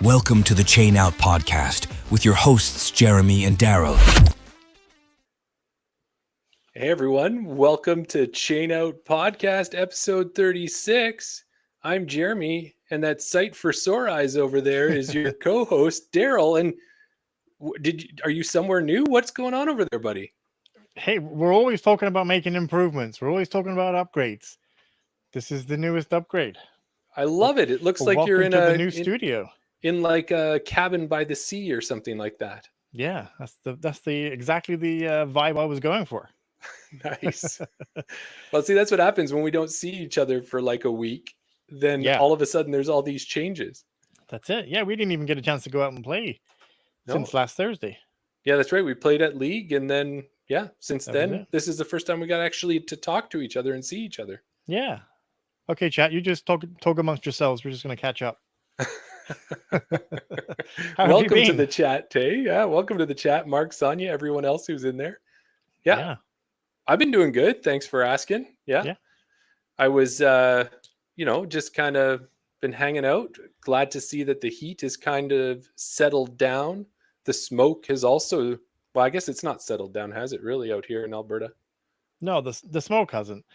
Welcome to the Chain Out Podcast with your hosts, Jeremy and Daryl. Hey everyone, welcome to Chain Out Podcast episode 36. I'm Jeremy, and that sight for sore eyes over there is your co-host, Daryl. And are you somewhere new? What's going on over there, buddy? Hey, we're always talking about making improvements. We're always talking about upgrades. This is the newest upgrade. I love it. It looks like you're in the new studio. In like a cabin by the sea or something like that. Yeah, that's exactly the vibe I was going for. Nice. Well, see, that's what happens when we don't see each other for like a week. Then all of a sudden there's all these changes. That's it. Yeah, we didn't even get a chance to go out and play since last Thursday. Yeah, that's right. We played at League, and then since then, this is the first time we got actually to talk to each other and see each other. Yeah. Okay, chat. You just talk amongst yourselves. We're just going to catch up. Welcome to the chat, Tay. Yeah, welcome to the chat, Mark, Sonia, everyone else who's in there. Yeah. I've been doing good. Thanks for asking. Yeah. I was, just kind of been hanging out. Glad to see that the heat is kind of settled down. The smoke has also, well, I guess it's not settled down, has it really, out here in Alberta? No, the smoke hasn't.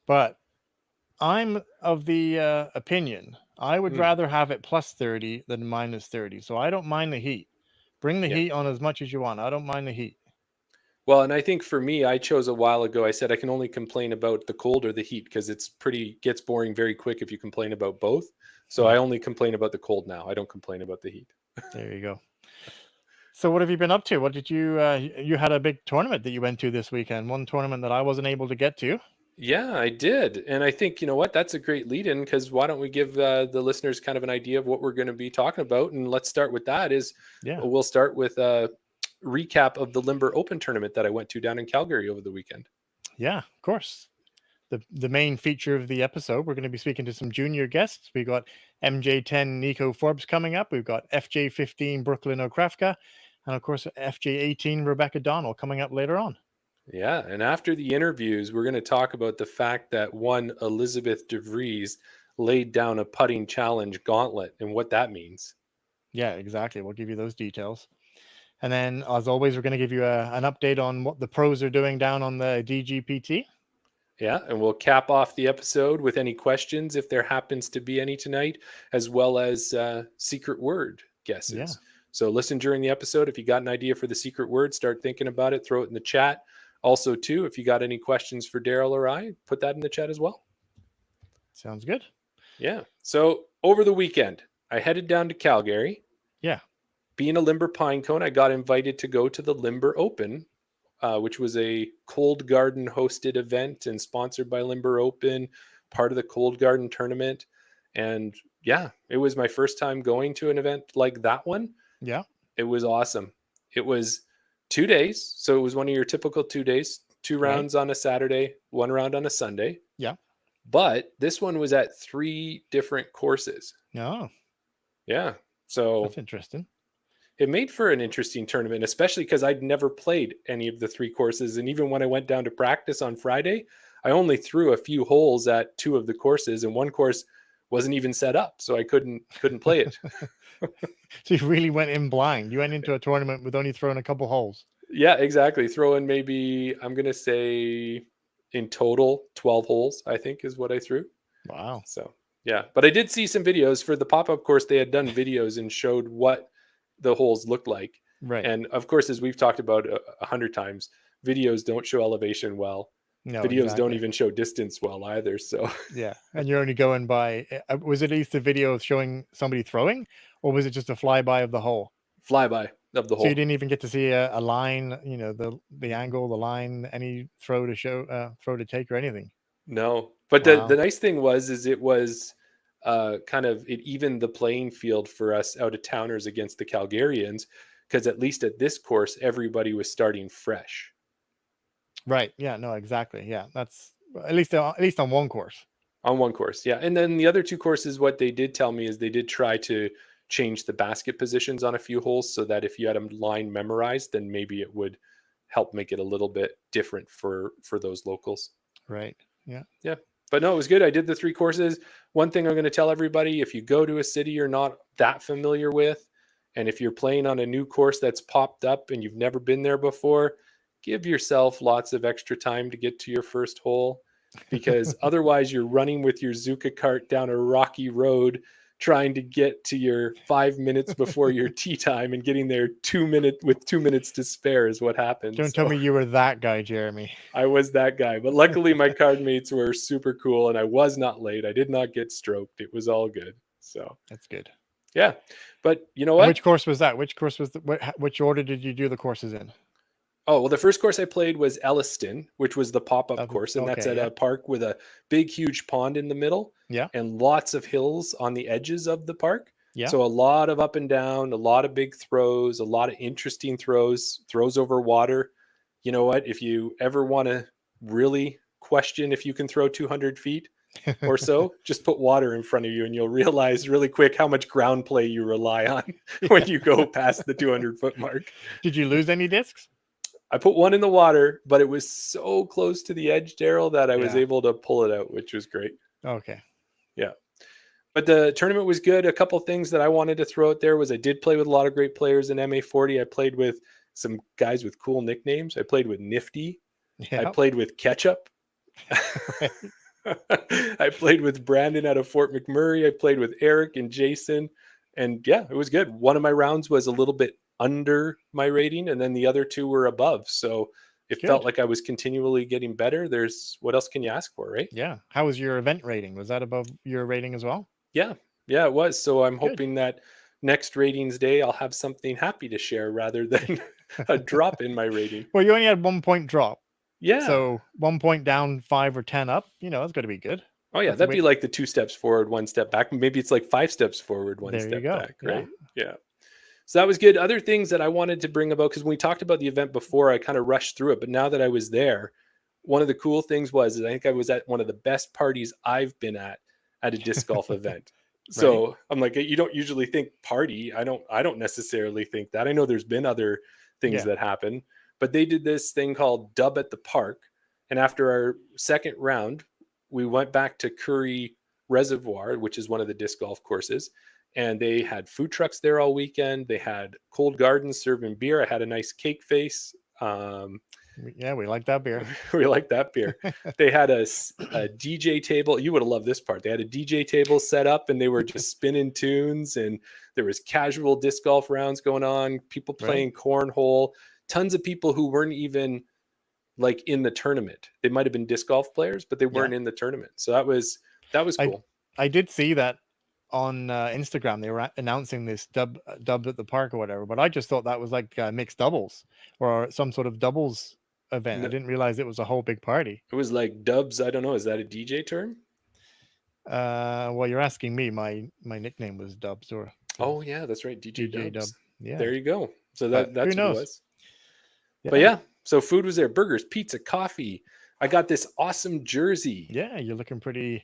But I'm of the opinion I would rather have it plus 30 than minus 30. So I don't mind the heat. Bring the heat on as much as you want. I don't mind the heat. Well, and I think for me, I chose a while ago. I said I can only complain about the cold or the heat because gets boring very quick if you complain about both. So I only complain about the cold now. I don't complain about the heat. There you go. So what have you been up to? What did you had a big tournament that you went to this weekend, one tournament that I wasn't able to get to. Yeah, I did. And I think, you know what, that's a great lead in because why don't we give the listeners kind of an idea of what we're going to be talking about? And let's start with that we'll start with a recap of the Limber Open tournament that I went to down in Calgary over the weekend. Yeah, of course. The main feature of the episode, we're going to be speaking to some junior guests. We got MJ10 Nikko Forbes coming up. We've got FJ15 Brooklyn Okrafka. And of course, FJ18 Rebecca Donnell coming up later on. Yeah, and after the interviews, we're going to talk about the fact that one Elizabeth DeVries laid down a putting challenge gauntlet and what that means. Yeah, exactly. We'll give you those details. And then, as always, we're going to give you an update on what the pros are doing down on the DGPT. Yeah, and we'll cap off the episode with any questions, if there happens to be any tonight, as well as secret word guesses. Yeah. So listen during the episode. If you got an idea for the secret word, start thinking about it, throw it in the chat. Also, too, if you got any questions for Daryl or I, put that in the chat as well. Sounds good. Yeah. So over the weekend, I headed down to Calgary. Yeah. Being a Limber Pinecone, I got invited to go to the Limber Open, which was a Cold Garden hosted event and sponsored by Limber Open, part of the Cold Garden tournament. And yeah, it was my first time going to an event like that one. Yeah. It was awesome. It was 2 days. So it was one of your typical 2 days, 2 rounds on a Saturday, 1 round on a Sunday. Yeah. But this one was at 3 different courses. Oh. Yeah. So that's interesting. It made for an interesting tournament, especially because I'd never played any of the 3 courses. And even when I went down to practice on Friday, I only threw a few holes at 2 of the courses, and one course wasn't even set up. So I couldn't play it. So you really went in blind. You went into a tournament with only throwing a couple holes. Yeah, exactly. Throwing maybe, I'm going to say in total 12 holes, I think is what I threw. Wow. So yeah, but I did see some videos for the pop-up course. They had done videos and showed what the holes looked like. Right. And of course, as we've talked about 100 times, videos don't show elevation well. No, videos don't even show distance well either. So yeah, and you're only going by. Was it at least a video showing somebody throwing, or was it just a flyby of the hole? Flyby of the hole. So you didn't even get to see a line, the angle, the line, any throw to take or anything. No, but wow. the nice thing was it was it evened the playing field for us out of towners against the Calgarians, because at least at this course everybody was starting fresh. Right. Yeah. No. Exactly. Yeah. That's at least on one course. On one course, yeah. And then the other 2 courses, what they did tell me is they did try to change the basket positions on a few holes so that if you had a line memorized, then maybe it would help make it a little bit different for those locals. Right. Yeah. Yeah. But no, it was good. I did the 3 courses. One thing I'm going to tell everybody, if you go to a city you're not that familiar with, and if you're playing on a new course that's popped up and you've never been there before, give yourself lots of extra time to get to your first hole, because otherwise you're running with your Zuka cart down a rocky road trying to get to your 5 minutes before your tee time, and getting there 2 minutes to spare is what happens. Don't tell me you were that guy, Jeremy. I was that guy, but luckily my card mates were super cool and I was not late. I did not get stroked. It was all good. So that's good. Yeah. But you know what? And which course was that? Which course was which order did you do the courses in? Oh, well, the first course I played was Elliston, which was the pop-up course. And that's at a park with a big, huge pond in the middle. Yeah. And lots of hills on the edges of the park. Yeah. So a lot of up and down, a lot of big throws, a lot of interesting throws over water. You know what? If you ever want to really question if you can throw 200 feet or so, just put water in front of you and you'll realize really quick how much ground play you rely on when you go past the 200-foot mark. Did you lose any discs? I put one in the water, but it was so close to the edge, Daryl, that I was able to pull it out, which was great. Okay. Yeah. But the tournament was good. A couple things that I wanted to throw out there was I did play with a lot of great players in MA40. I played with some guys with cool nicknames. I played with Nifty. Yep. I played with Ketchup. I played with Brandon out of Fort McMurray. I played with Eric and Jason. And yeah, it was good. One of my rounds was a little bit under my rating, and then the other 2 were above. So it felt like I was continually getting better. What else can you ask for, right? Yeah. How was your event rating? Was that above your rating as well? Yeah. Yeah, it was. So I'm hoping that next ratings day, I'll have something happy to share rather than a drop in my rating. Well, you only had 1 point drop. Yeah. So 1 point down, 5 or 10 up, that's got to be good. Oh yeah. That'd be like the 2 steps forward, 1 step back. Maybe it's like 5 steps forward, 1 step back. Right. Yeah. So that was good. Other things that I wanted to bring about, because when we talked about the event before, I kind of rushed through it. But now that I was there, one of the cool things was I think I was at one of the best parties I've been at a disc golf event. So right. I'm like, you don't usually think party. I don't necessarily think that. I know there's been other things that happen, but they did this thing called Dub at the Park. And after our second round, we went back to Curry Reservoir, which is one of the disc golf courses. And they had food trucks there all weekend. They had Cold Gardens serving beer. I had a nice cake face. Yeah, we like that beer. We like that beer. They had a DJ table. You would have loved this part. They had a DJ table set up and they were just spinning tunes, and there was casual disc golf rounds going on, people playing cornhole, tons of people who weren't even like in the tournament. They might've been disc golf players, but they weren't in the tournament. So that was cool. I did see that on Instagram. They were announcing this dub at the park or whatever, but I just thought that was like mixed doubles or some sort of doubles event. No. I didn't realize it was a whole big party. It was like dubs. I don't know. Is that a DJ term? Well, you're asking me. My nickname was Dubs, or oh yeah, that's right, DJ Dubs. Dub. Yeah, there you go. So that's what it was. Yeah. But yeah, so food was there: burgers, pizza, coffee. I got this awesome jersey. Yeah, you're looking pretty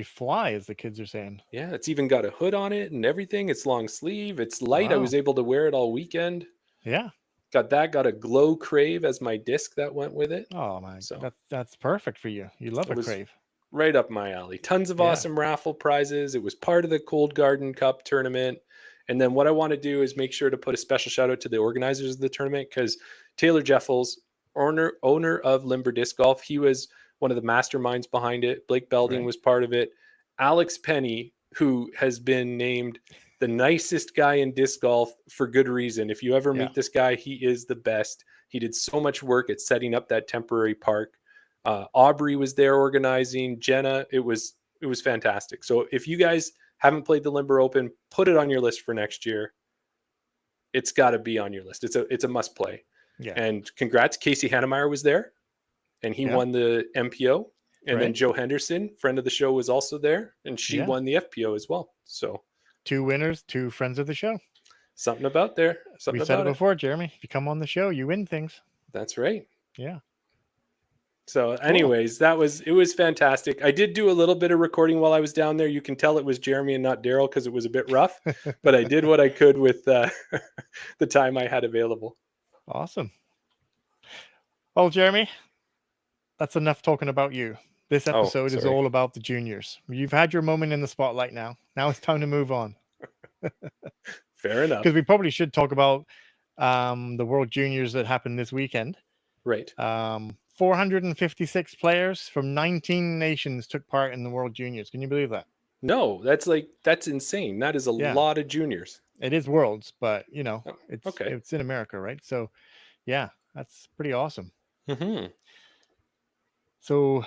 fly, as the kids are saying. Yeah, it's even got a hood on it and everything. It's long sleeve. It's light. Wow. I was able to wear it all weekend. Yeah. Got a glow crave as my disc that went with it. Oh my, so that's perfect for you. You love a crave. Right up my alley. Tons of awesome raffle prizes. It was part of the Cold Garden Cup tournament. And then what I want to do is make sure to put a special shout out to the organizers of the tournament, because Taylor Jeffels, owner of Limber Disc Golf, he was one of the masterminds behind it. Blake Belding was part of it. Alex Penny, who has been named the nicest guy in disc golf for good reason. If you ever meet this guy, he is the best. He did so much work at setting up that temporary park. Aubrey was there organizing. Jenna, it was fantastic. So if you guys haven't played the Limber Open, put it on your list for next year. It's got to be on your list. It's a must play. Yeah. And congrats, Casey Hannemeyer was there, and he won the MPO. And then Joe Henderson, friend of the show, was also there, and she won the FPO as well. So 2 winners, 2 friends of the show. Something about there. We said it before, Jeremy. If you come on the show, you win things. That's right. Yeah. So anyways, it was fantastic. I did do a little bit of recording while I was down there. You can tell it was Jeremy and not Daryl because it was a bit rough, but I did what I could with the time I had available. Awesome. Well, Jeremy, that's enough talking about you. This episode is all about the juniors. You've had your moment in the spotlight now. Now it's time to move on. Fair enough. Because we probably should talk about the World Juniors that happened this weekend. Right. 456 players from 19 nations took part in the World Juniors. Can you believe that? No, that's insane. That is a lot of juniors. It is Worlds, but it's in America, right? So, yeah, that's pretty awesome. Mm-hmm. So,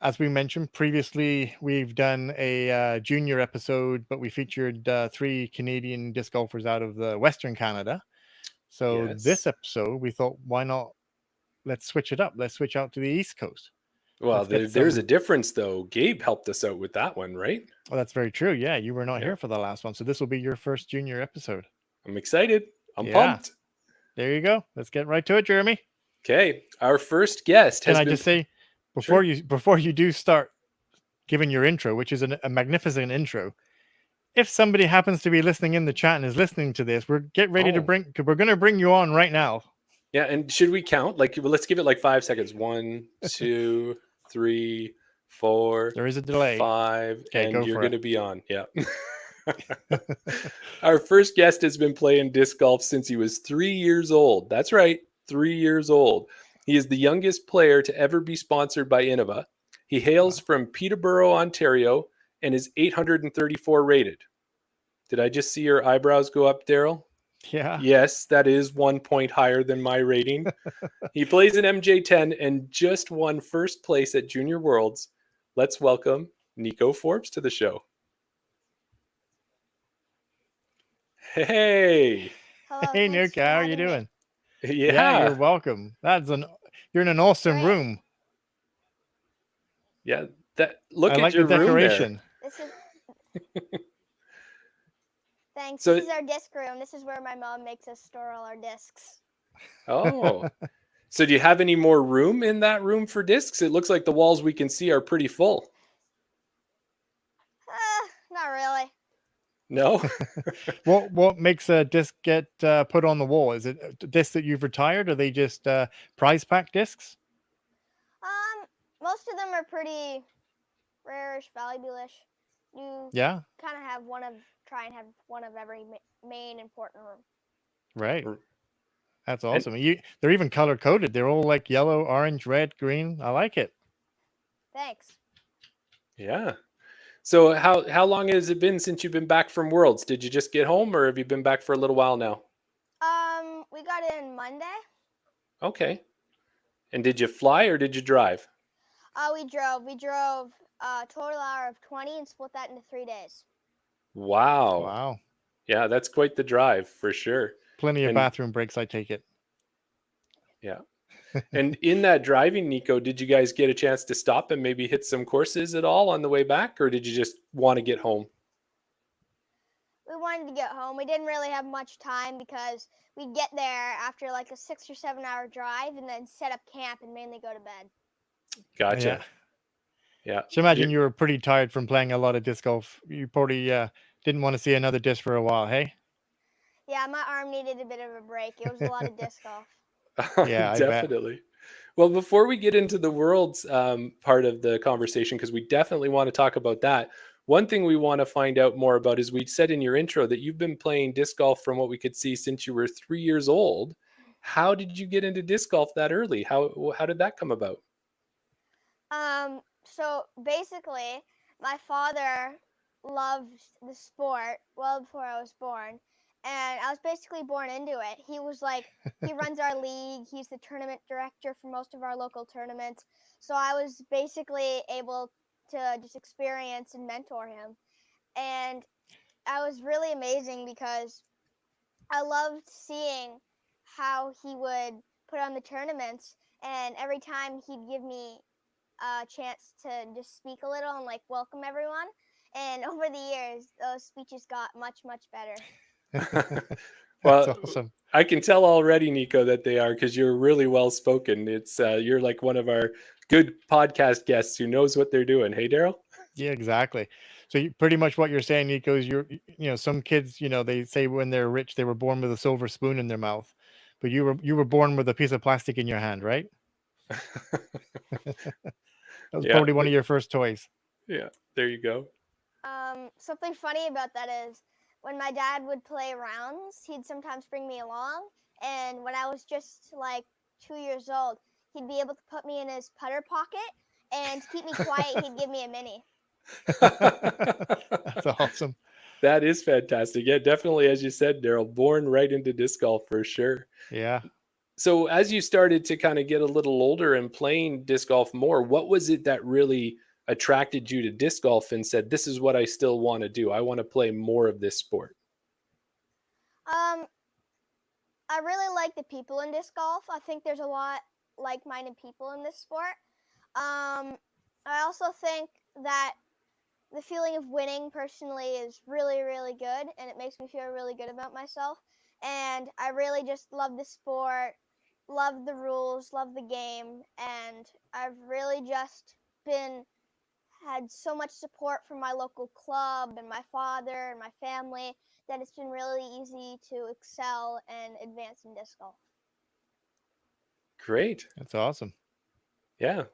as we mentioned previously, we've done a junior episode, but we featured 3 Canadian disc golfers out of the Western Canada. So this episode, we thought, why not? Let's switch it up. Let's switch out to the East Coast. Well, there's a difference, though. Gabe helped us out with that one, right? Well, that's very true. Yeah, you were not here for the last one. So this will be your first junior episode. I'm excited. I'm pumped. There you go. Let's get right to it, Jeremy. Okay. Our first guest has Can I just say, before you do start giving your intro, which is a magnificent intro, if somebody happens to be listening in the chat and is listening to this, we're going to bring you on right now. Yeah, and should we count? Let's give it 5 seconds. 1, 2, 3, 4. There is a delay. 5, okay, and you're going to be on. Yeah. Our first guest has been playing disc golf since he was 3 years old. That's right, 3 years old. He is the youngest player to ever be sponsored by Innova. He hails from Peterborough, Ontario, and is 834 rated. Did I just see your eyebrows go up, Daryl? Yeah. Yes, that is 1 point higher than my rating. He plays in MJ10 and just won first place at Junior Worlds. Let's welcome Nikko Forbes to the show. Hey. Hello, hey, Nikko. How are you doing? Yeah, you're welcome. You're in an awesome room. Yeah, look I at like your the decoration. Thanks. This is our disc room. This is where my mom makes us store all our discs. Oh. So do you have any more room in that room for discs? It looks like the walls we can see are pretty full. Not really. No? What makes a disc get put on the wall? Is it discs that you've retired, or are they just prize pack discs? Most of them are pretty rare-ish, valuable-ish. You kind of try and have one of every main important room. Right. That's awesome. They're even color coded. They're all like yellow, orange, red, green. I like it. Thanks. Yeah. So how long has it been since you've been back from Worlds? Did you just get home, or have you been back for a little while now? We got in Monday. Okay. And did you fly or did you drive? We drove. We drove a total hour of 20 and split that into 3 days. Wow. Yeah, that's quite the drive for sure. Plenty of bathroom breaks, I take it. Yeah. And in that driving, Nikko, did you guys get a chance to stop and maybe hit some courses at all on the way back, or did you just want to get home? We wanted to get home. We didn't really have much time because we'd get there after like a 6 or 7 hour drive and then set up camp and mainly go to bed. Gotcha. Yeah. So imagine you were pretty tired from playing a lot of disc golf. You probably didn't want to see another disc for a while, hey? Yeah, my arm needed a bit of a break. It was a lot of disc golf. Yeah, definitely. Well, before we get into the Worlds part of the conversation, because we definitely want to talk about that, one thing we want to find out more about is we said in your intro that you've been playing disc golf from what we could see since you were 3 years old. How did you get into disc golf that early? How did that come about? So basically, my father loved the sport well before I was born. And I was basically born into it. He was he runs our league. He's the tournament director for most of our local tournaments. So I was basically able to just experience and mentor him. And I was really amazing because I loved seeing how he would put on the tournaments. And every time he'd give me a chance to just speak a little and welcome everyone. And over the years, those speeches got much, much better. Well, awesome. I can tell already, Nikko, that they are, because you're really well spoken. It's you're like one of our good podcast guests who knows what they're doing. Hey, Daryl? Yeah, exactly. So pretty much what you're saying, Nikko, is some kids, they say when they're rich, they were born with a silver spoon in their mouth, but you were born with a piece of plastic in your hand, right? That was probably one of your first toys. Yeah, there you go. Something funny about that is when my dad would play rounds, he'd sometimes bring me along. And when I was just like 2 years old, he'd be able to put me in his putter pocket. And to keep me quiet, he'd give me a mini. That's awesome. That is fantastic. Yeah, definitely, as you said, Daryl, born right into disc golf for sure. Yeah. So as you started to kind of get a little older and playing disc golf more, what was it that really attracted you to disc golf and said, this is what I still want to do? I want to play more of this sport. I really like the people in disc golf. I think there's a lot like-minded people in this sport. I also think that the feeling of winning personally is really, really good, and it makes me feel really good about myself. And I really just love the sport, love the rules, love the game, and I've really just had so much support from my local club and my father and my family that it's been really easy to excel and advance in disc golf. Great. That's awesome. Yeah.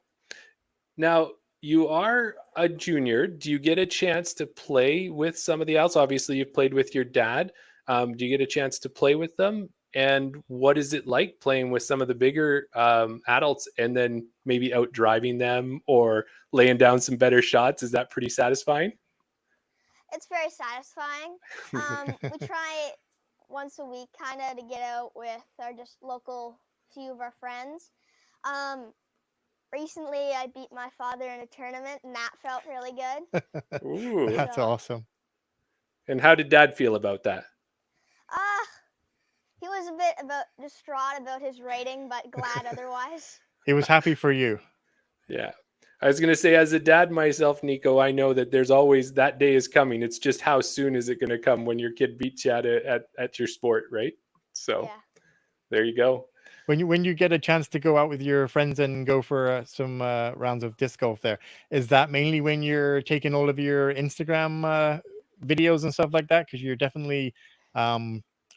Now, you are a junior. Do you get a chance to play with some of the adults? Obviously, you've played with your dad. Do you get a chance to play with them? And what is it like playing with some of the bigger adults and then maybe out driving them or laying down some better shots? Is that pretty satisfying? It's very satisfying. We try once a week kind of to get out with our just local few of our friends. Recently, I beat my father in a tournament, and that felt really good. Ooh. That's awesome. And how did Dad feel about that? He was a bit distraught about his rating, but glad otherwise. He was happy for you. Yeah. I was going to say, as a dad myself, Nikko, I know that there's always that day is coming. It's just how soon is it going to come when your kid beats you at your sport, right? So There you go. When you get a chance to go out with your friends and go for some rounds of disc golf there, is that mainly when you're taking all of your Instagram videos and stuff like that? Because you're definitely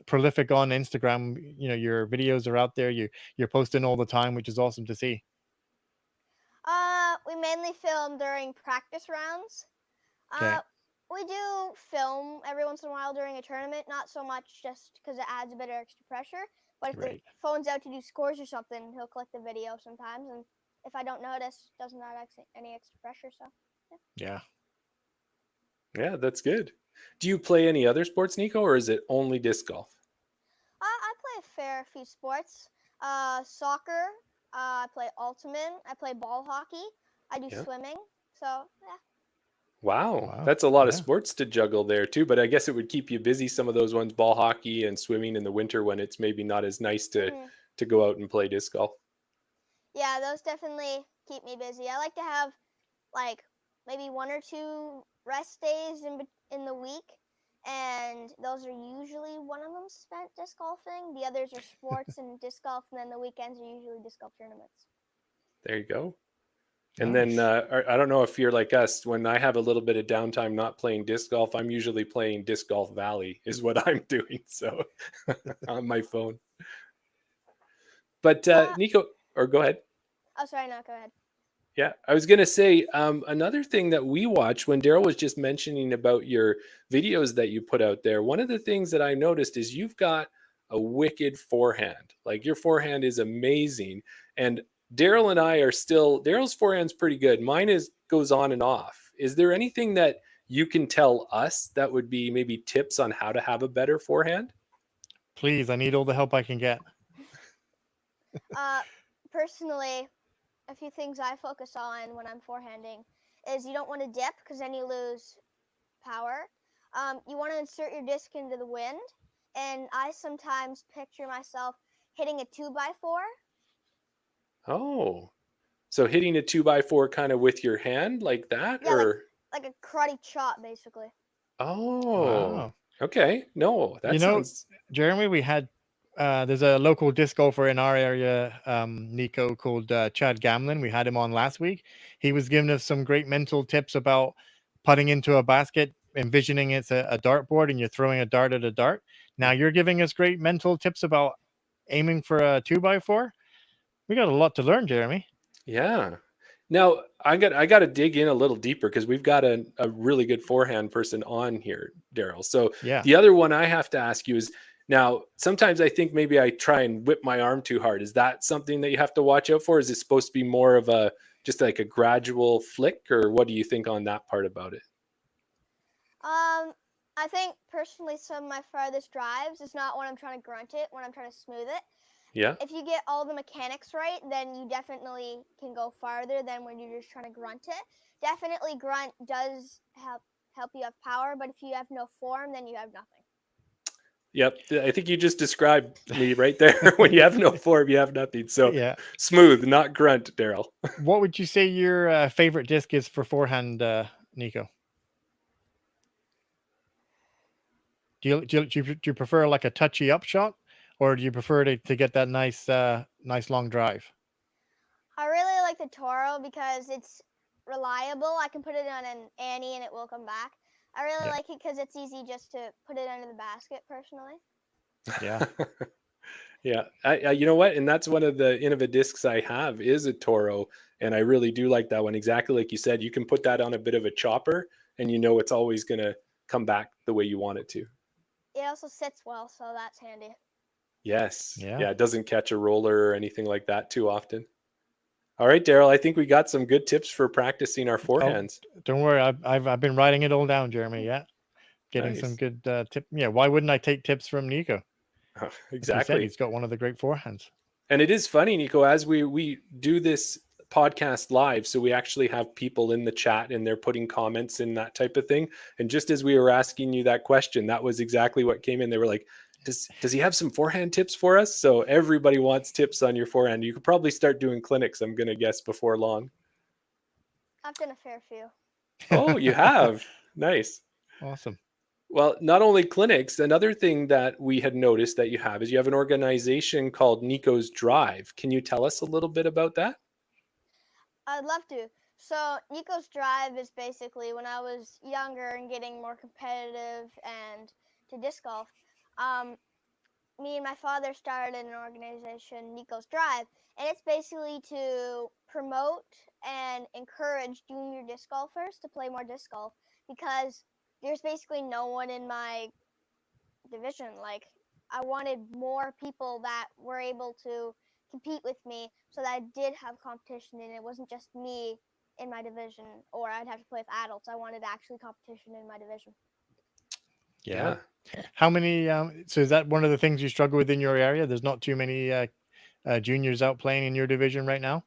prolific on Instagram. You know, your videos are out there. You're posting all the time, which is awesome to see. We mainly film during practice rounds. Okay. We do film every once in a while during a tournament, not so much just because it adds a bit of extra pressure. But if the phone's out to do scores or something, he'll click the video sometimes. And if I don't notice, it doesn't add any extra pressure. So, yeah. Yeah, that's good. Do you play any other sports, Nikko, or is it only disc golf? I play a fair few sports. Soccer. I play ultimate. I play ball hockey. I do swimming. So, yeah. Wow. That's a lot of sports to juggle there too, but I guess it would keep you busy, some of those ones, ball hockey and swimming in the winter when it's maybe not as nice to go out and play disc golf. Yeah, those definitely keep me busy. I like to have like maybe 1 or 2 rest days in the week, and those are usually one of them spent disc golfing. The others are sports and disc golf, and then the weekends are usually disc golf tournaments. There you go. And then I don't know if you're like us, when I have a little bit of downtime not playing disc golf, I'm usually playing Disc Golf Valley is what I'm doing. So on my phone. But Nikko, or go ahead. Oh, sorry, no, go ahead. Yeah, I was going to say another thing that we watch when Daryl was just mentioning about your videos that you put out there. One of the things that I noticed is you've got a wicked forehand. Like your forehand is amazing. And Daryl and I are still, Daryl's forehand's pretty good. Mine goes on and off. Is there anything that you can tell us that would be maybe tips on how to have a better forehand? Please, I need all the help I can get. Personally, a few things I focus on when I'm forehanding is you don't want to dip because then you lose power. You want to insert your disc into the wind, and I sometimes picture myself hitting a 2x4. Oh, so hitting a 2x4 kind of with your hand like that, yeah, or like a karate chop, basically. Oh, wow. Okay. No, that sounds. Jeremy, we had there's a local disc golfer in our area, Nikko, called Chad Gamlin. We had him on last week. He was giving us some great mental tips about putting into a basket, envisioning it's a dartboard and you're throwing a dart at a dart. Now you're giving us great mental tips about aiming for a 2x4. We got a lot to learn, Jeremy. Yeah. Now, I got to dig in a little deeper because we've got a really good forehand person on here, Daryl. So Yeah. the other one I have to ask you is, now, sometimes I think maybe I try and whip my arm too hard. Is that something that you have to watch out for? Is it supposed to be more of a just like a gradual flick, or what do you think on that part about it? I think personally some of my farthest drives is not when I'm trying to grunt it, when I'm trying to smooth it. Yeah. If you get all the mechanics right, then you definitely can go farther than when you're just trying to grunt it. Definitely grunt does help you have power, but if you have no form, then you have nothing. Yep. I think you just described me right there. When you have no form, you have nothing. So Yeah. smooth, not grunt, Daryl. What would you say your favorite disc is for forehand, Nikko? Do you prefer like a touchy up shot, or do you prefer to get that nice long drive? I really like the Toro because it's reliable. I can put it on an Annie and it will come back. I really like it because it's easy just to put it under the basket personally. Yeah. Yeah. I you know what? And that's one of the Innova discs I have is a Toro. And I really do like that one. Exactly like you said, you can put that on a bit of a chopper and you know it's always going to come back the way you want it to. It also sits well, so that's handy. Yes. Yeah. Yeah. It doesn't catch a roller or anything like that too often. All right, Daryl, I think we got some good tips for practicing our forehands. Don't worry. I've been writing it all down, Jeremy. Yeah. Getting Nice. some good tip. Yeah. Why wouldn't I take tips from Nikko? Exactly. Like you said, he's got one of the great forehands. And it is funny, Nikko, as we do this podcast live, so we actually have people in the chat and they're putting comments and that type of thing. And just as we were asking you that question, that was exactly what came in. They were like, does he have some forehand tips for us? So everybody wants tips on your forehand. You could probably start doing clinics, I'm going to guess, before long. I've done a fair few. Oh, you have. Nice. Awesome. Well, not only clinics, another thing that we had noticed that you have is you have an organization called Nikko's Drive. Can you tell us a little bit about that? I'd love to. So Nikko's Drive is basically when I was younger and getting more competitive and to disc golf, me and my father started an organization, Nikko's Drive, and it's basically to promote and encourage junior disc golfers to play more disc golf because there's basically no one in my division. Like, I wanted more people that were able to compete with me so that I did have competition and it wasn't just me in my division or I'd have to play with adults. I wanted actually competition in my division. Yeah. How many so is that one of the things you struggle with in your area? There's not too many juniors out playing in your division right now?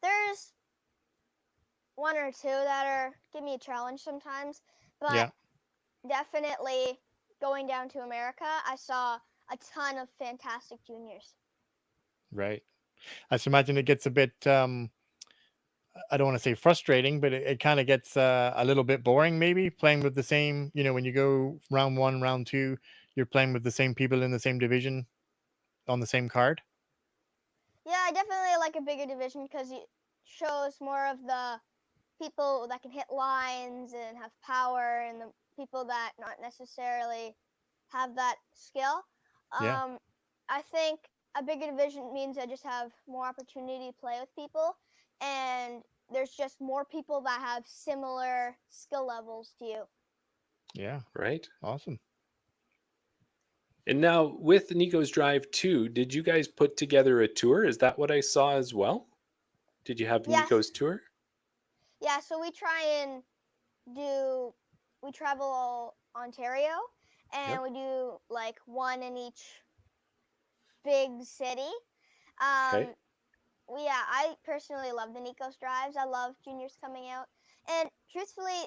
There's one or two that are give me a challenge sometimes, but definitely going down to America, I saw a ton of fantastic juniors. Right. I just imagine it gets a bit I don't want to say frustrating, but it kind of gets a little bit boring maybe playing with the same, when you go round 1, round 2, you're playing with the same people in the same division on the same card. Yeah, I definitely like a bigger division because it shows more of the people that can hit lines and have power and the people that not necessarily have that skill. I think a bigger division means I just have more opportunity to play with people, and there's just more people that have similar skill levels to you. Yeah. Right. Awesome. And now with Nikko's Drive 2, did you guys put together a tour? Is that what I saw as well? Did you have Nikko's tour? Yeah, so we try and we travel Ontario and we do like one in each big city. Okay. I personally love the Nikko's Drives. I love juniors coming out. And truthfully,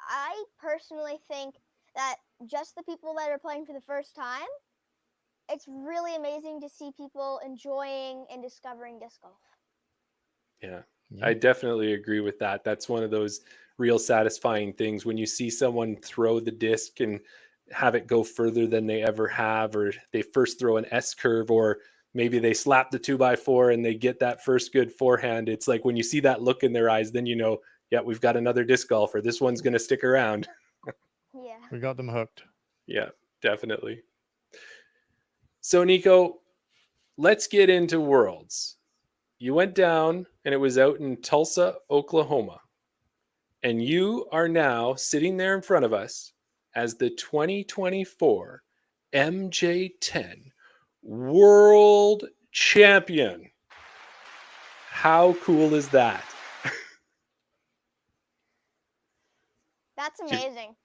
I personally think that just the people that are playing for the first time, it's really amazing to see people enjoying and discovering disc golf. Yeah, I definitely agree with that. That's one of those real satisfying things when you see someone throw the disc and have it go further than they ever have, or they first throw an S curve, or maybe they slap the 2x4 and they get that first good forehand. It's like when you see that look in their eyes, then you know, yeah, we've got another disc golfer. This one's going to stick around. Yeah. We got them hooked. Yeah, definitely. So Nikko, let's get into Worlds. you went down and it was out in Tulsa, Oklahoma. And you are now sitting there in front of us as the 2024 MJ10 World Champion. How cool is that? That's amazing.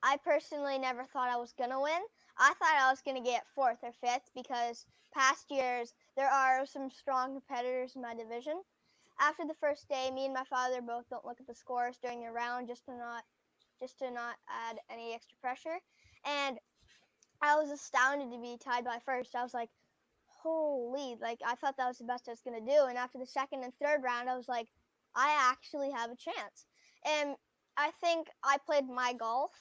I personally never thought I was going to win. I thought I was going to get 4th or 5th because past years there are some strong competitors in my division. After the first day, me and my father both don't look at the scores during the round just to not add any extra pressure. And I was astounded to be tied by first. I was like, holy, like I thought that was the best I was going to do. And after the second and third round, I was like, I actually have a chance. And I think I played my golf.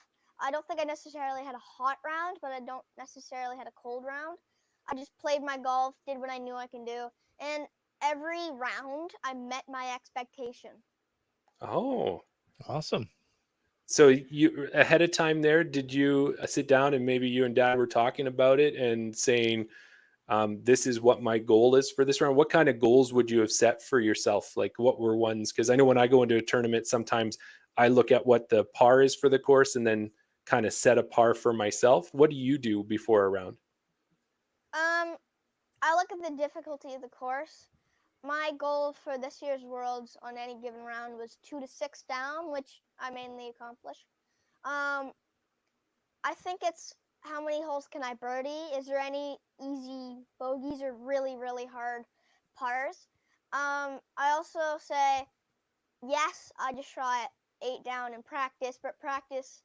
I don't think I necessarily had a hot round, but I don't necessarily had a cold round. I just played my golf, did what I knew I can do. And every round, I met my expectation. Oh, awesome. So you ahead of time there, did you sit down and maybe you and Dad were talking about it and saying, this is what my goal is for this round? What kind of goals would you have set for yourself? Like what were ones? Because I know when I go into a tournament, sometimes I look at what the par is for the course and then kind of set a par for myself. What do you do before a round? I look at the difficulty of the course. My goal for this year's Worlds on any given round was 2 to 6 down, which I mainly accomplished. I think it's how many holes can I birdie? Is there any easy bogeys or really, really hard pars? I also say, yes, I just shot 8 down in practice, but practice,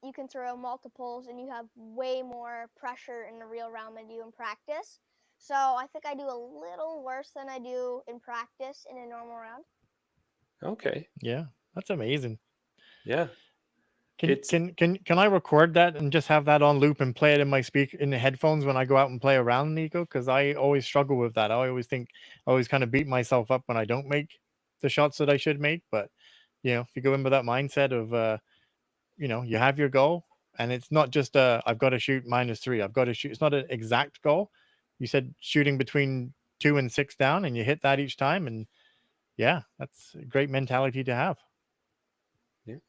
you can throw multiples and you have way more pressure in the real round than you do in practice. So I think I do a little worse than I do in practice in a normal round. Okay. Yeah, that's amazing. Yeah. Can I record that and just have that on loop and play it in my in the headphones when I go out and play around, Nikko? Because I always struggle with that. I always kind of beat myself up when I don't make the shots that I should make. But if you go in with that mindset of you have your goal, and it's not just I've got to shoot -3. I've got to shoot. It's not an exact goal. You said shooting between 2 and 6 down, and you hit that each time, and yeah, that's a great mentality to have. Yeah.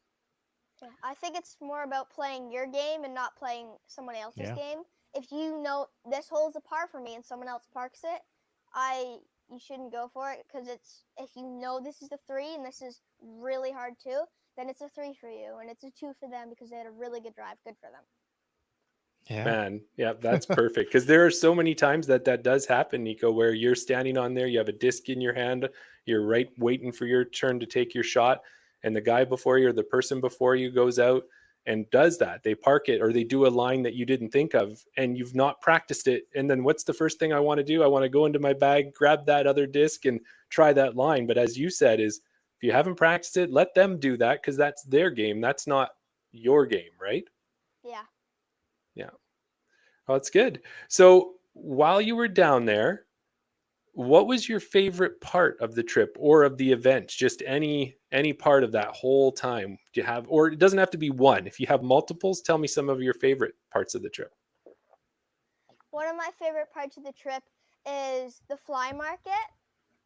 Yeah, I think it's more about playing your game and not playing someone else's game. If you know this hole's a par for me and someone else parks it, you shouldn't go for it because if you know this is the 3 and this is really hard too, then it's a 3 for you and it's a 2 for them because they had a really good drive. Good for them. Yeah. Man, yeah, that's perfect. Because there are so many times that does happen, Nikko, where you're standing on there, you have a disc in your hand, you're right waiting for your turn to take your shot, and the guy before you or the person before you goes out and does that. They park it or they do a line that you didn't think of and you've not practiced it. And then what's the first thing I want to do? I want to go into my bag, grab that other disc and try that line. But as you said, is if you haven't practiced it, let them do that because that's their game. That's not your game, right? Yeah. Yeah. Oh, that's good. So while you were down there, what was your favorite part of the trip or of the event? Just any part of that whole time. Do you have, or it doesn't have to be one. If you have multiples, tell me some of your favorite parts of the trip. One of my favorite parts of the trip is the fly market.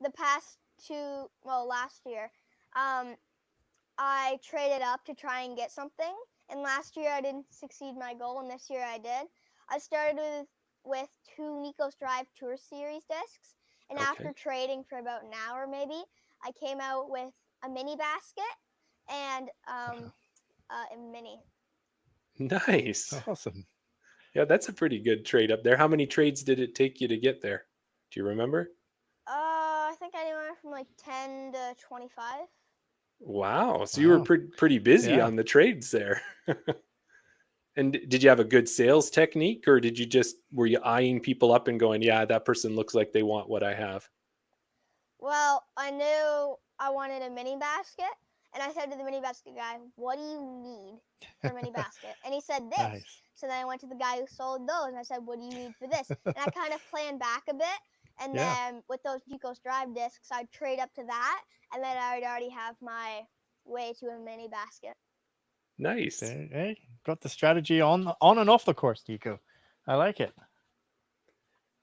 Last year, I traded up to try and get something. And last year I didn't succeed my goal, and this year I did. I started with 2 Nikko's Drive Tour Series discs. And after trading for about an hour maybe, I came out with a mini basket and a mini. Nice. Awesome. Yeah, that's a pretty good trade up there. How many trades did it take you to get there? Do you remember? I think anywhere from like 10 to 25. Wow. So you were pretty busy on the trades there. And did you have a good sales technique or were you eyeing people up and going, yeah, that person looks like they want what I have? Well, I knew I wanted a mini basket, and I said to the mini basket guy, what do you need for a mini basket? And he said this. Nice. So then I went to the guy who sold those, and I said, what do you need for this? And I kind of planned back a bit, and then with those Nikko's Drive discs, I'd trade up to that, and then I would already have my way to a mini basket. Nice. Hey, got the strategy on and off the course, Nikko. I like it.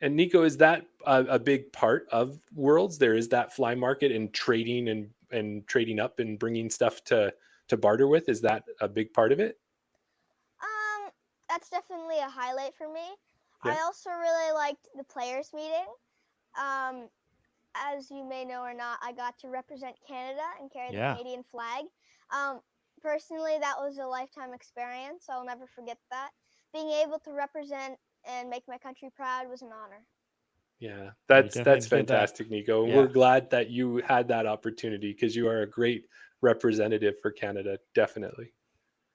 And Nikko, is that a big part of Worlds? There is that fly market and trading and trading up and bringing stuff to barter with. Is that a big part of it? That's definitely a highlight for me. Yeah. I also really liked the players meeting. As you may know or not, I got to represent Canada and carry the Canadian flag. Personally, that was a lifetime experience. I'll never forget that. Being able to represent and make my country proud was an honor. Yeah, definitely that's did that. fantastic, Nikko. Yeah. We're glad that you had that opportunity because you are a great representative for Canada, definitely.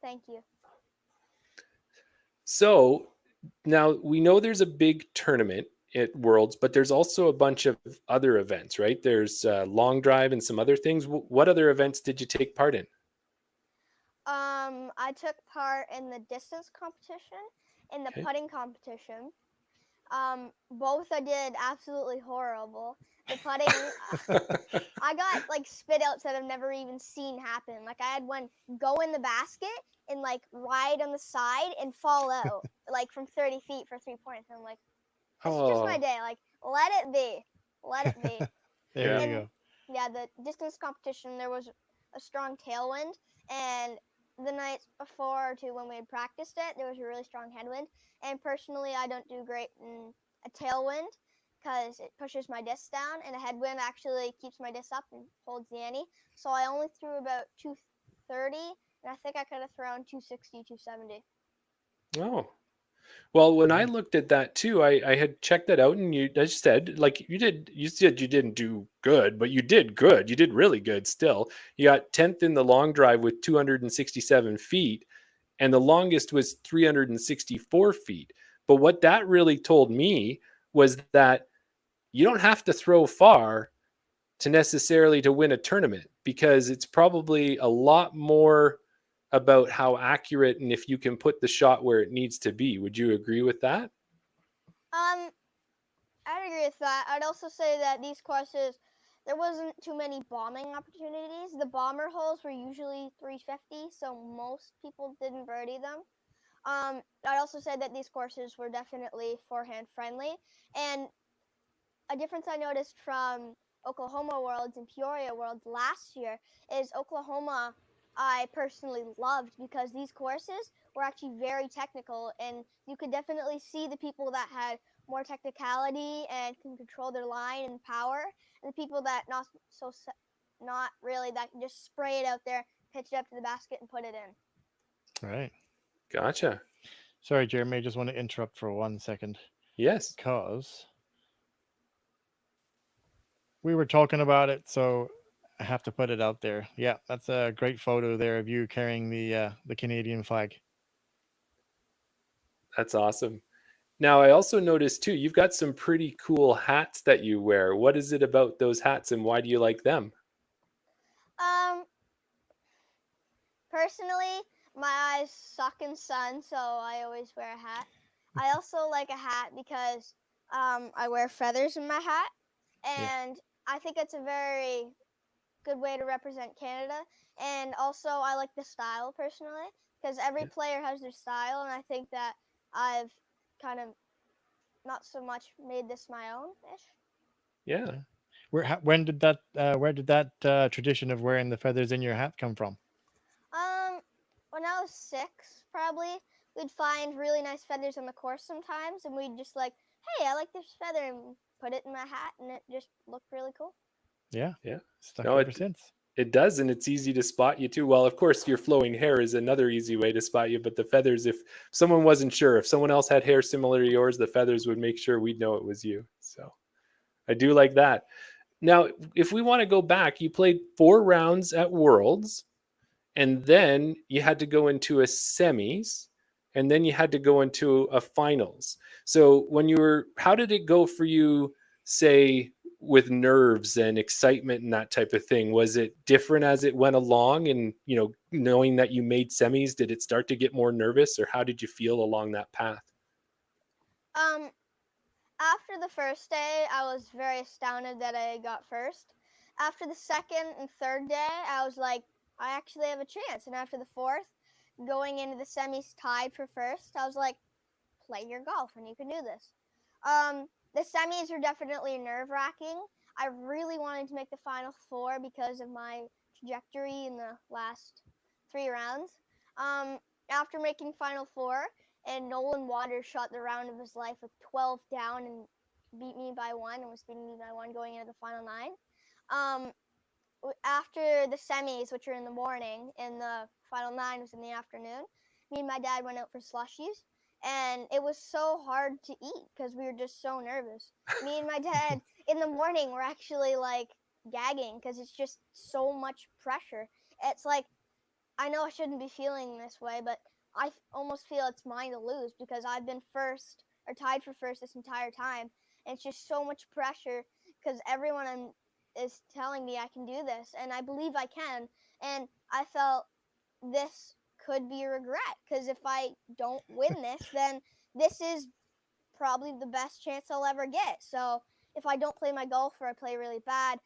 Thank you. So now we know there's a big tournament at Worlds, but there's also a bunch of other events, right? There's long drive and some other things. What other events did you take part in? I took part in the distance competition, in the putting competition. Both I did absolutely horrible. The putting, I got like spit outs that I've never even seen happen. Like I had one go in the basket and like ride on the side and fall out like from 30 feet for 3 points. I'm like, this is just my day. Like let it be, let it be. There you go. Yeah, the distance competition, there was a strong tailwind, and the night before or two when we had practiced it, there was a really strong headwind. And personally, I don't do great in a tailwind because it pushes my disc down, and a headwind actually keeps my disc up and holds the ante. So I only threw about 230, and I think I could have thrown 260, 270. Oh, well, when I looked at that too, I had checked that out, and you, as you said, like you said you didn't do good, but you did good. You did really good still. You got 10th in the long drive with 267 feet, and the longest was 364 feet. But what that really told me was that you don't have to throw far to necessarily to win a tournament, because it's probably a lot more about how accurate and if you can put the shot where it needs to be. Would you agree with that? I'd agree with that. I'd also say that these courses, there wasn't too many bombing opportunities. The bomber holes were usually 350, so most people didn't birdie them. I'd also say that these courses were definitely forehand friendly. And a difference I noticed from Oklahoma Worlds and Peoria Worlds last year is Oklahoma I personally loved because these courses were actually very technical, and you could definitely see the people that had more technicality and can control their line and power, and the people that not really, that can just spray it out there, pitch it up to the basket, and put it in. Right. Gotcha. Sorry, Jeremy, I just want to interrupt for 1 second. Yes. Because we were talking about it, so I have to put it out there. Yeah, that's a great photo there of you carrying the Canadian flag. That's awesome. Now, I also noticed too, you've got some pretty cool hats that you wear. What is it about those hats and why do you like them? Personally, my eyes suck in sun, so I always wear a hat. I also like a hat because I wear feathers in my hat, and I think it's a very good way to represent Canada. And also, I like the style personally because every player has their style, and I think that I've kind of not so much made this my own-ish. Yeah. Where did that tradition of wearing the feathers in your hat come from? When I was 6, probably, we'd find really nice feathers on the course sometimes, and we'd just like, hey, I like this feather, and put it in my hat, and it just looked really cool. Yeah. Yeah. Stuck No, ever since. It does, and it's easy to spot you too. Well, of course, your flowing hair is another easy way to spot you, but the feathers, if someone wasn't sure, if someone else had hair similar to yours, the feathers would make sure we'd know it was you. So I do like that. Now, if we want to go back, you played 4 rounds at Worlds, and then you had to go into a semis, and then you had to go into a finals. So how did it go for you, say, with nerves and excitement and that type of thing? Was it different as it went along? And, knowing that you made semis, did it start to get more nervous, or how did you feel along that path? After the first day, I was very astounded that I got first. After the second and third day, I was like, I actually have a chance. And after the fourth, going into the semis tied for first, I was like, play your golf and you can do this. the semis are definitely nerve-wracking. I really wanted to make the Final Four because of my trajectory in the last 3 rounds. After making Final Four, and Nolan Waters shot the round of his life with 12 down and beat me by 1 and was beating me by 1 going into the final 9. After the semis, which are in the morning, and the final 9 was in the afternoon, me and my dad went out for slushies. And it was so hard to eat because we were just so nervous. Me and my dad in the morning were actually like gagging because it's just so much pressure. It's like, I know I shouldn't be feeling this way, but I almost feel it's mine to lose because I've been first or tied for first this entire time. And it's just so much pressure because everyone is telling me I can do this, and I believe I can. And I felt this could be a regret because if I don't win this, then this is probably the best chance I'll ever get. So if I don't play my golf or I play really bad,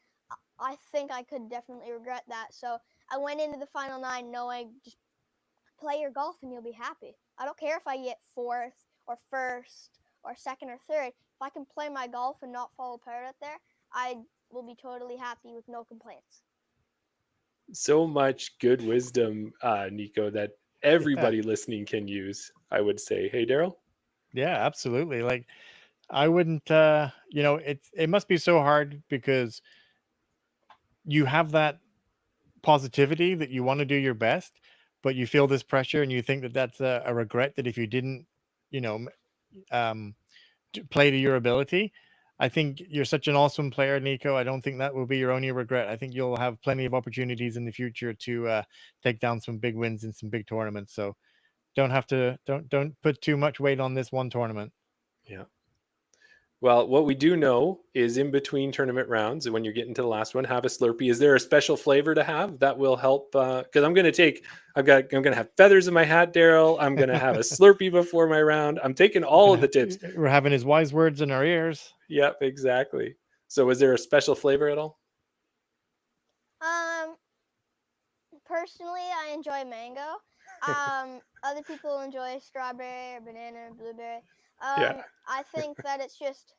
I think I could definitely regret that. So I went into the final 9 knowing just play your golf and you'll be happy. I don't care if I get 4th or 1st or 2nd or 3rd. If I can play my golf and not fall apart out there, I will be totally happy with no complaints. So much good wisdom, Nikko, that everybody listening can use, I would say. Hey, Daryl? Yeah, absolutely. Like, I wouldn't, it must be so hard because you have that positivity that you want to do your best, but you feel this pressure and you think that that's a regret that if you didn't, you know, play to your ability. I think you're such an awesome player, Nikko. I don't think that will be your only regret. I think you'll have plenty of opportunities in the future to take down some big wins in some big tournaments. So don't put too much weight on this one tournament. Yeah. Well, what we do know is in between tournament rounds, when you're getting to the last one, have a Slurpee. Is there a special flavor to have that will help? Because I'm going to have feathers in my hat, Daryl. I'm going to have a Slurpee before my round. I'm taking all of the tips. We're having his wise words in our ears. Yep, exactly. So is there a special flavor at all? Personally, I enjoy mango. Other people enjoy strawberry or banana or blueberry. Yeah. I think that it's just,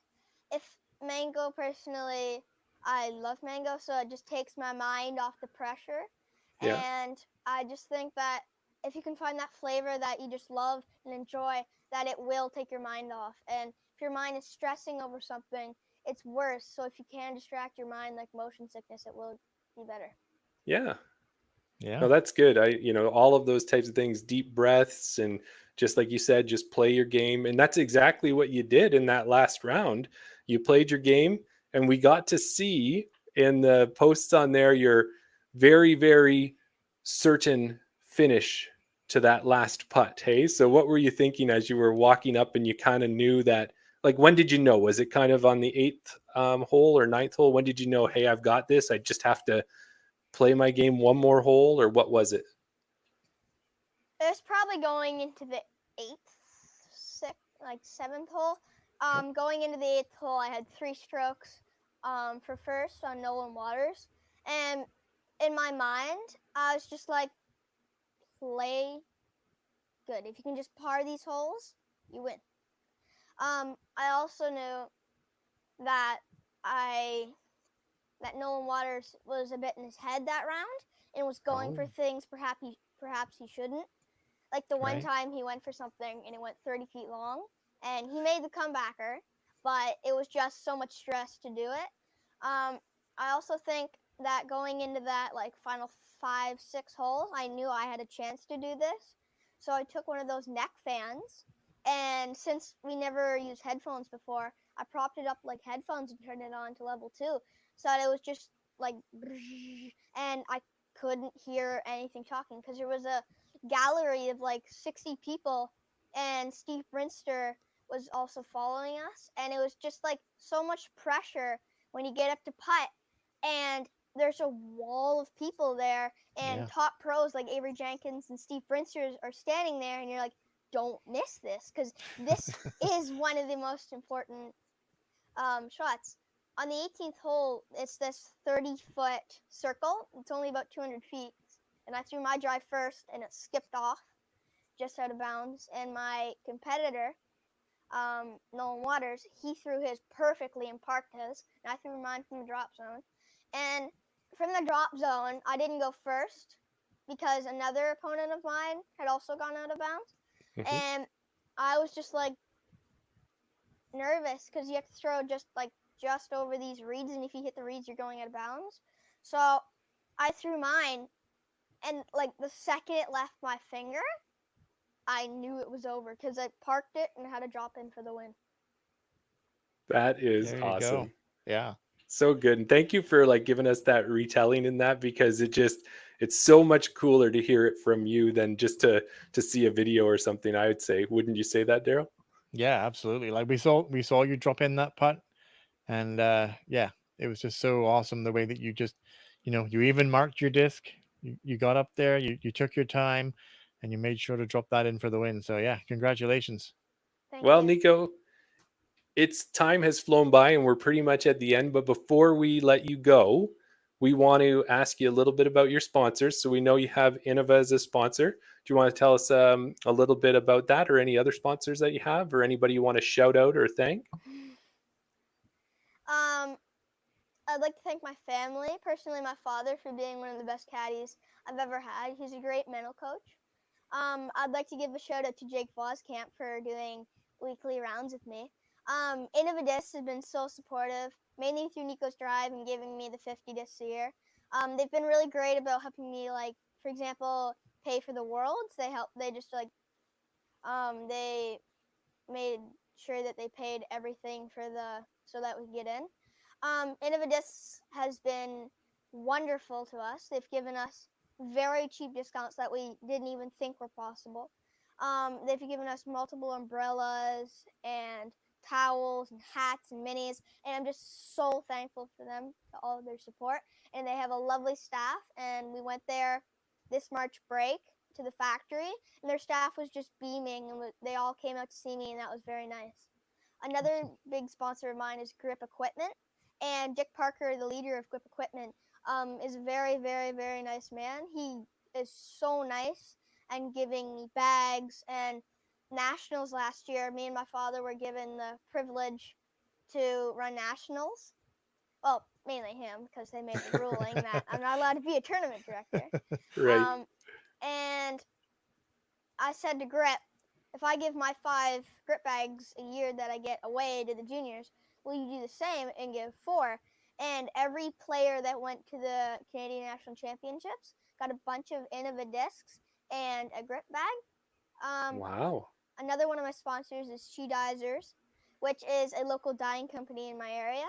if mango, personally, I love mango, so it just takes my mind off the pressure. Yeah. And I just think that if you can find that flavor that you just love and enjoy, that it will take your mind off. And if your mind is stressing over something, it's worse. So if you can distract your mind like motion sickness, it will be better. Yeah. Yeah. No, that's good. All of those types of things, deep breaths, and just like you said, just play your game. And that's exactly what you did in that last round. You played your game, and we got to see in the posts on there your very, very certain finish to that last putt. Hey, so what were you thinking as you were walking up and you kind of knew that? Like, when did you know? Was it kind of on the 8th hole or 9th hole? When did you know, hey, I've got this? I just have to play my game one more hole, or what was it? It was probably going into the 7th hole. Going into the 8th hole, I had 3 strokes for first on Nolan Waters. And in my mind, I was just like, play good. If you can just par these holes, you win. I also knew that Nolan Waters was a bit in his head that round and was going for things perhaps he shouldn't. Like the one time he went for something and it went 30 feet long, and he made the comebacker, but it was just so much stress to do it. I also think that going into that like final 5-6 holes, I knew I had a chance to do this. So I took one of those neck fans, and since we never used headphones before, I propped it up like headphones and turned it on to level 2. So that it was just like, and I couldn't hear anything talking because there was a gallery of like 60 people, and Steve Brinster was also following us, and it was just like so much pressure when you get up to putt and there's a wall of people there, and top pros like Avery Jenkins and Steve Brinster are standing there, and you're like, don't miss this because this is one of the most important shots. On the 18th hole, it's this 30-foot circle. It's only about 200 feet. And I threw my drive first, and it skipped off just out of bounds. And my competitor Nolan Waters, he threw his perfectly and parked his, and I threw mine from the drop zone. And from the drop zone, I didn't go first because another opponent of mine had also gone out of bounds. Mm-hmm. And I was just like nervous because you have to throw just over these reeds, and if you hit the reeds, you're going out of bounds. So I threw mine, and like the second it left my finger, I knew it was over because I parked it and had to drop in for the win. That is There you awesome. go. Yeah. So good. And thank you for like giving us that retelling in that, because it's so much cooler to hear it from you than just to see a video or something, I would say. Wouldn't you say that, Daryl? Yeah, absolutely. Like we saw you drop in that putt, and yeah, it was just so awesome the way that you just, you even marked your disc. You got up there, you took your time, and you made sure to drop that in for the win. So yeah, congratulations. Thank Well, you. Nikko, it's time has flown by and we're pretty much at the end. But before we let you go, we want to ask you a little bit about your sponsors. So we know you have Innova as a sponsor. Do you want to tell us a little bit about that, or any other sponsors that you have, or anybody you want to shout out or thank? I'd like to thank my family, personally my father, for being one of the best caddies I've ever had. He's a great mental coach. I'd like to give a shout out to Jake Voskamp for doing weekly rounds with me. Innova Discs has been so supportive, mainly through Nikko's Drive and giving me the 50 discs a year. They've been really great about helping me, like, for example, pay for the Worlds. They made sure that they paid everything so that we could get in. Innova Discs has been wonderful to us. They've given us very cheap discounts that we didn't even think were possible. They've given us multiple umbrellas and towels and hats and minis, and I'm just so thankful for them, to all of their support. And they have a lovely staff, and we went there this March break to the factory, and their staff was just beaming, and they all came out to see me, and that was very nice. Another big sponsor of mine is Grip Equipment, and Dick Parker, the leader of Grip Equipment, is a very, very, very nice man. He is so nice and giving me bags. And nationals last year, me and my father were given the privilege to run nationals. Well, mainly him, because they made the ruling that I'm not allowed to be a tournament director. Right. And I said to Grip, if I give my 5 grip bags a year that I get away to the juniors, will you do the same and give 4? And every player that went to the Canadian National Championships got a bunch of Innova discs and a grip bag. Wow. Another one of my sponsors is She Dizers, which is a local dyeing company in my area.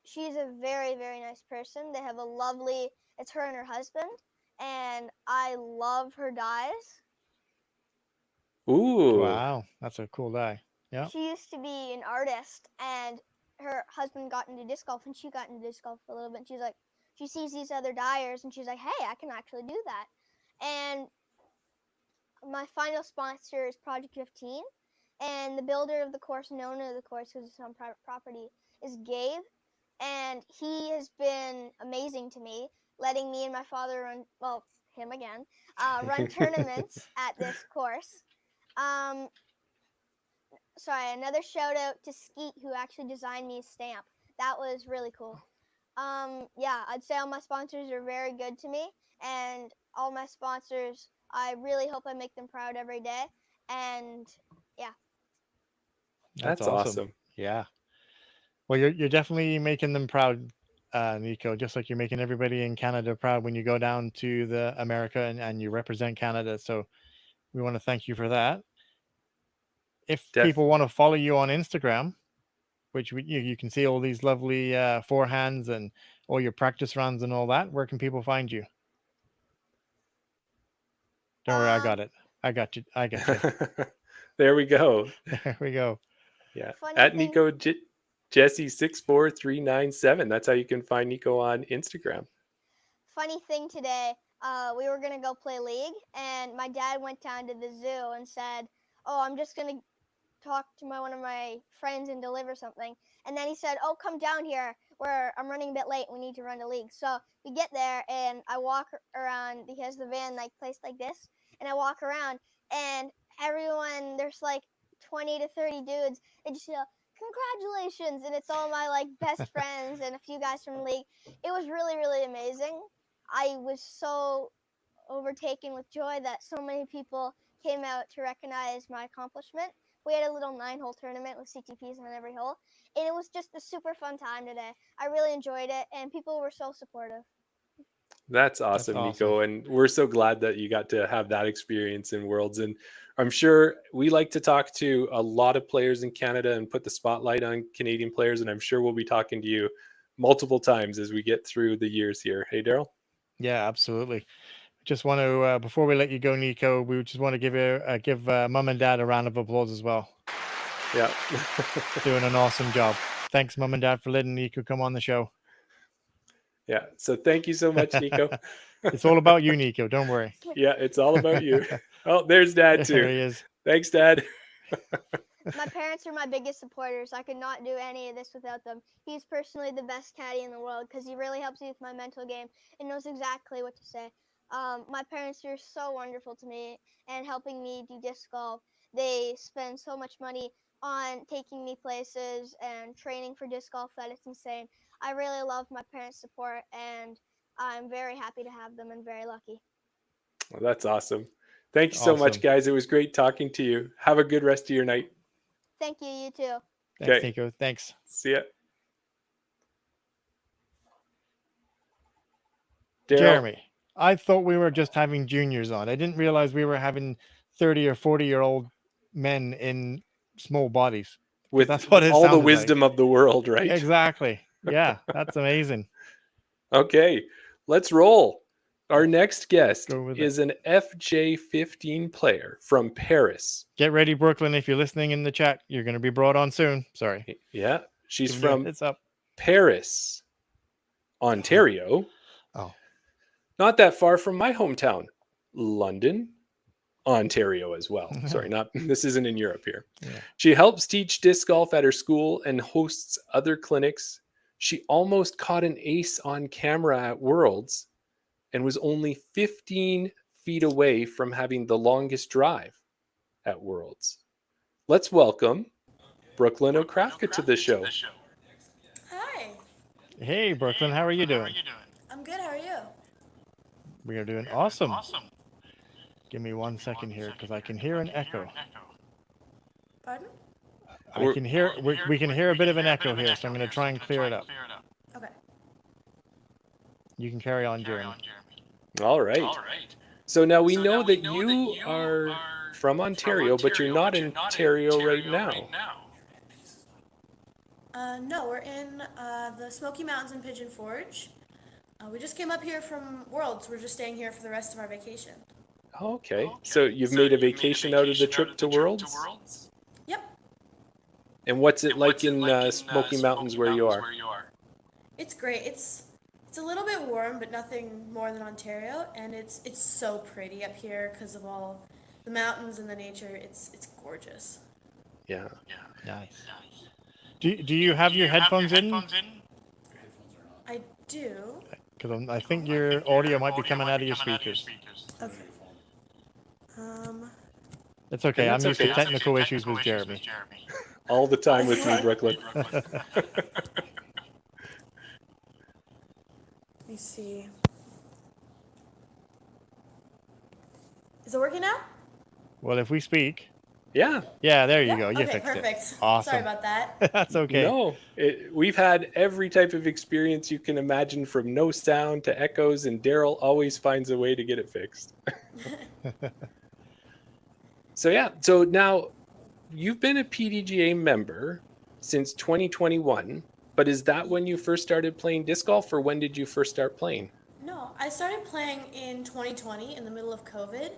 She's a very, very nice person. They have it's her and her husband, and I love her dyes. Ooh. Wow, that's a cool guy. Yeah. She used to be an artist, and her husband got into disc golf, and she got into disc golf for a little bit. And she's like, she sees these other dyers, and she's like, hey, I can actually do that. And my final sponsor is Project 15, and the builder of the course and owner of the course, because it's on private property, is Gabe. And he has been amazing to me, letting me and my father run tournaments at this course. Another shout out to Skeet, who actually designed me a stamp. That was really cool. Yeah, I'd say all my sponsors are very good to me, and all my sponsors, I really hope I make them proud every day. And yeah. That's awesome. Yeah. Well, you're definitely making them proud, Nikko, just like you're making everybody in Canada proud when you go down to the America and you represent Canada. So we want to thank you for that. If people want to follow you on Instagram, which you can see all these lovely forehands and all your practice runs and all that, where can people find you? Don't worry, I got it. I got you. There we go. There we go. Yeah. At Nikko Jesse 64397. That's how you can find Nikko on Instagram. Funny thing today, we were gonna go play League, and my dad went down to the zoo and said, "Oh, I'm just gonna talk to one of my friends and deliver something." And then he said, "Oh, come down here, where I'm running a bit late. We need to run to League." So we get there, and I walk around. He has the van placed like this, and I walk around, and everyone, there's like 20 to 30 dudes and just yell, congratulations, and it's all my like best friends and a few guys from the league. It was really, really amazing. I was so overtaken with joy that so many people came out to recognize my accomplishment. We had a little 9-hole tournament with CTPs on every hole, and it was just a super fun time today. I really enjoyed it, and people were so supportive. That's awesome, Nikko. And we're so glad that you got to have that experience in Worlds. And I'm sure we like to talk to a lot of players in Canada and put the spotlight on Canadian players. And I'm sure we'll be talking to you multiple times as we get through the years here. Hey, Daryl? Yeah, absolutely. Just want to, before we let you go, Nikko, we just want to give Mum and Dad a round of applause as well. Yeah. Doing an awesome job. Thanks, Mum and Dad, for letting Nikko come on the show. Yeah. So thank you so much, Nikko. It's all about you, Nikko. Don't worry. Yeah, it's all about you. Oh, there's Dad too. There he is. Thanks, Dad. My parents are my biggest supporters. I could not do any of this without them. He's personally the best caddy in the world because he really helps me with my mental game and knows exactly what to say. My parents are so wonderful to me and helping me do disc golf. They spend so much money on taking me places and training for disc golf that it's insane. I really love my parents' support, and I'm very happy to have them and very lucky. Well, that's awesome. Thank you so much, guys. It was great talking to you. Have a good rest of your night. Thank you. You too. Thanks, Nikko. Thanks. See ya. Jeremy, I thought we were just having juniors on. I didn't realize we were having 30 or 40-year-old men in small bodies. With that's what all the wisdom of the world, right? Exactly. Yeah, that's amazing. Okay, let's roll. Our next guest is an FJ15 player from Paris. Get ready, Brooklyn. If you're listening in the chat, you're going to be brought on soon. Sorry. Yeah, she's from Paris, Ontario. Oh. Not that far from my hometown, London, Ontario as well. Sorry, this isn't in Europe here. Yeah. She helps teach disc golf at her school and hosts other clinics. She almost caught an ace on camera at Worlds and was only 15 feet away from having the longest drive at Worlds. Let's welcome Brooklyn Okrafka to the show. Hi. Hey, Brooklyn. How are you doing? I'm good. How are you? We are doing awesome. Give me 1 second here because I can hear an echo. Pardon? I can hear. We can hear a bit of an echo here, so I'm going to try and clear it up. Okay. You can carry on, Jeremy. All right. So now we know that you are from Ontario, but you're not in Ontario right now. No, we're in the Smoky Mountains in Pigeon Forge. We just came up here from Worlds. We're just staying here for the rest of our vacation. Okay. So you've made a vacation out of the trip to Worlds? Yep. And what's it like in Smoky Mountains where you are? It's great. It's a little bit warm, but nothing more than Ontario, and it's so pretty up here because of all the mountains and the nature. It's gorgeous. Yeah. Nice. Do you have your headphones in? I do. Because I think your audio might be coming out of your speakers. Okay. It's okay. I'm used to technical issues with Jeremy. All the time with you, Brooklyn. Let me see. Is it working now? Well, if we speak. Yeah. Yeah, there you go. You fixed perfect. it. Awesome. Sorry about that. That's okay. No, we've had every type of experience you can imagine, from no sound to echoes, and Daryl always finds a way to get it fixed. So now you've been a PDGA member since 2021, but is that when you first started playing disc golf, or when did you first start playing? No, I started playing in 2020 in the middle of COVID.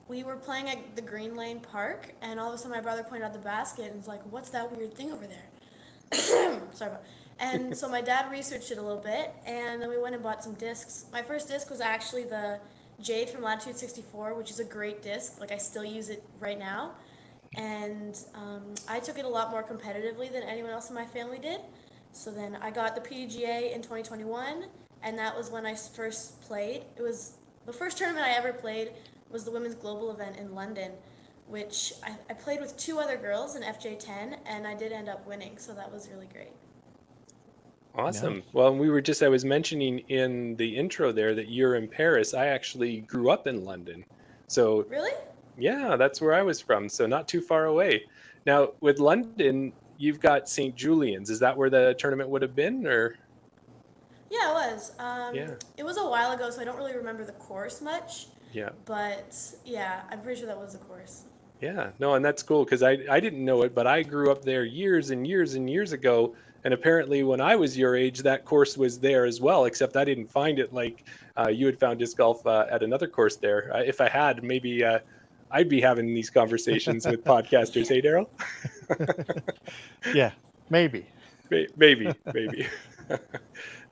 We were playing at the Green Lane Park, and all of a sudden my brother pointed out the basket and was like, "What's that weird thing over there?" And so my dad researched it a little bit, and then we went and bought some discs. My first disc was actually the Jade from Latitude 64, which is a great disc. Like, I still use it right now. And I took it a lot more competitively than anyone else in my family did. So then I got the PDGA in 2021, and that was when I first played. It was the first tournament I ever played was the Women's Global event in London. which I played with 2 other girls in FJ10, and I did end up winning, so that was really great. Awesome. Well, I was mentioning in the intro there that you're in Paris. I actually grew up in London. So, Really? yeah, that's where I was from. So, not too far away. Now, with London, you've got St. Julian's. Is that where the tournament would have been, or? Yeah, it was. Yeah. It was a while ago, so I don't really remember the course much. Yeah. But yeah, I'm pretty sure that was the course. Yeah, no, and that's cool because I didn't know it, but I grew up there years and years and years ago. And apparently, when I was your age, that course was there as well, except I didn't find it like you had found disc golf at another course there. If I had, maybe I'd be having these conversations with podcasters. Hey, Daryl? Yeah, maybe. Maybe.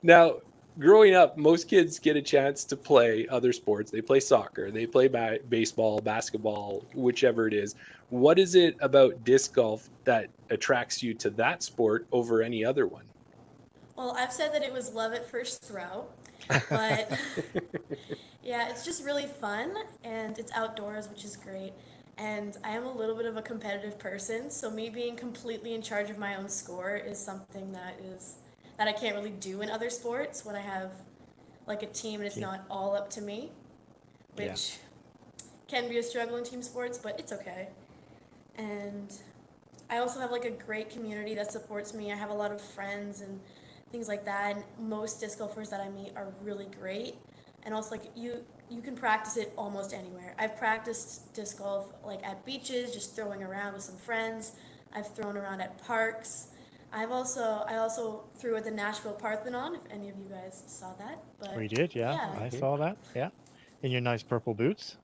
Now, growing up, most kids get a chance to play other sports. They play soccer, they play baseball, basketball, whichever it is. What is it about disc golf that attracts you to that sport over any other one? Well, I've said that it was love at first throw, but yeah, it's just really fun and it's outdoors, which is great. And I am a little bit of a competitive person, so me being completely in charge of my own score is something that I can't really do in other sports when I have like a team and it's not all up to me, which can be a struggle in team sports, but it's okay. And I also have like a great community that supports me. I have a lot of friends and things like that. And most disc golfers that I meet are really great. And also like you can practice it almost anywhere. I've practiced disc golf like at beaches, just throwing around with some friends. I've thrown around at parks. I also threw at the Nashville Parthenon, if any of you guys saw that. But We did, yeah. I saw that, yeah. In your nice purple boots.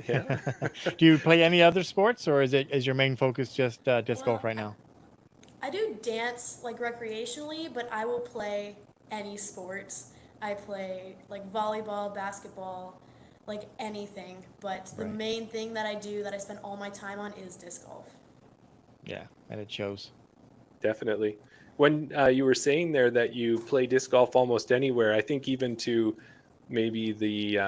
Yeah. Do you play any other sports, or is your main focus just disc golf right now? I do dance like recreationally, but I will play any sports. I play like volleyball, basketball, like anything. But the main thing that I do that I spend all my time on is disc golf. Yeah, and it shows. Definitely. When you were saying there that you play disc golf almost anywhere, I think even to maybe the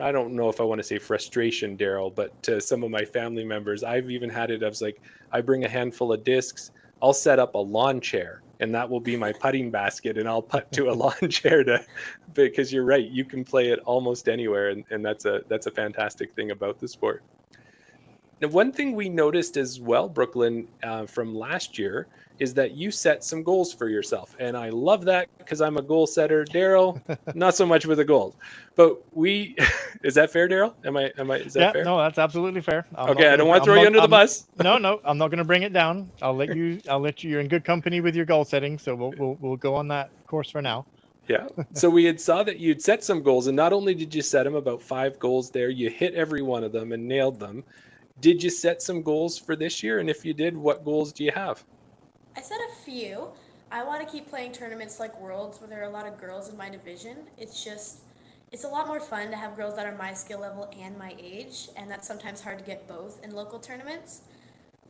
I don't know if I want to say frustration, Daryl, but to some of my family members, I've even had it. I was like, I bring a handful of discs, I'll set up a lawn chair, and that will be my putting basket, and I'll putt to a lawn chair because you're right, you can play it almost anywhere, and that's a fantastic thing about the sport. Now, one thing we noticed as well, Brooklyn, from last year, is that you set some goals for yourself, and I love that because I'm a goal setter. Daryl, not so much with the goals, but is that fair, Daryl? Is that fair? No, that's absolutely fair. Okay, I don't want to throw you under the bus. No, I'm not going to bring it down. I'll let you. You're in good company with your goal setting, so we'll go on that course for now. Yeah. So we saw that you'd set some goals, and not only did you set them, about 5 goals there, you hit every one of them and nailed them. Did you set some goals for this year? And if you did, what goals do you have? I set a few. I want to keep playing tournaments like Worlds where there are a lot of girls in my division. It's a lot more fun to have girls that are my skill level and my age, and that's sometimes hard to get both in local tournaments.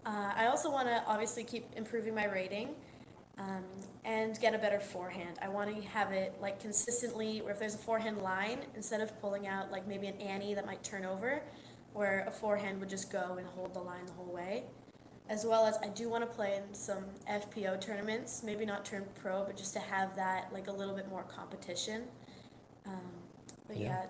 I also want to obviously keep improving my rating and get a better forehand. I want to have it like consistently, where if there's a forehand line, instead of pulling out like maybe an Annie that might turn over, where a forehand would just go and hold the line the whole way. As well as I do want to play in some FPO tournaments, maybe not turn pro, but just to have that like a little bit more competition. Yeah.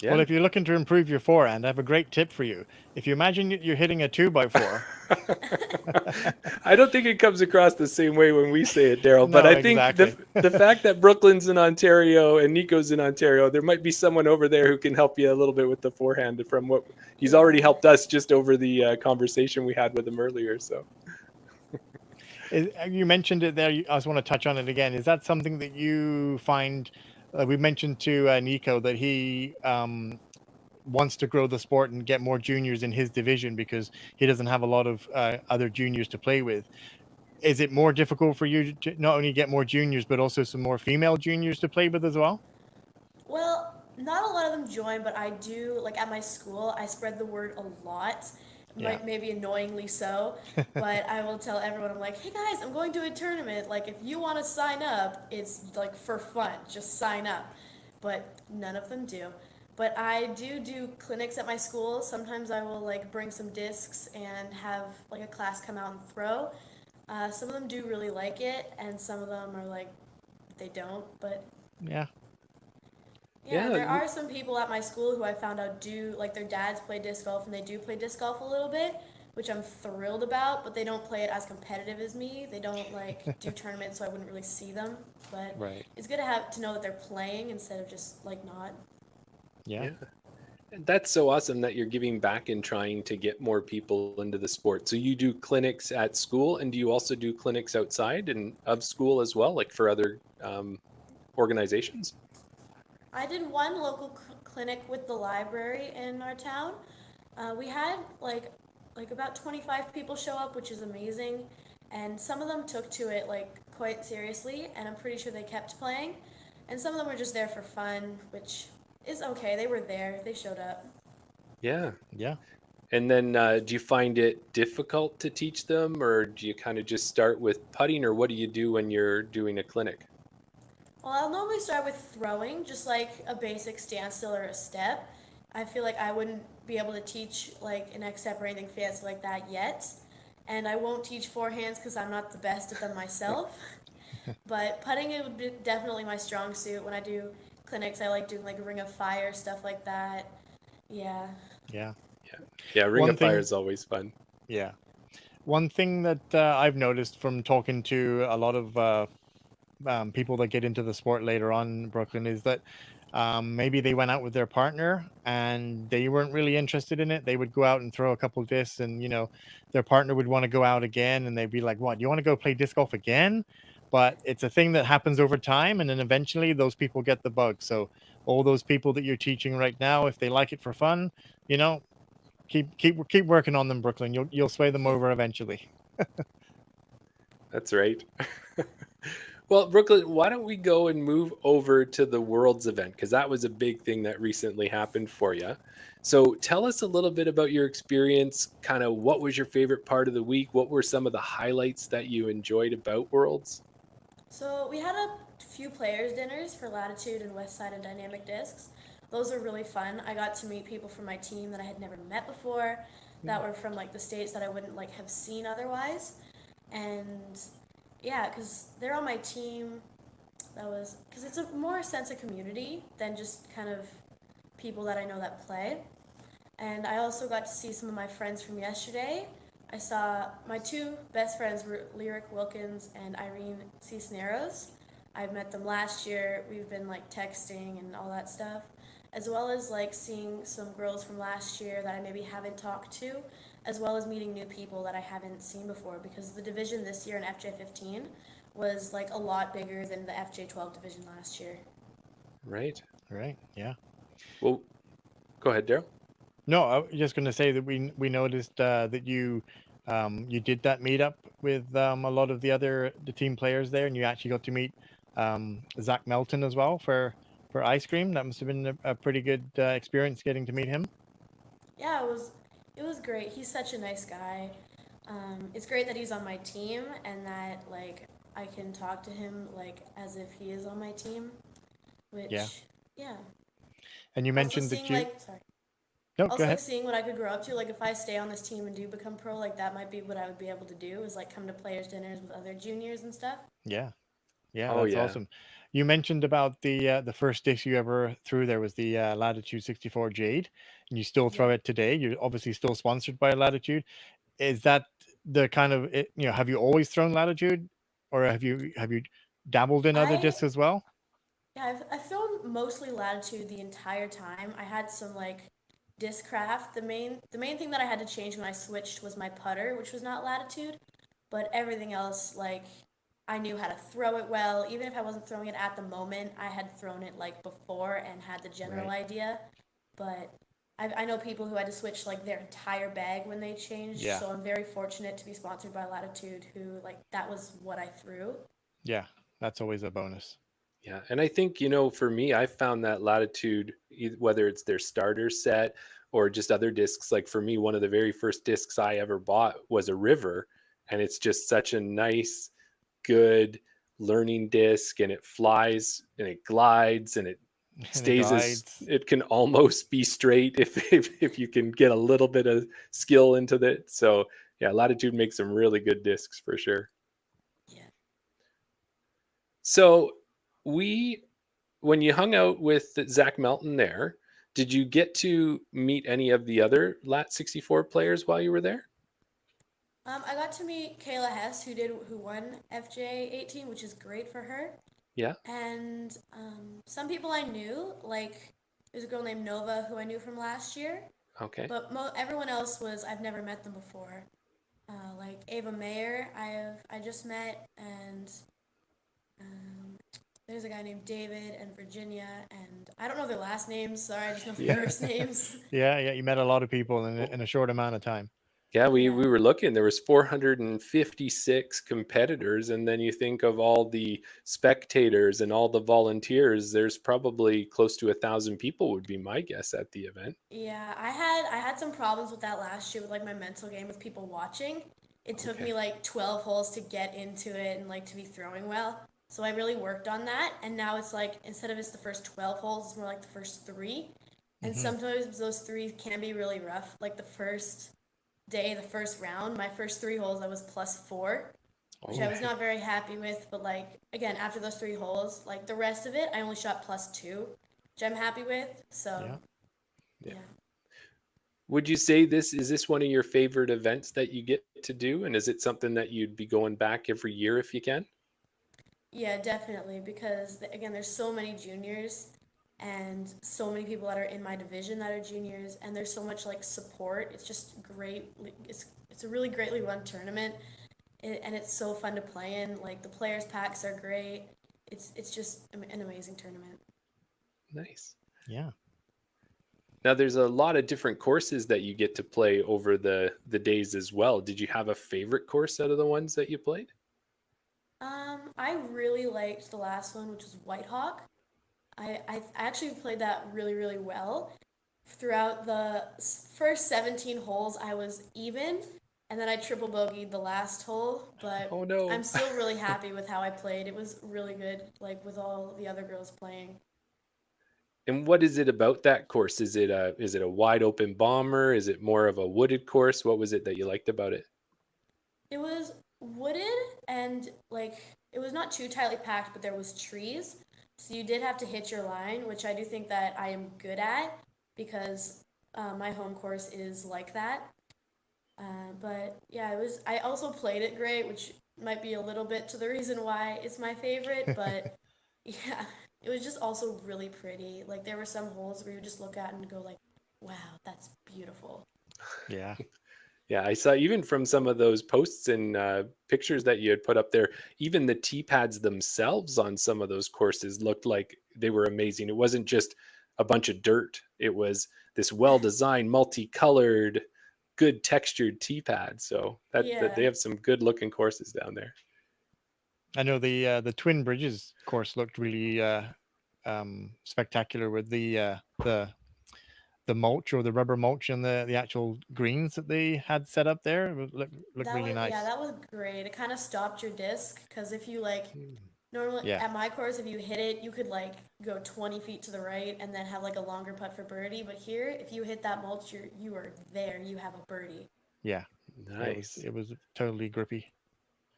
Well, if you're looking to improve your forehand, I have a great tip for you. If you imagine you're hitting a 2x4. I don't think it comes across the same way when we say it, Daryl, but No, I think exactly. the fact that Brooklyn's in Ontario and Nikko's in Ontario, there might be someone over there who can help you a little bit with the forehand from what he's already helped us just over the conversation we had with him earlier. So You mentioned it there. I just want to touch on it again. Is that something that you find? We mentioned to Nikko that he wants to grow the sport and get more juniors in his division because he doesn't have a lot of other juniors to play with. Is it more difficult for you to not only get more juniors, but also some more female juniors to play with as well? Well, not a lot of them join, but I do, like at my school, I spread the word a lot. Maybe annoyingly so, but I will tell everyone, I'm like, hey guys, I'm going to a tournament. Like, if you want to sign up, it's like for fun, just sign up. But none of them do. But I do clinics at my school. Sometimes I will like bring some discs and have like a class come out and throw. Some of them do really like it, and some of them are like they don't. But Yeah. yeah, there are some people at my school who I found out do like their dads play disc golf and they do play disc golf a little bit, which I'm thrilled about, but they don't play it as competitive as me. They don't like do tournaments, so I wouldn't really see them. But Right. it's good to know that they're playing instead of just like not. Yeah. That's so awesome that you're giving back and trying to get more people into the sport. So you do clinics at school, and do you also do clinics outside and of school as well, like for other organizations? I did one local clinic with the library in our town. We had like about 25 people show up, which is amazing, and some of them took to it like quite seriously, and I'm pretty sure they kept playing. And some of them were just there for fun, which is okay. They were there. They showed up. Yeah. Yeah. And then do you find it difficult to teach them, or do you kind of just start with putting, or what do you do when you're doing a clinic? Well, I'll normally start with throwing, just like a basic standstill or a step. I feel like I wouldn't be able to teach like an X step or anything fancy like that yet. And I won't teach forehands because I'm not the best at them myself. But putting it would be definitely my strong suit. When I do clinics, I like doing like a ring of fire, stuff like that. Yeah. Yeah. Yeah, Ring One of Fire thing- is always fun. Yeah. One thing that I've noticed from talking to a lot of people that get into the sport later on in Brooklyn is that maybe they went out with their partner and they weren't really interested in it. They would go out and throw a couple discs, and their partner would want to go out again, and they'd be like, "What? You want to go play disc golf again?" But it's a thing that happens over time, and then eventually those people get the bug. So all those people that you're teaching right now, if they like it for fun, keep working on them, Brooklyn. You'll sway them over eventually. That's right. Well, Brooklyn, why don't we go and move over to the Worlds event? Because that was a big thing that recently happened for you. So tell us a little bit about your experience. Kind of what was your favorite part of the week? What were some of the highlights that you enjoyed about Worlds? So we had a few players' dinners for Latitude and West Side and Dynamic Discs. Those are really fun. I got to meet people from my team that I had never met before, that were from like the states that I wouldn't like have seen otherwise. And yeah, because they're on my team. Because it's a more sense of community than just kind of people that I know that play. And I also got to see some of my friends from yesterday. I saw my two best friends were Lyric Wilkins and Irene Cisneros. I met them last year. We've been like texting and all that stuff, as well as like seeing some girls from last year that I maybe haven't talked to, as well as meeting new people that I haven't seen before, because the division this year in FJ15 was like a lot bigger than the FJ12 division last year. Right. Right. Yeah. Well, go ahead, Daryl. No, I was just going to say that we noticed that you did that meetup with a lot of the team players there, and you actually got to meet Zach Melton as well for ice cream. That must have been a pretty good experience getting to meet him. Yeah, it was great. He's such a nice guy. It's great that he's on my team and that like I can talk to him like as if he is on my team. Which yeah. And you mentioned also that seeing, you. like, sorry. No, Also go ahead. like seeing what I could grow up to. Like if I stay on this team and do become pro, like that might be what I would be able to do, is like come to players' dinners with other juniors and stuff. Yeah. Yeah, Oh, that's yeah. awesome. You mentioned about the first disc you ever threw there was the Latitude 64 Jade, and you still throw Yeah. it today. You're obviously still sponsored by Latitude. Is that the kind of have you always thrown Latitude, or have you dabbled in other I discs as well? Yeah, I've thrown mostly Latitude the entire time. I had some like discraft. The main thing that I had to change when I switched was my putter, which was not Latitude, but everything else like I knew how to throw it well. Even if I wasn't throwing it at the moment, I had thrown it like before and had the general Right. idea. But I know people who had to switch like their entire bag when they changed. Yeah. So I'm very fortunate to be sponsored by Latitude, who like that was what I threw. Yeah, that's always a bonus. Yeah, and I think, for me, I found that Latitude, whether it's their starter set or just other discs, like for me, one of the very first discs I ever bought was a River, and it's just such a nice, good learning disc, and it flies and it glides and it stays as it can almost be straight if you can get a little bit of skill into it. So yeah, Latitude makes some really good discs for sure. Yeah. So when you hung out with Zach Melton there, did you get to meet any of the other Lat 64 players while you were there? I got to meet Kayla Hess, who won FJ 18, which is great for her. Yeah. And some people I knew, like there's a girl named Nova who I knew from last year. Okay. But everyone else I've never met them before. Like Ava Mayer, I just met, and there's a guy named David and Virginia, and I don't know their last names. Sorry, I just know their first names. Yeah, you met a lot of people in a short amount of time. Yeah, we were looking. There was 456 competitors, and then you think of all the spectators and all the volunteers. There's probably close to 1,000 people, would be my guess, at the event. Yeah, I had some problems with that last year with like my mental game with people watching. It took me like 12 holes to get into it and like to be throwing well. So I really worked on that, and now it's like instead of it's the first 12 holes, it's more like the first 3. And sometimes those 3 can be really rough. Like the first day, the first round, my first 3 holes I was +4, which I was not very happy with. But like again, after those 3 holes, like the rest of it, I only shot +2, which I'm happy with. So yeah. Would you say is this one of your favorite events that you get to do, and is it something that you'd be going back every year if you can? Yeah, definitely, because again, there's so many juniors and so many people that are in my division that are juniors, and there's so much like support. It's just great. It's a really greatly run tournament, and it's so fun to play in. Like the players packs are great. It's just an amazing tournament. Nice. Yeah. Now there's a lot of different courses that you get to play over the days as well. Did you have a favorite course out of the ones that you played? I really liked the last one, which was White Hawk. I actually played that really, really well. Throughout the first 17 holes, I was even, and then I triple bogeyed the last hole, but Oh no. I'm still really happy with how I played. It was really good, like with all the other girls playing. And what is it about that course? Is it a wide open bomber? Is it more of a wooded course? What was it that you liked about it? It was wooded and like it was not too tightly packed, but there was trees. So you did have to hit your line, which I do think that I am good at because my home course is like that. But yeah, it was. I also played it great, which might be a little bit to the reason why it's my favorite. But yeah, it was just also really pretty. Like there were some holes where you just look at and go like, "Wow, that's beautiful." Yeah. Yeah, I saw even from some of those posts and pictures that you had put up there, even the tee pads themselves on some of those courses looked like they were amazing. It wasn't just a bunch of dirt. It was this well-designed, multicolored, good textured tee pad. So that they Yeah. have some good looking courses down there. I know the Twin Bridges course looked really spectacular with the mulch or the rubber mulch and the actual greens that they had set up there. It looked really nice. Yeah, that was great. It kind of stopped your disc because if you like normally Yeah. at my course, if you hit it, you could like go 20 feet to the right and then have like a longer putt for birdie. But here, if you hit that mulch, you are there. You have a birdie. Yeah. Nice. It was totally grippy.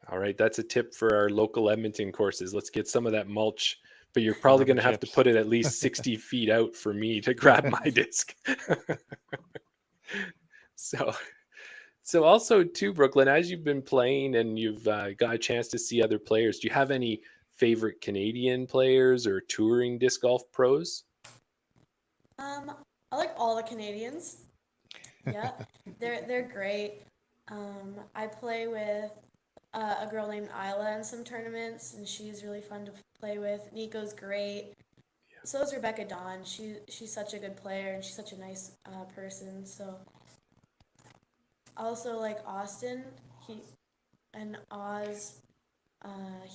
All right, that's a tip for our local Edmonton courses. Let's get some of that mulch, but you're probably going to have to put it at least 60 feet out for me to grab my disc. So also too, Brooklyn, as you've been playing and you've got a chance to see other players, do you have any favorite Canadian players or touring disc golf pros? I like all the Canadians. Yeah, they're great. I play with a girl named Isla in some tournaments, and she's really fun to play with. Nikko's great. So is Rebecca Dawn. She's such a good player, and she's such a nice person. So also like Austin, and Oz.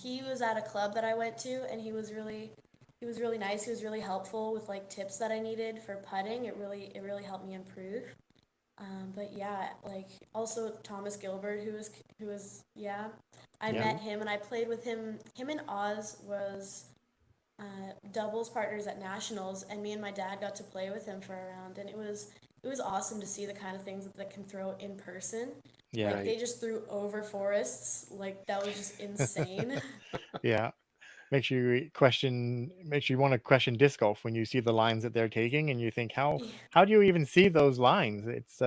He was at a club that I went to, and he was really nice. He was really helpful with like tips that I needed for putting. It really helped me improve. But yeah, like also Thomas Gilbert, who was I met him and I played with him. Him and Oz was doubles partners at nationals, and me and my dad got to play with him for a round, and it was awesome to see the kind of things that they can throw in person. Yeah. Like, they just threw over forests. Like, that was just insane. Yeah. Makes you want to question disc golf when you see the lines that they're taking, and you think, Yeah. how do you even see those lines? It's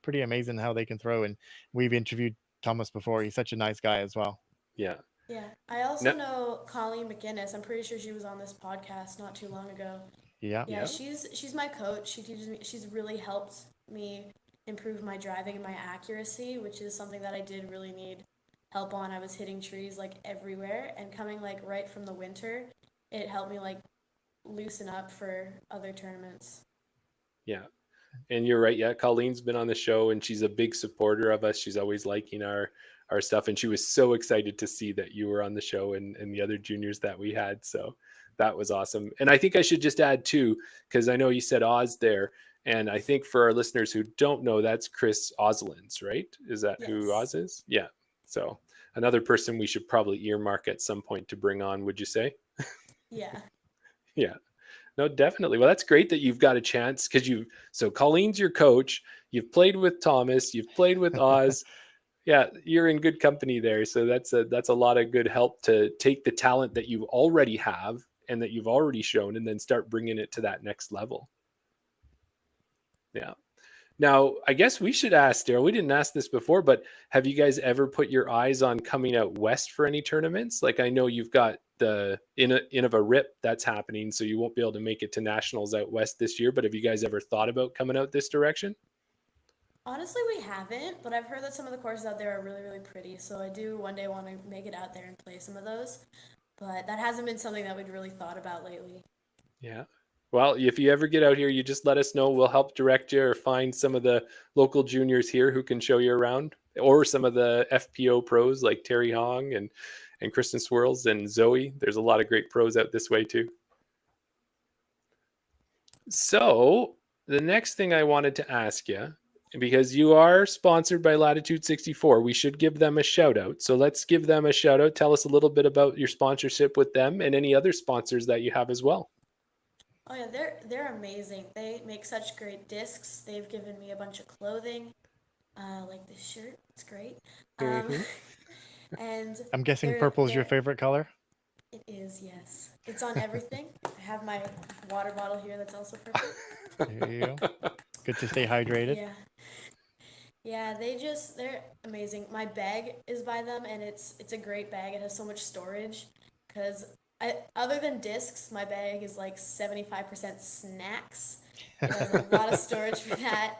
pretty amazing how they can throw. And we've interviewed Thomas before. He's such a nice guy as well. Yeah. Yeah. I also No, know Colleen McGinnis. I'm pretty sure she was on this podcast not too long ago. Yeah. Yeah, yeah. she's my coach. She teaches me. She's really helped me improve my driving and my accuracy, which is something that I did really need help on. I was hitting trees like everywhere, and coming like right from the winter, it helped me like loosen up for other tournaments. Yeah. And you're right. Yeah, Colleen's been on the show, and she's a big supporter of us. She's always liking our stuff, and she was so excited to see that you were on the show, and the other juniors that we had. So that was awesome. And I think I should just add too, because I know you said Oz there, and I think for our listeners who don't know, that's Chris Oslands, right? Is that who Yes. Oz is? Yeah. So another person we should probably earmark at some point to bring on. Would you say? Yeah. Yeah. No, definitely. Well, that's great that you've got a chance, because so Colleen's your coach. You've played with Thomas. You've played with Oz. Yeah, you're in good company there. So that's a lot of good help to take the talent that you already have and that you've already shown, and then start bringing it to that next level. Yeah. Now, I guess we should ask, Daryl. We didn't ask this before, but have you guys ever put your eyes on coming out west for any tournaments? Like, I know you've got the in of a rip that's happening, so you won't be able to make it to nationals out west this year. But have you guys ever thought about coming out this direction? Honestly, we haven't, but I've heard that some of the courses out there are really, really pretty. So I do one day want to make it out there and play some of those. But that hasn't been something that we'd really thought about lately. Yeah. Well, if you ever get out here, you just let us know. We'll help direct you, or find some of the local juniors here who can show you around, or some of the FPO pros like Terry Hong and Kristen Swirls and Zoe. There's a lot of great pros out this way too. So the next thing I wanted to ask you, because you are sponsored by Latitude 64, we should give them a shout out. So let's give them a shout out. Tell us a little bit about your sponsorship with them and any other sponsors that you have as well. Oh yeah, they're amazing. They make such great discs. They've given me a bunch of clothing, like this shirt. It's great. Mhm. And I'm guessing purple is your favorite color. It is, yes. It's on everything. I have my water bottle here that's also purple. There you go. Good to stay hydrated. Yeah. Yeah, they're amazing. My bag is by them, and it's a great bag. It has so much storage, because other than discs, my bag is like 75% snacks. It has a lot of storage for that.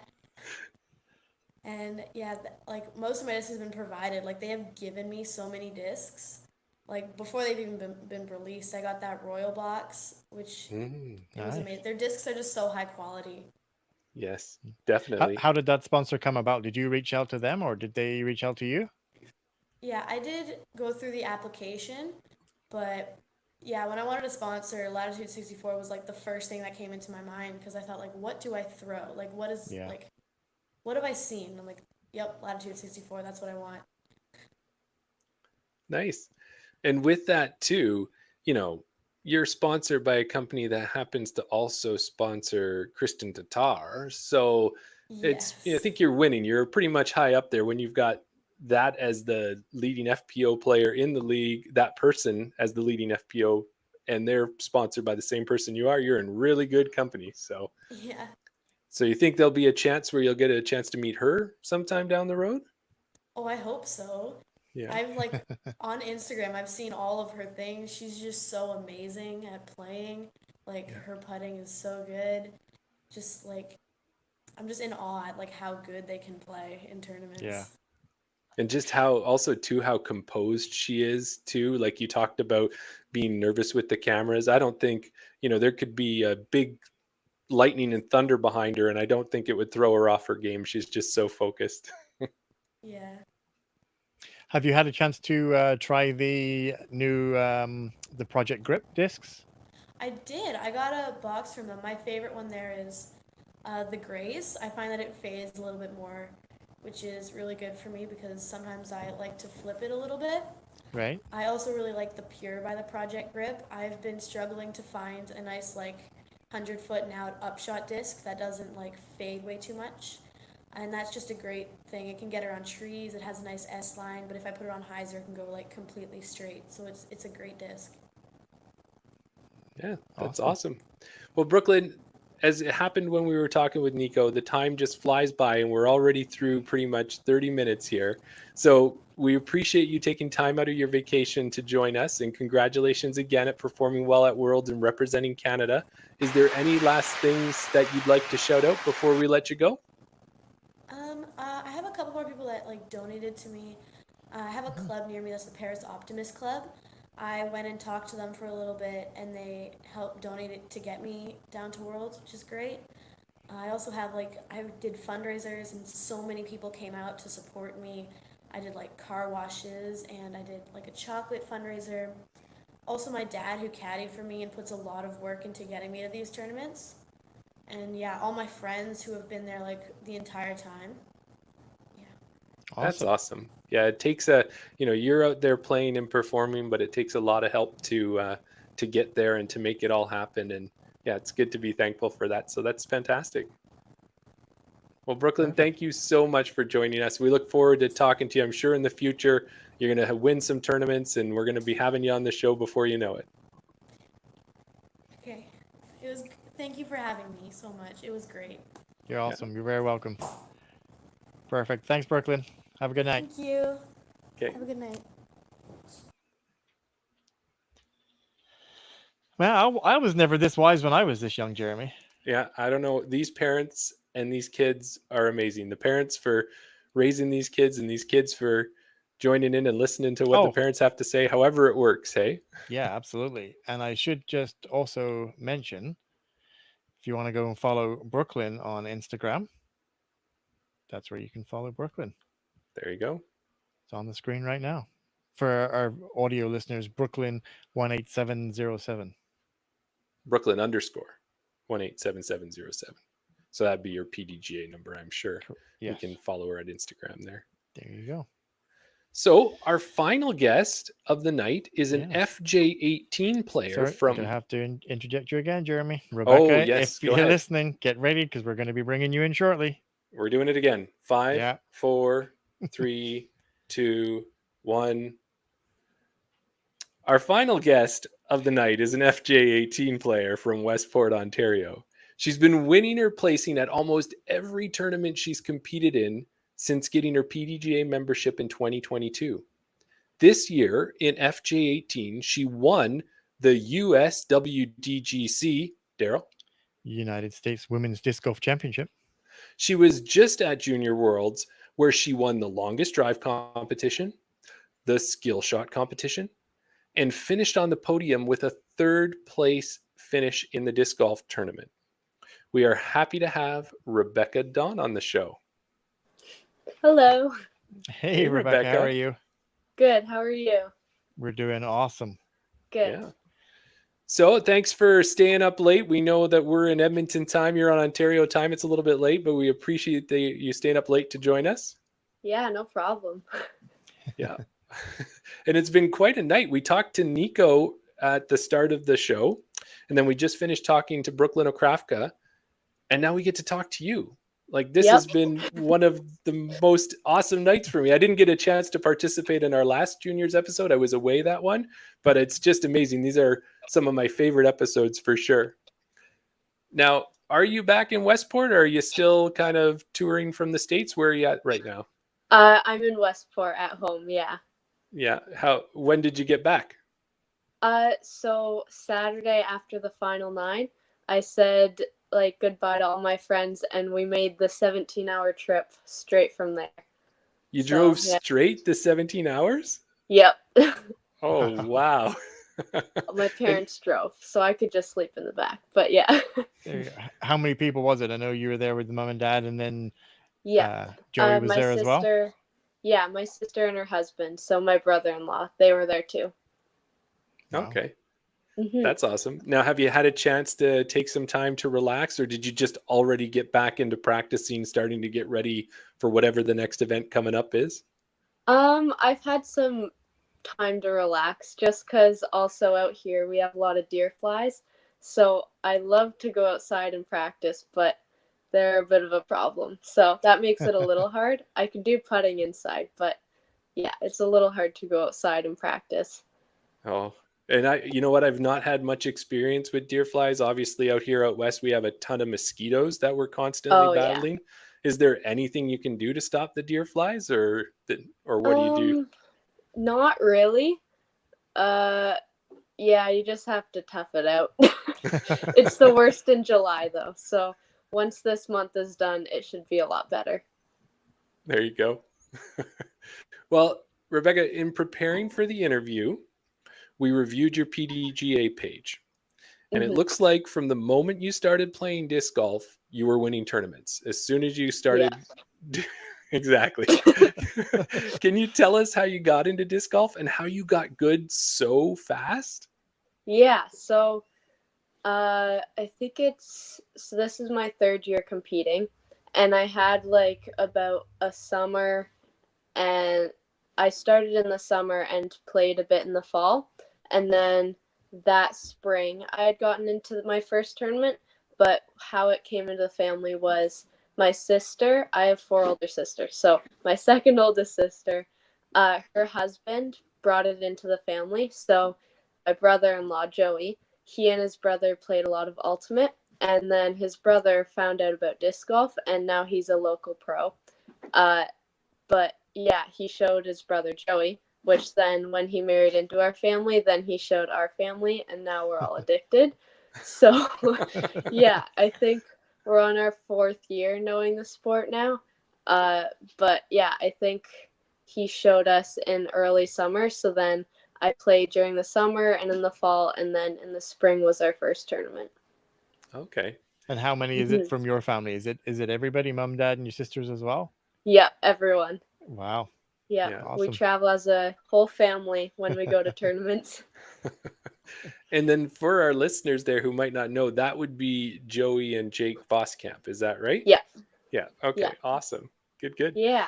And yeah, like most of my discs have been provided. Like, they have given me so many discs. Like, before they've even been released, I got that Royal box, which it was Nice. amazing. Their discs are just so high quality. Yes, definitely. How did that sponsor come about? Did you reach out to them, or did they reach out to you? Yeah, I did go through the application, but yeah, when I wanted to sponsor, Latitude 64 was like the first thing that came into my mind, because I thought, like, what do I throw? Like, Yeah. like, what have I seen? I'm like, yep, Latitude 64, that's what I want. Nice. And with that too, you're sponsored by a company that happens to also sponsor Kristen Tatar. So it's, I Yes. think you're winning. You're pretty much high up there when you've got that as the leading FPO player in the league, that person as the leading FPO, and they're sponsored by the same person you are. You're in really good company. So Yeah. you think there'll be a chance where you'll get a chance to meet her sometime down the road? Oh, I hope so. Yeah. I've like on Instagram, I've seen all of her things. She's just so amazing at playing. Like, her putting is so good. Just like, I'm just in awe at like how good they can play in tournaments. Yeah. And just how composed she is too. Like, you talked about being nervous with the cameras. I don't think, there could be a big lightning and thunder behind her, and I don't think it would throw her off her game. She's just so focused. Yeah. Have you had a chance to try the new the Project Grip discs? I did. I got a box from them. My favorite one there is the Grace. I find that it fades a little bit more, which is really good for me, because sometimes I like to flip it a little bit. Right. I also really like the Pure by the Project grip. I've been struggling to find a nice 100-foot and out upshot disc that doesn't fade way too much. And that's just a great thing. It can get around trees. It has a nice S line, but if I put it on hyzer, it can go completely straight. So it's a great disc. Yeah, that's awesome. Well, Brooklyn, as it happened when we were talking with Nikko, the time just flies by and we're already through pretty much 30 minutes here. So we appreciate you taking time out of your vacation to join us, and congratulations again at performing well at Worlds and representing Canada. Is there any last things that you'd like to shout out before we let you go? I have a couple more people that donated to me. I have a club near me that's the Paris Optimist Club. I went and talked to them for a little bit, and they helped donate it to get me down to Worlds, which is great. I also have I did fundraisers, and so many people came out to support me. I did car washes, and I did a chocolate fundraiser. Also, my dad, who caddied for me and puts a lot of work into getting me to these tournaments. And yeah, all my friends who have been there the entire time. Yeah. Awesome. That's awesome. Yeah, it takes you're out there playing and performing, but it takes a lot of help to get there and to make it all happen. And yeah, it's good to be thankful for that. So that's fantastic. Well, Brooklyn, thank you so much for joining us. We look forward to talking to you. I'm sure in the future you're going to win some tournaments, and we're going to be having you on the show before you know it. Okay. Thank you for having me so much. It was great. You're awesome. You're very welcome. Perfect. Thanks, Brooklyn. Have a good night. Thank you. Okay. Have a good night. Man, I was never this wise when I was this young, Jeremy. Yeah, I don't know. These parents and these kids are amazing. The parents for raising these kids, and these kids for joining in and listening to what the parents have to say, however it works, hey? Yeah, absolutely. And I should just also mention, if you want to go and follow Brooklyn on Instagram, that's where you can follow Brooklyn. There you go. It's on the screen right now. For our audio listeners, Brooklyn 18707. Brooklyn _1877707. So that'd be your PDGA number, I'm sure. Yes. You can follow her at Instagram there. There you go. So our final guest of the night is an FJ18 player from... I'm going to have to interject you again, Jeremy. Rebecca, yes, if you're listening, get ready because we're going to be bringing you in shortly. We're doing it again. 5, 4, 3, 2, 1. Our final guest of the night is an FJ18 player from Westport, Ontario. She's been winning or placing at almost every tournament she's competed in since getting her PDGA membership in 2022. This year in FJ18, she won the USWDGC, Daryl? United States Women's Disc Golf Championship. She was just at Junior Worlds, where she won the longest drive competition, the skill shot competition, and finished on the podium with a 3rd place finish in the disc golf tournament. We are happy to have Rebecca Dawn on the show. Hello. Hey, Rebecca, how are you? Good. How are you? We're doing awesome. Good. Yeah. So thanks for staying up late. We know that we're in Edmonton time. You're on Ontario time. It's a little bit late, but we appreciate you staying up late to join us. Yeah, no problem. Yeah. And it's been quite a night. We talked to Nikko at the start of the show, and then we just finished talking to Brooklyn Okrafka, and now we get to talk to you. This has been one of the most awesome nights for me. I didn't get a chance to participate in our last juniors episode. I was away that one, but it's just amazing. These are some of my favorite episodes for sure. Now, are you back in Westport, or are you still kind of touring from the States? Where are you at right now? I'm in Westport at home. Yeah. Yeah. When did you get back? So Saturday after the final 9, I said goodbye to all my friends, and we made the 17-hour trip straight from there. You drove straight the 17 hours? Yep. Oh, wow. My parents drove, so I could just sleep in the back. But yeah. How many people was it? I know you were there with mom and dad, and then Joey was there as well? Yeah, my sister and her husband. So my brother-in-law, they were there too. Wow. Okay. Mm-hmm. That's awesome. Now, have you had a chance to take some time to relax, or did you just already get back into practicing, starting to get ready for whatever the next event coming up is? I've had some time to relax, just because also out here we have a lot of deer flies. So I love to go outside and practice, but they're a bit of a problem. So that makes it a little hard. I can do putting inside, but yeah, it's a little hard to go outside and practice. Oh, and you know what? I've not had much experience with deer flies. Obviously, out here out west, we have a ton of mosquitoes that we're constantly battling. Yeah. Is there anything you can do to stop the deer flies, or what do you do? Not really. Yeah, you just have to tough it out. It's the worst in July, though. So once this month is done, it should be a lot better. There you go. Well, Rebecca, in preparing for the interview, we reviewed your PDGA page. And it looks like from the moment you started playing disc golf, you were winning tournaments. As soon as you started... Yeah. Exactly. Can you tell us how you got into disc golf and how you got good so fast? Yeah, so I think this is my third year competing, and I had like about a summer, and I started in the summer and played a bit in the fall, and then that spring I had gotten into my first tournament. But how it came into the family was my sister. I have 4 older sisters, so my second oldest sister, her husband brought it into the family. So my brother-in-law Joey, he and his brother played a lot of ultimate, and then his brother found out about disc golf, and now he's a local pro. But yeah, he showed his brother Joey, which then when he married into our family, then he showed our family, and now we're all addicted. So yeah, I think we're on our 4th year knowing the sport now. But yeah, I think he showed us in early summer, so then I played during the summer and in the fall, and then in the spring was our first tournament. Okay. And how many is it from your family? Is it everybody, mom, dad, and your sisters as well? Yeah, everyone. Wow. Yeah, awesome. We travel as a whole family when we go to tournaments. And then for our listeners there who might not know, that would be Joey and Jake Voskamp. Is that right? Yeah. Yeah. Okay. Yeah. Awesome. Good. Yeah.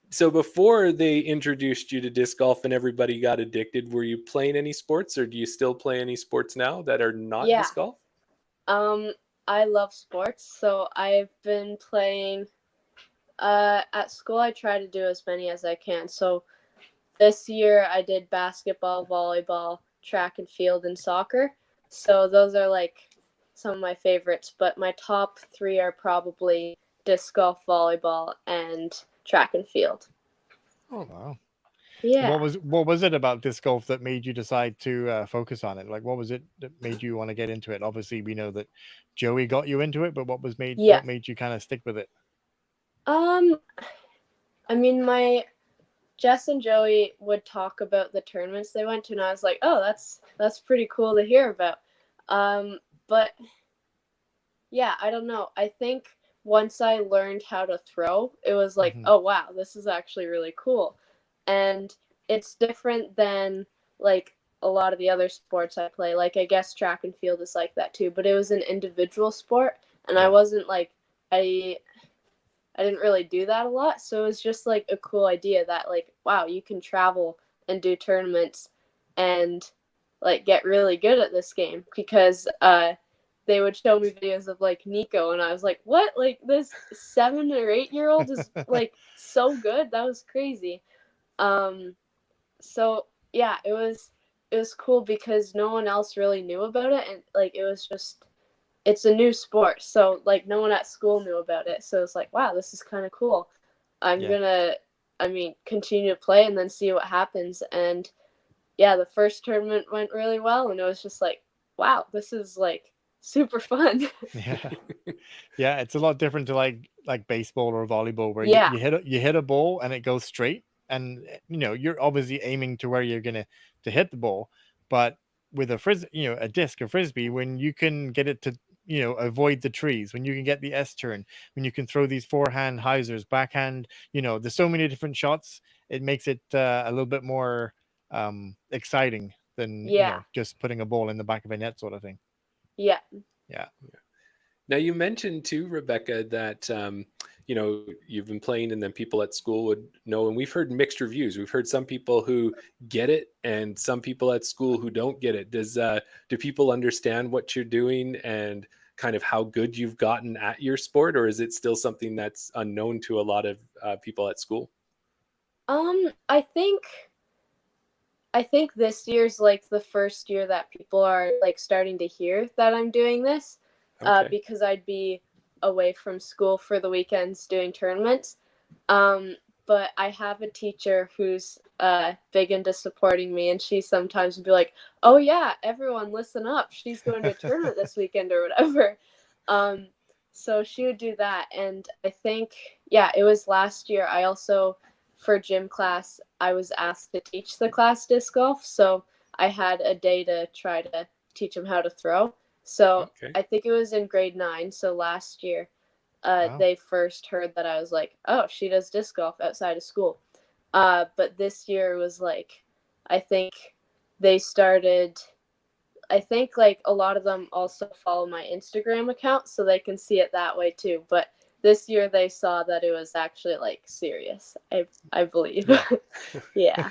So before they introduced you to disc golf and everybody got addicted, were you playing any sports, or do you still play any sports now that are not disc golf? I love sports. So I've been playing at school. I try to do as many as I can. So this year I did basketball, volleyball, track and field, and soccer. So those are like some of my favorites, but my top 3 are probably disc golf, volleyball, and track and field. Oh wow. Yeah. What was it about disc golf that made you decide to focus on it? Like, what was it that made you want to get into it? Obviously, we know that Joey got you into it, but what made you kind of stick with it? I mean, Jess and Joey would talk about the tournaments they went to, and I was like, oh, that's pretty cool to hear about. But yeah, I don't know. I think once I learned how to throw, it was like, oh wow, this is actually really cool. And it's different than like a lot of the other sports I play. Like I guess track and field is like that too, but it was an individual sport, and I wasn't like I didn't really do that a lot, so it was just like a cool idea that like, wow, you can travel and do tournaments and like get really good at this game, because they would show me videos of like Nikko, and I was like, what? Like this 7 or 8-year-old is like so good. That was crazy. So yeah, it was cool because no one else really knew about it, and like it's a new sport, so like no one at school knew about it. So it's like, wow, this is kind of cool. I'm gonna continue to play and then see what happens. And yeah, the first tournament went really well, and it was just like, wow, this is like super fun. Yeah, it's a lot different to like baseball or volleyball, where you hit a ball and it goes straight, and you're obviously aiming to where you're gonna to hit the ball. But with a disc, a frisbee, when you can get it to avoid the trees, when you can get the S turn, when you can throw these forehand hyzers, backhand, there's so many different shots. It makes it a little bit more exciting than just putting a ball in the back of a net sort of thing. Yeah. Now you mentioned too, Rebecca, that you've been playing, and then people at school would know. And we've heard mixed reviews. We've heard some people who get it and some people at school who don't get it. Do people understand what you're doing and kind of how good you've gotten at your sport, or is it still something that's unknown to a lot of people at school? I think this year's like the first year that people are like starting to hear that I'm doing this, Okay. because I'd be away from school for the weekends doing tournaments. But I have a teacher who's big into supporting me, and she sometimes would be like, "Oh yeah, everyone listen up. She's going to a tournament this weekend or whatever." So she would do that, and I think it was last year. I also, for gym class, I was asked to teach the class disc golf, so I had a day to try to teach them how to throw. So Okay. I think it was in grade 9. So last year, Wow. they first heard that I was like, oh, she does disc golf outside of school. But this year was like, I think they started. I think like a lot of them also follow my Instagram account, so they can see it that way too. But this year they saw that it was actually like serious. I believe. Yeah.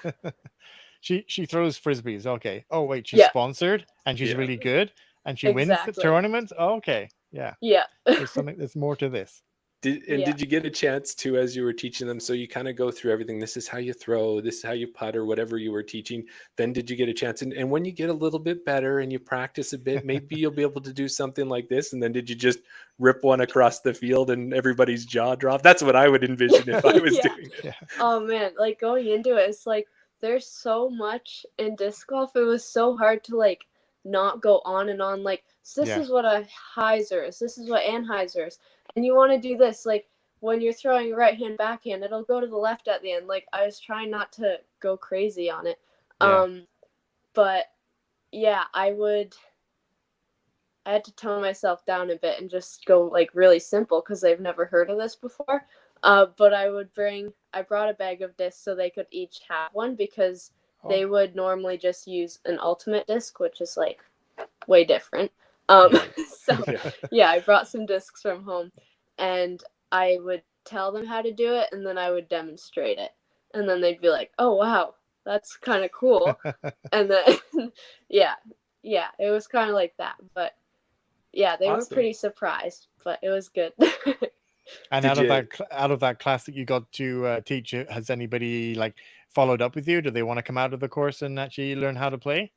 She throws frisbees. Okay. Oh wait, she's Yeah. sponsored and she's Yeah. really good and she wins the Exactly. tournament. Oh, okay. Yeah. Yeah. There's more to this. Did you get a chance to, as you were teaching them, so you kind of go through everything, this is how you throw, this is how you putt, or whatever you were teaching, then did you get a chance, and when you get a little bit better and you practice a bit, maybe you'll be able to do something like this, and then did you just rip one across the field and everybody's jaw dropped? That's what I would envision if I was Yeah. doing it. Yeah. Oh man, like going into it, it's like there's so much in disc golf. It was so hard to like not go on and on. Like, so this Yeah. is what a hyzer is. This is what anhyzer is. And you want to do this. Like, when you're throwing right hand, backhand, it'll go to the left at the end. Like, I was trying not to go crazy on it. Yeah. But yeah, I had to tone myself down a bit and just go like really simple because they've never heard of this before. But I brought a bag of discs so they could each have one, because they would normally just use an ultimate disc, which is like way different. So yeah, I brought some discs from home, and I would tell them how to do it, and then I would demonstrate it, and then they'd be like, "Oh wow, that's kind of cool." And then yeah, it was kind of like that, but yeah, they were pretty surprised, but it was good. And out of that class that you got to teach, has anybody like followed up with you? Do they want to come out of the course and actually learn how to play?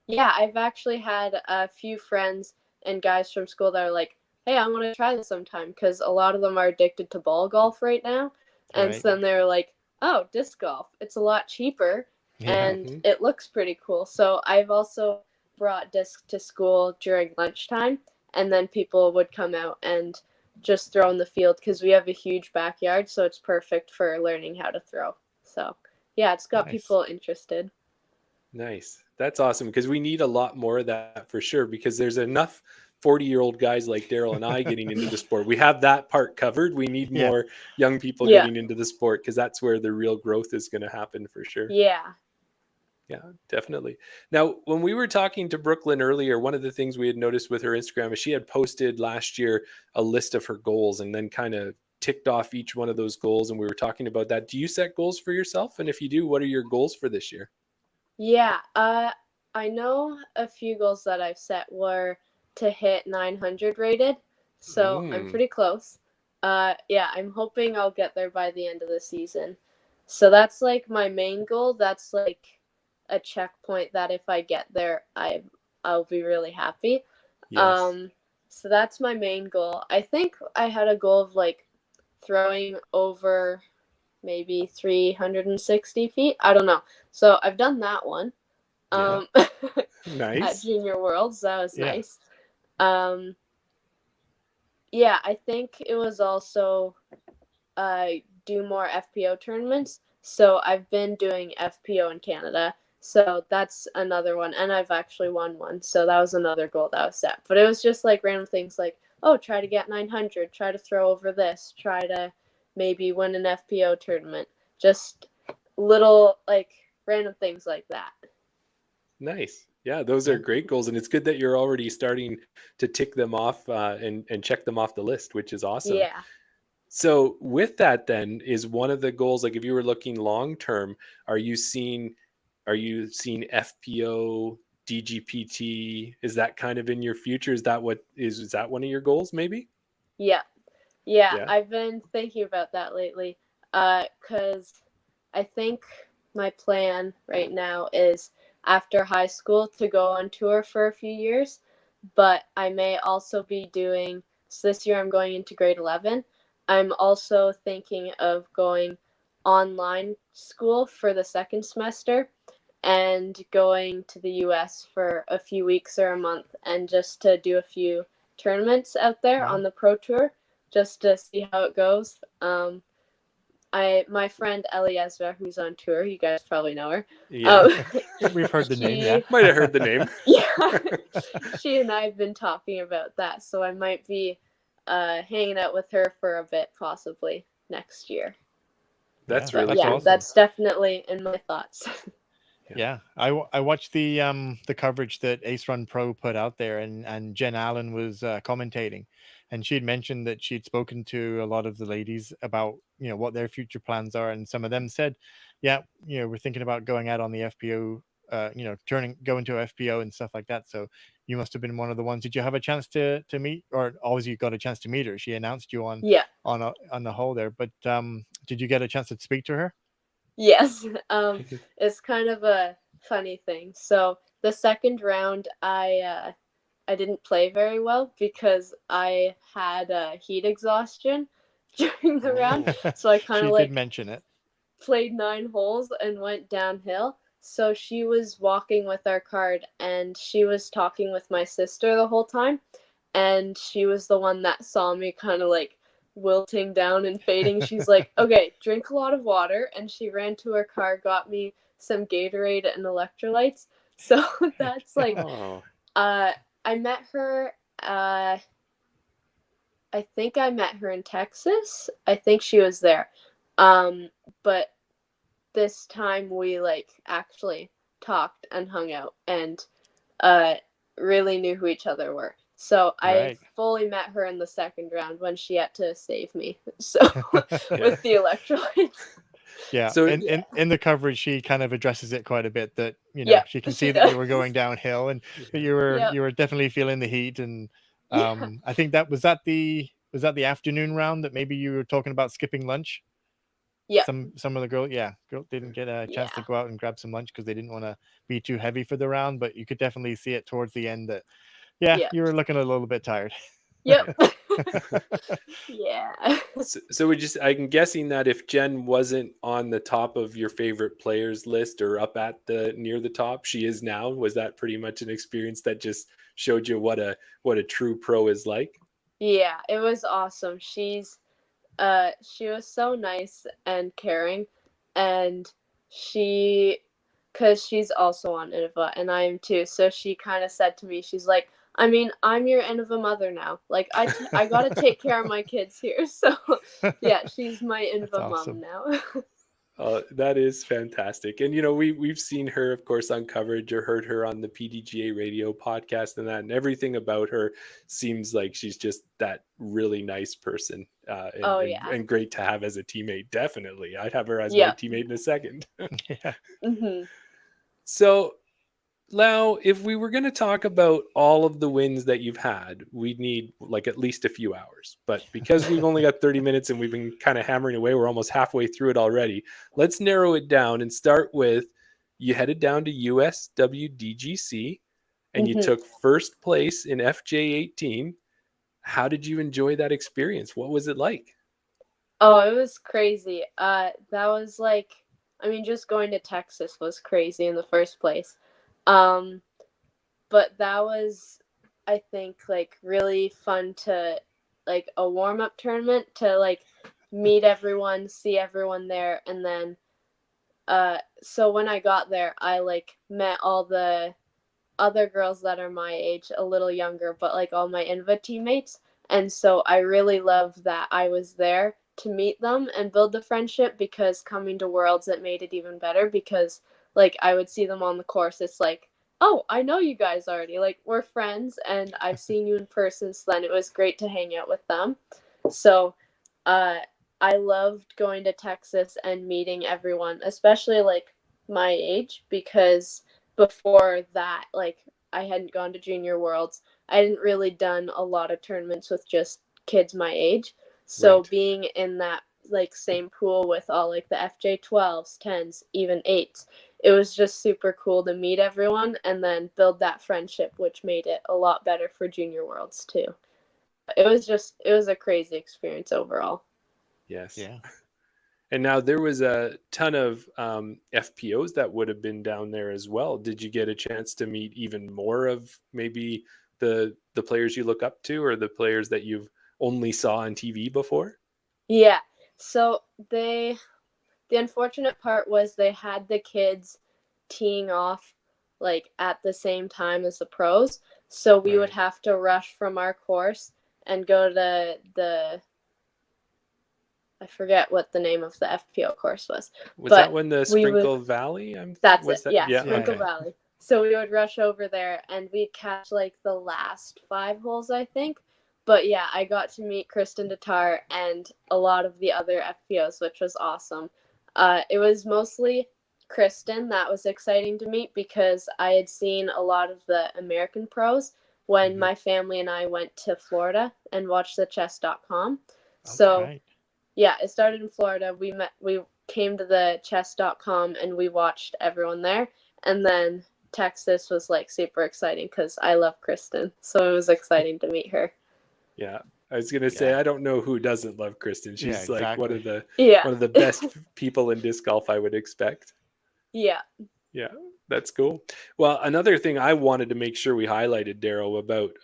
Yeah, I've actually had a few friends and guys from school that are like, hey, I want to try this sometime, because a lot of them are addicted to ball golf right now. And so then they're like, oh, disc golf. It's a lot cheaper and it looks pretty cool. So I've also brought discs to school during lunchtime, and then people would come out and just throw in the field, because we have a huge backyard, so it's perfect for learning how to throw. So yeah, it's got people interested. Nice. That's awesome, because we need a lot more of that for sure, because there's enough 40-year-old guys like Daryl and I getting into the sport. We have that part covered. We need more young people getting into the sport, because that's where the real growth is going to happen for sure. Yeah, definitely. Now, when we were talking to Brooklyn earlier, one of the things we had noticed with her Instagram is she had posted last year a list of her goals and then kind of ticked off each one of those goals. And we were talking about that. Do you set goals for yourself? And if you do, what are your goals for this year? Yeah, I know a few goals that I've set were to hit 900 rated, so I'm pretty close. I'm hoping I'll get there by the end of the season. So that's like my main goal. That's like a checkpoint that if I get there, I'll be really happy. Yes. So that's my main goal. I think I had a goal of like throwing over maybe 360 feet. I don't know. So I've done that one. Nice. At Junior Worlds. That was nice. I think it was also do more FPO tournaments. So I've been doing FPO in Canada. So that's another one. And I've actually won one. So that was another goal that was set. But it was just like random things like, oh, try to get 900, try to throw over this, try to maybe win an FPO tournament. Just little like random things like that. Nice. Yeah, those are great goals. And it's good that you're already starting to tick them off and check them off the list, which is awesome. Yeah. So with that then, is one of the goals, like if you were looking long term, are you seeing FPO, DGPT? Is that kind of in your future? Is that one of your goals maybe? Yeah. Yeah. I've been thinking about that lately. Cause I think my plan right now is after high school to go on tour for a few years, but I may also be doing. So this year I'm going into grade 11. I'm also thinking of going online school for the second semester and going to the US for a few weeks or a month and just to do a few tournaments out there on the pro tour just to see how it goes. My friend Eliezer, who's on tour, you guys probably know her. Yeah. We've heard the name, yeah. Might have heard the name. Yeah. She and I have been talking about that, so I might be hanging out with her for a bit, possibly next year. That's Yeah, really that's cool. awesome. That's definitely in my thoughts. Yeah, I watched the coverage that Ace Run Pro put out there, and Jen Allen was commentating, and she had mentioned that she'd spoken to a lot of the ladies about what their future plans are, and some of them said, yeah, we're thinking about going out on the FPO, going to FPO and stuff like that. So you must have been one of the ones. Did you have a chance to meet, or always you got a chance to meet her? She announced you on Yeah. on the hole there, but did you get a chance to speak to her? Yes. It's kind of a funny thing. So the second round, I didn't play very well because I had heat exhaustion during the round. So I kind of She did mention it. played 9 holes and went downhill. So she was walking with our card and she was talking with my sister the whole time. And she was the one that saw me kind of wilting down and fading. She's like, okay, drink a lot of water. And she ran to her car, got me some Gatorade and electrolytes. So that's I met her, I think I met her in Texas. I think she was there. But this time we actually talked and hung out and really knew who each other were. So I fully met her in the second round when she had to save me. So with the electrolytes. Yeah. So in the coverage, she kind of addresses it quite a bit. That she can see that you were going downhill and that you were definitely feeling the heat. And I think that was the afternoon round that maybe you were talking about skipping lunch. Yeah. Some of the girls didn't get a chance to go out and grab some lunch because they didn't want to be too heavy for the round. But you could definitely see it towards the end that you were looking a little bit tired. Yep. Yeah. So I'm guessing that if Jen wasn't on the top of your favorite players list or up at near the top, she is now. Was that pretty much an experience that just showed you what a true pro is like? Yeah, it was awesome. She was so nice and caring, and because she's also on Innova and I am too, so she kind of said to me, she's like, I mean, I'm your Innova mother now. I got to take care of my kids here. So yeah, she's my Innova mom now. That is fantastic. And, we've seen her, of course, on coverage or heard her on the PDGA radio podcast and everything about her seems like she's just that really nice person. And great to have as a teammate. Definitely. I'd have her as my teammate in a second. Yeah. Mm-hmm. So now, if we were going to talk about all of the wins that you've had, we'd need at least a few hours. But because we've only got 30 minutes and we've been kind of hammering away, we're almost halfway through it already. Let's narrow it down and start with you headed down to USWDGC and you took first place in FJ18. How did you enjoy that experience? What was it like? Oh, it was crazy. That was just going to Texas was crazy in the first place. But that was, I think, really fun to, a warm-up tournament to, meet everyone, see everyone there, and then, so when I got there, I, met all the other girls that are my age, a little younger, but, all my Innova teammates, and so I really loved that I was there to meet them and build the friendship, because coming to Worlds, it made it even better, because, I would see them on the course, it's oh, I know you guys already. We're friends, and I've seen you in person, so then it was great to hang out with them. So I loved going to Texas and meeting everyone, especially like my age, because before that, like I hadn't gone to Junior Worlds. I hadn't really done a lot of tournaments with just kids my age. So Right. being in that like same pool with all like the FJ12s, 10s, even 8s, it was just super cool to meet everyone and then build that friendship, which made it a lot better for Junior Worlds too. It was a crazy experience overall. Yes. Yeah. And now there was a ton of FPOs that would have been down there as well. Did you get a chance to meet even more of maybe the players you look up to, or the players that you've only saw on TV before? Yeah. So the unfortunate part was they had the kids teeing off like at the same time as the pros. So we would Right. have to rush from our course and go to the I forget what the name of the FPO course was. Was But that when the we would Sprinkle Valley? That's Was it. that? Yeah, Yeah. Sprinkle Okay. Valley. So we would rush over there and we'd catch like the last 5 holes, I think. But yeah, I got to meet Kristen Tatar and a lot of the other FPOs, which was awesome. It was mostly Kristen that was exciting to meet because I had seen a lot of the American pros when Mhm. my family and I went to Florida and watched the chess.com. Okay. So Right. yeah, it started in Florida. We came to the chess.com and we watched everyone there. And then Texas was like super exciting because I love Kristen. So it was exciting to meet her. Yeah. I was gonna say, Yeah. I don't know who doesn't love Kristen. Yeah, She's like one exactly. of the Yeah. best people in disc golf, I would expect. Yeah. Yeah, that's cool. Well, another thing I wanted to make sure we highlighted, Daryl, about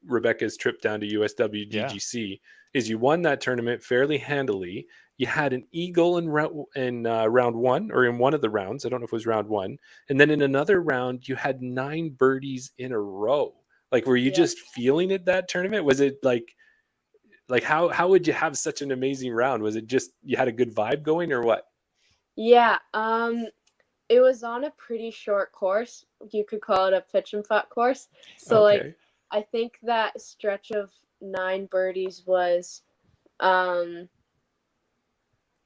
Rebecca's trip down to USWGGC is you won that tournament fairly handily. You had an eagle in round one, or in one of the rounds. I don't know if it was round one. And then in another round, you had 9 birdies in a row. Like, were you Yeah. just feeling it that tournament? Was it like how would you have such an amazing round? Was it just you had a good vibe going, or what? Yeah. It was on a pretty short course. You could call it a pitch and putt course. So like Okay. I think that stretch of 9 birdies was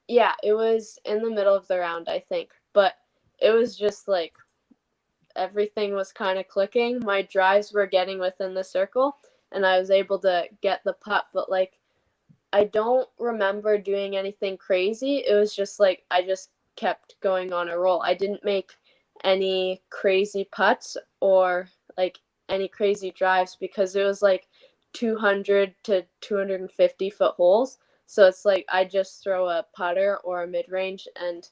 yeah, it was in the middle of the round, I think. But it was just like everything was kind of clicking. My drives were getting within the circle and I was able to get the putt, but like I don't remember doing anything crazy. It was just like I just kept going on a roll. I didn't make any crazy putts or like any crazy drives because it was like 200 to 250-foot holes. So it's like I just throw a putter or a mid range and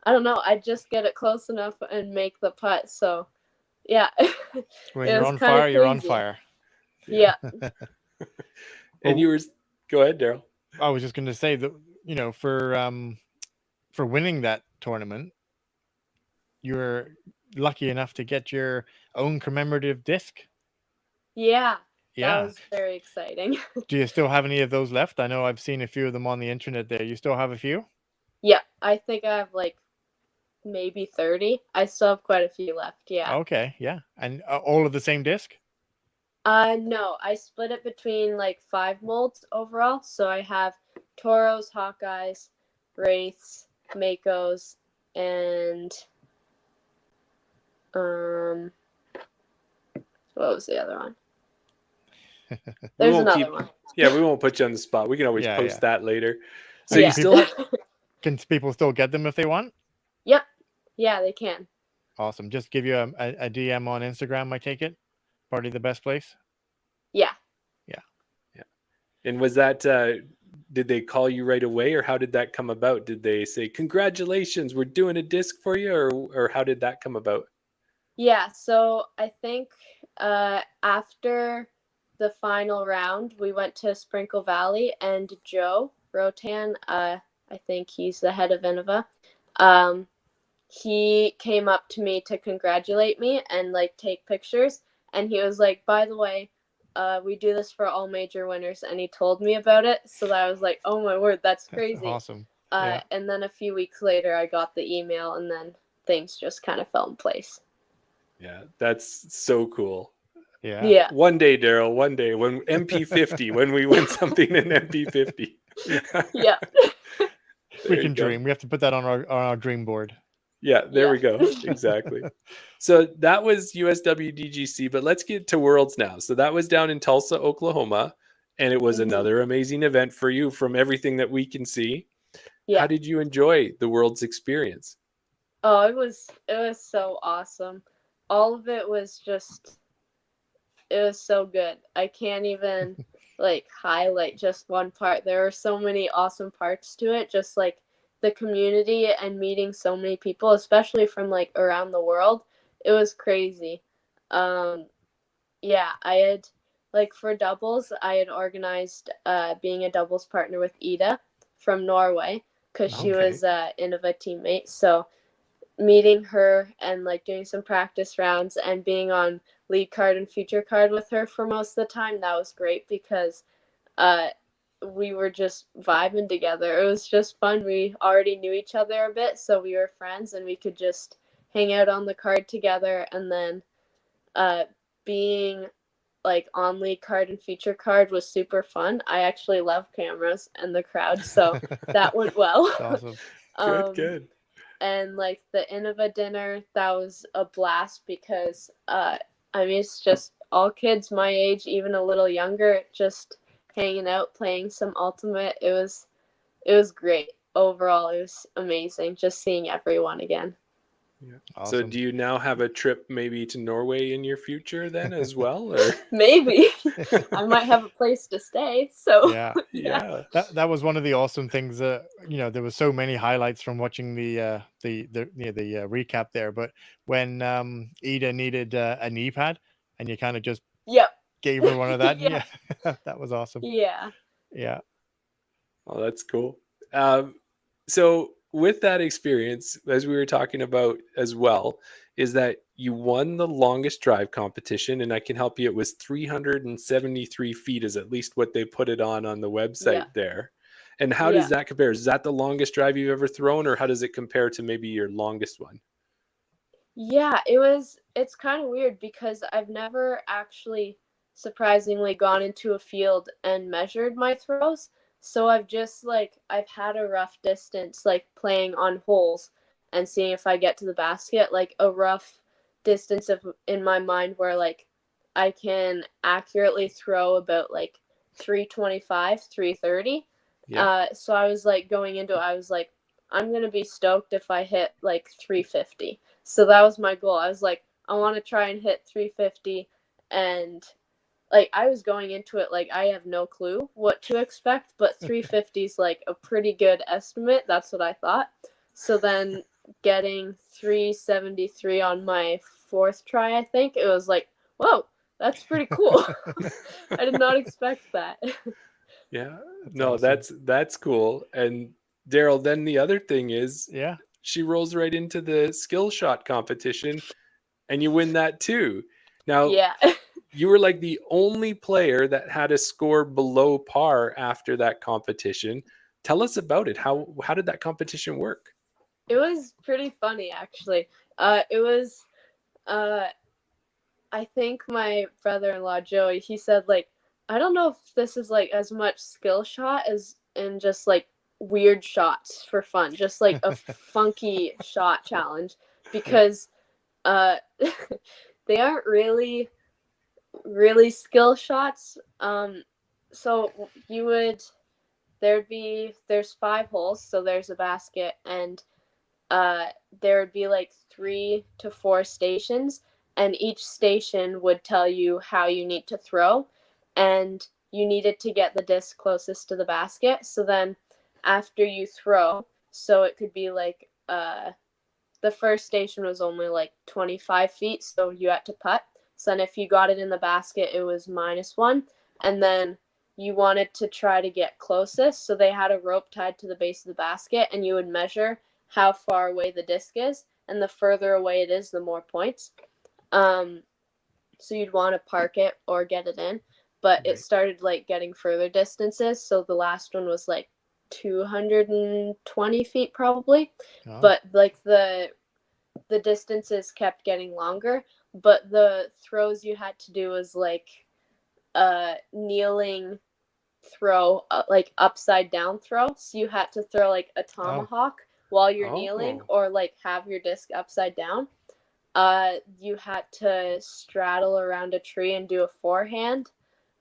I don't know, I just get it close enough and make the putt. So yeah, When it you're was on kind of fire, you're on crazy. fire. Yeah. And you were go ahead, Daryl. I was just going to say that, for winning that tournament, you were lucky enough to get your own commemorative disc. Yeah. That Yeah. was very exciting. Do you still have any of those left? I know I've seen a few of them on the internet there. You still have a few? Yeah, I think I have like maybe 30. I still have quite a few left. Yeah. Okay. Yeah. And all of the same disc? No, I split it between like 5 molds overall. So I have Toros, Hawkeyes, Wraiths, Makos, and what was the other one? There's another one. Yeah, we won't put you on the spot. We can always Yeah, post that later. So Yeah. you still have Can people still get them if they want? Yep. Yeah, they can. Awesome. Just give you a DM on Instagram, I take it? Probably the best place? Yeah. and was that did they call you right away, or how did that come about? Did they say congratulations, we're doing a disc for you, or how did that come about? Yeah, so I think after the final round, we went to Sprinkle Valley, and Joe Rotan, I think he's the head of Innova, he came up to me to congratulate me and like take pictures, and he was like, by the way, we do this for all major winners, and he told me about it, so that I was like, oh my word, that's crazy. Awesome. Yeah. And then a few weeks later, I got the email, and then things just kind of fell in place. Yeah, that's so cool. Yeah. Yeah. One day, Daryl, one day when MP50, when we win something in MP50. Yeah. We can dream. We have to put that on our dream board. Yeah, there we go. Exactly. So that was USWDGC, but let's get to Worlds now. So that was down in Tulsa, Oklahoma, and it was another amazing event for you from everything that we can see. Yeah. How did you enjoy the Worlds experience? Oh, it was so awesome. All of it was so good. I can't even like highlight just one part. There were so many awesome parts to it, just like the community and meeting so many people, especially from like around the world. It was crazy. Yeah, I had like for doubles, I had organized being a doubles partner with Ida from Norway because she was Innova teammate. So meeting her and like doing some practice rounds and being on lead card and future card with her for most of the time, that was great because we were just vibing together. It was just fun. We already knew each other a bit, so we were friends and we could just hang out on the card together. And then being like on lead card and feature card was super fun. I actually love cameras and the crowd, so that went well. That's Good, awesome. good. And like the Innova dinner, that was a blast because I mean, it's just all kids my age, even a little younger, just hanging out, playing some Ultimate. It was great. Overall, it was amazing just seeing everyone again. Yeah. Awesome. So do you now have a trip maybe to Norway in your future then as well? Or maybe I might have a place to stay. So yeah. That was one of the awesome things. There was so many highlights from watching the recap there. But when Ida needed a knee pad, and you kind of just gave her one of that, that was awesome. Yeah. Oh, that's cool. So with that experience, as we were talking about as well, is that you won the longest drive competition, and I can help you. It was 373 feet is at least what they put it on the website there. And how does that compare? Is that the longest drive you've ever thrown, or how does it compare to maybe your longest one? Yeah, it's kind of weird because I've never actually surprisingly gone into a field and measured my throws. So I've just I've had a rough distance like playing on holes and seeing if I get to the basket, like a rough distance of in my mind where like I can accurately throw about like 325, 330. So I was like going into it, I was like, I'm going to be stoked if I hit like 350. So that was my goal. I was like, I want to try and hit 350. And like I was going into it like I have no clue what to expect, but 350 is like a pretty good estimate. That's what I thought. So then getting 373 on my fourth try, I think, it was like, whoa, that's pretty cool. I did not expect that. Yeah. That's cool. And Daryl, then the other thing is she rolls right into the skill shot competition and you win that too. Now you were like the only player that had a score below par after that competition. Tell us about it. How did that competition work? It was pretty funny actually. It was I think my brother-in-law Joey, he said like, I don't know if this is like as much skill shot as in just like weird shots for fun, just like a funky shot challenge, because they aren't really skill shots. So there's 5 holes, so there's a basket, and there would be like 3 to 4 stations, and each station would tell you how you need to throw, and you needed to get the disc closest to the basket. So then after you throw, so it could be like the first station was only like 25 feet, so you had to putt. So then if you got it in the basket, it was -1. And then you wanted to try to get closest, so they had a rope tied to the base of the basket, and you would measure how far away the disc is, and the further away it is, the more points. So you'd want to park it or get it in, but it started like getting further distances. So the last one was like 220 feet probably, but like the distances kept getting longer. But the throws you had to do was like kneeling throw, like upside down throw. So you had to throw like a tomahawk while you're kneeling, or like have your disc upside down. You had to straddle around a tree and do a forehand,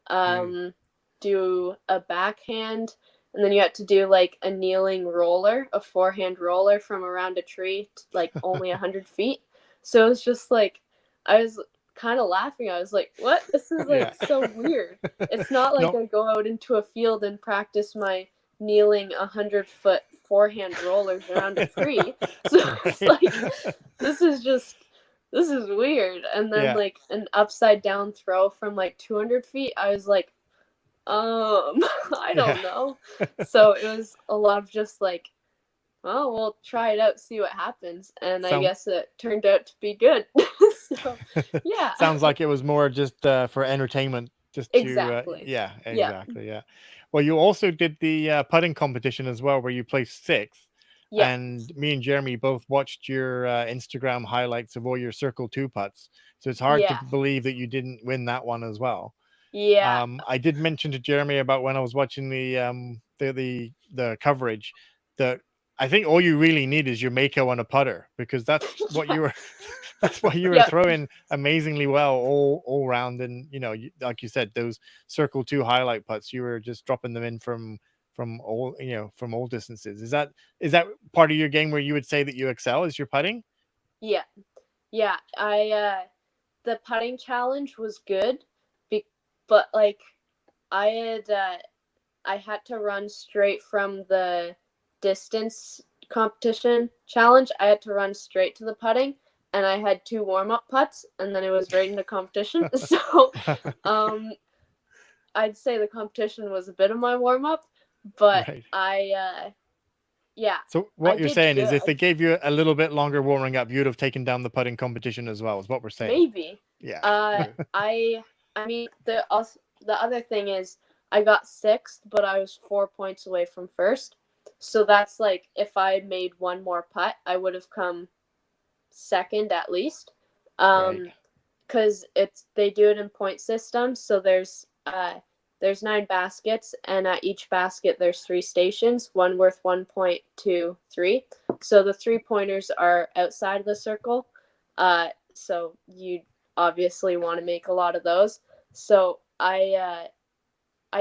do a backhand, and then you had to do like a kneeling roller, a forehand roller from around a tree to, like only 100 feet. So it was just like, I was kind of laughing. I was like, what? This is like so weird. It's not like I go out into a field and practice my kneeling 100-foot forehand rollers around a tree. So it's like, this is weird. And then like an upside down throw from like 200 feet, I was like, I don't know. So it was a lot of just like, well, we'll try it out, see what happens. And I guess it turned out to be good. So, yeah. Sounds like it was more just for entertainment. Just exactly. Yeah. Well, you also did the putting competition as well, where you placed 6th. Yeah. And me and Jeremy both watched your Instagram highlights of all your Circle 2 putts. So it's hard to believe that you didn't win that one as well. Yeah. I did mention to Jeremy about when I was watching the coverage that I think all you really need is your Mako on a putter, because that's what you were that's what you were throwing amazingly well all round. And like you said, those Circle 2 highlight putts, you were just dropping them in from all distances. Is that part of your game where you would say that you excel, is your putting? Yeah. I the putting challenge was good, but like I had to run straight from the distance competition challenge. I had to run straight to the putting, and I had 2 warm-up putts, and then it was right into competition. So I'd say the competition was a bit of my warm-up, but So what you're saying is, if they gave you a little bit longer warming up, you'd have taken down the putting competition as well, is what we're saying. Maybe. Yeah. I mean, the other thing is, I got 6th, but I was 4 points away from first. So that's like, if I had made one more putt, I would have come second at least. Because they do it in point system. So there's 9 baskets, and at each basket there's 3 stations, one worth 1 point, 2, 3. So the 3-pointers are outside of the circle. So you obviously want to make a lot of those. So I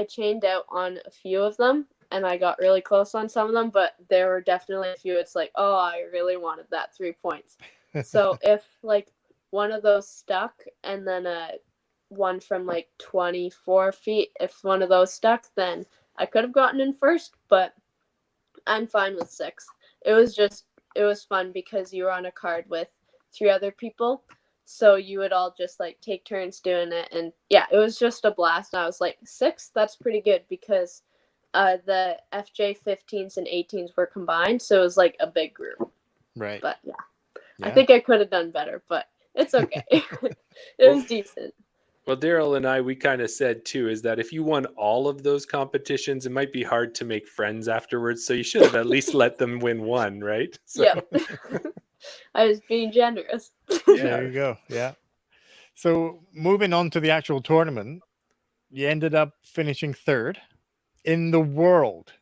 chained out on a few of them, and I got really close on some of them, but there were definitely a few it's like, oh, I really wanted that 3 points. So if like one of those stuck, and then one from like 24 feet, if one of those stuck, then I could have gotten in first, but I'm fine with 6th. It was fun because you were on a card with 3 other people. So you would all just like take turns doing it. And yeah, it was just a blast. I was like, 6th, that's pretty good, because the FJ 15s and 18s were combined. So it was like a big group. Right. But yeah. I think I could have done better, but it's okay. It was decent. Well, Daryl and I, we kind of said too, is that if you won all of those competitions, it might be hard to make friends afterwards. So you should have at least let them win one, right? So. Yeah. I was being generous. There you go. Yeah. So moving on to the actual tournament, you ended up finishing 3rd in the world.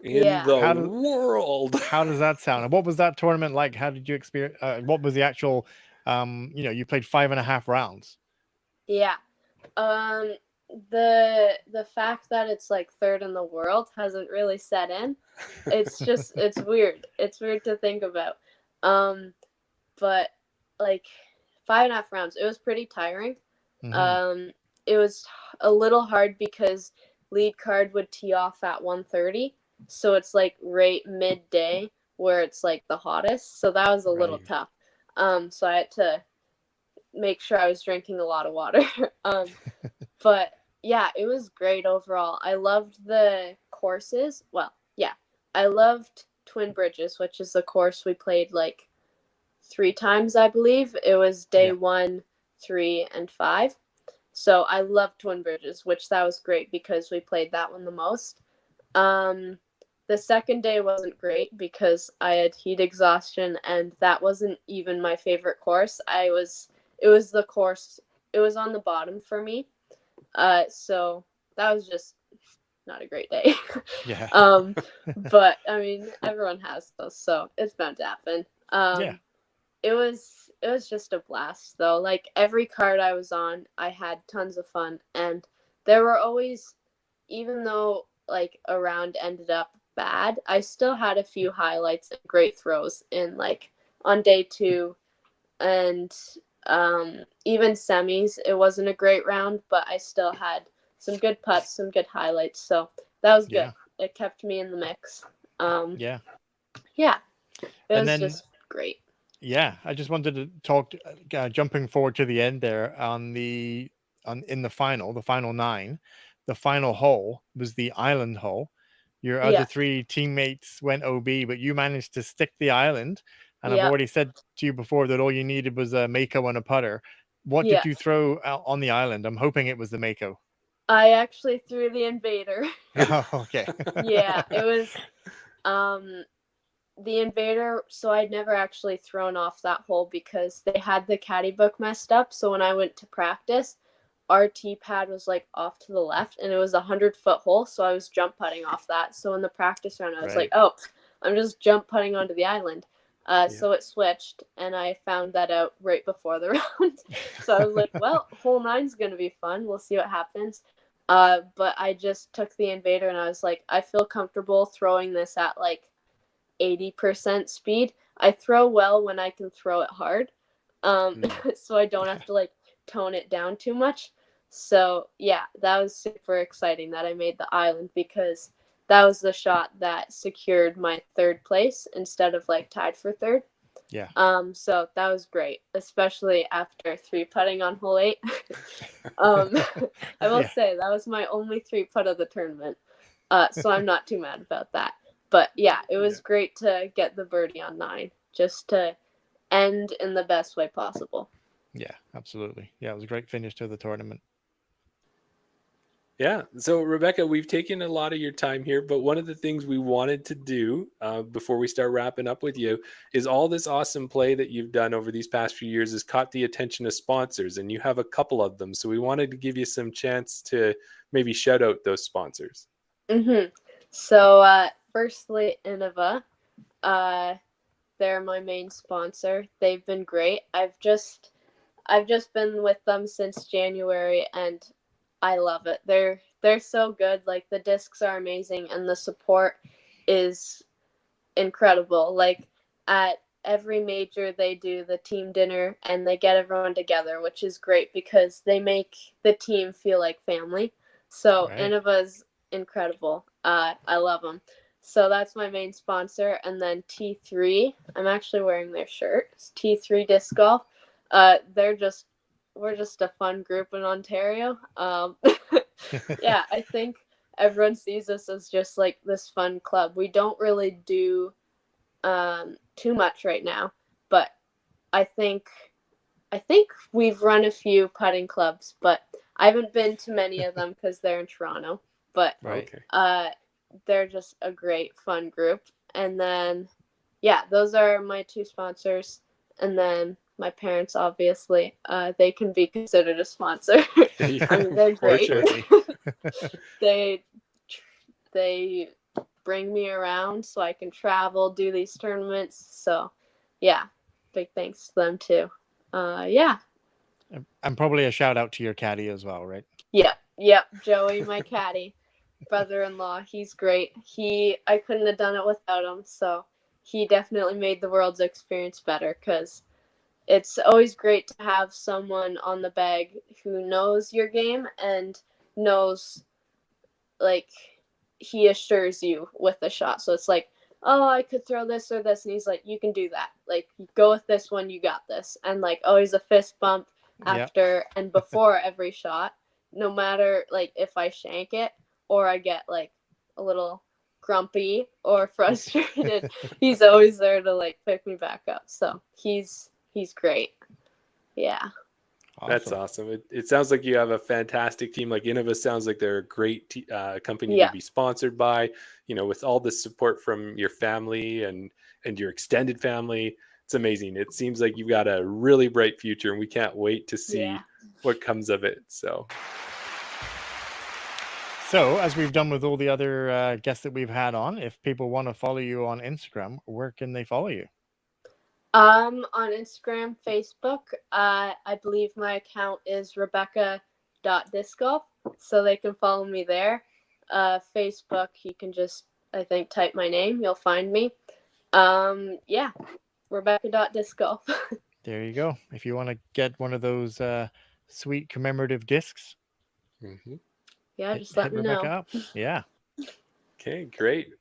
World. How does that sound? And what was that tournament like? How did you experience? What was the actual? You played 5.5 rounds. Yeah. The fact that it's like 3rd in the world hasn't really set in. It's weird. It's weird to think about. But like 5.5 rounds, it was pretty tiring. Mm-hmm. It was a little hard because lead card would tee off at 1:30, so it's like right midday where it's like the hottest. So that was a little tough. So I had to make sure I was drinking a lot of water. But yeah, it was great overall. I loved the courses. Well, yeah, I loved Twin Bridges, which is the course we played like 3 times, I believe. It was day 1, 3, and 5. So I loved Twin Bridges, which that was great because we played that one the most. The second day wasn't great because I had heat exhaustion, and that wasn't even my favorite course. It was the course, it was on the bottom for me. So that was just not a great day. Yeah. But I mean, everyone has those, so it's bound to happen. Yeah. It was just a blast though. Like every card I was on, I had tons of fun, and there were always, even though like a round ended up bad, I still had a few highlights and great throws in like on day 2, and even semis. It wasn't a great round, but I still had some good putts, some good highlights. So that was good. It kept me in the mix. Yeah. It And was then, just great. Yeah, I just wanted to talk, jumping forward to the end there in the final 9, the final hole was the island hole. Your other 3 teammates went OB, but you managed to stick the island. And I've already said to you before that all you needed was a Mako and a putter. What did you throw out on the island? I'm hoping it was the Mako. I actually threw the Invader. Oh, okay. Yeah, it was the Invader. So I'd never actually thrown off that hole because they had the caddy book messed up. So when I went to practice, our tee pad was like off to the left, and it was 100-foot hole. So I was jump putting off that. So in the practice round, I was like, oh, I'm just jump putting onto the island. So it switched, and I found that out right before the round. So I was like, well, hole 9's going to be fun. We'll see what happens. But I just took the Invader, and I was like, I feel comfortable throwing this at like 80% speed. I throw well when I can throw it hard. So I don't have to like tone it down too much. So yeah, that was super exciting that I made the island, because that was the shot that secured my 3rd place instead of like tied for 3rd. Yeah. So that was great, especially after 3-putting on hole 8. I will say that was my only 3-putt of the tournament. So I'm not too mad about that. But yeah, it was great to get the birdie on 9, just to end in the best way possible. Yeah, absolutely. Yeah, it was a great finish to the tournament. Yeah. So, Rebecca, we've taken a lot of your time here, but one of the things we wanted to do before we start wrapping up with you is all this awesome play that you've done over these past few years has caught the attention of sponsors, and you have a couple of them. So we wanted to give you some chance to maybe shout out those sponsors. So, firstly, Innova. They're my main sponsor. They've been great. I've just been with them since January, and I love it. They're so good. Like, the discs are amazing, and the support is incredible. Like, at every major, they do the team dinner, and they get everyone together, which is great because they make the team feel like family. So Innova's incredible. I love them. So that's my main sponsor. And then T3, I'm actually wearing their shirt. It's T3 Disc Golf. We're just a fun group in Ontario. Yeah, I think everyone sees us as just like this fun club. We don't really do too much right now, but I think we've run a few putting clubs, but I haven't been to many of them because they're in Toronto. But they're just a great fun group. And then those are my 2 sponsors. And then my parents, obviously, they can be considered a sponsor. I mean, they're great. They bring me around so I can travel, do these tournaments. So yeah, big thanks to them too. And probably a shout out to your caddy as well, right? Yep. Joey, my caddy, brother-in-law, he's great. I couldn't have done it without him. So he definitely made the world's experience better, because it's always great to have someone on the bag who knows your game and knows, like, he assures you with the shot. So it's like, oh, I could throw this or this. And he's like, you can do that. Like, go with this one. You got this. And like always a fist bump after and before every shot, no matter like if I shank it or I get like a little grumpy or frustrated, he's always there to like pick me back up. So he's great. Yeah. Awesome. That's awesome. It sounds like you have a fantastic team. Like, Innova sounds like they're a great company to be sponsored by, with all the support from your family and your extended family. It's amazing. It seems like you've got a really bright future, and we can't wait to see what comes of it. So So, as we've done with all the other guests that we've had on, if people want to follow you on Instagram, where can they follow you? On Instagram, Facebook, I believe my account is rebecca.discgolf, so they can follow me there. Facebook, you can just, I think, type my name, you'll find me. Yeah, rebecca.discgolf. There you go. If you want to get one of those sweet commemorative discs, Yeah, just let me Rebecca know. up. Yeah. Okay, great.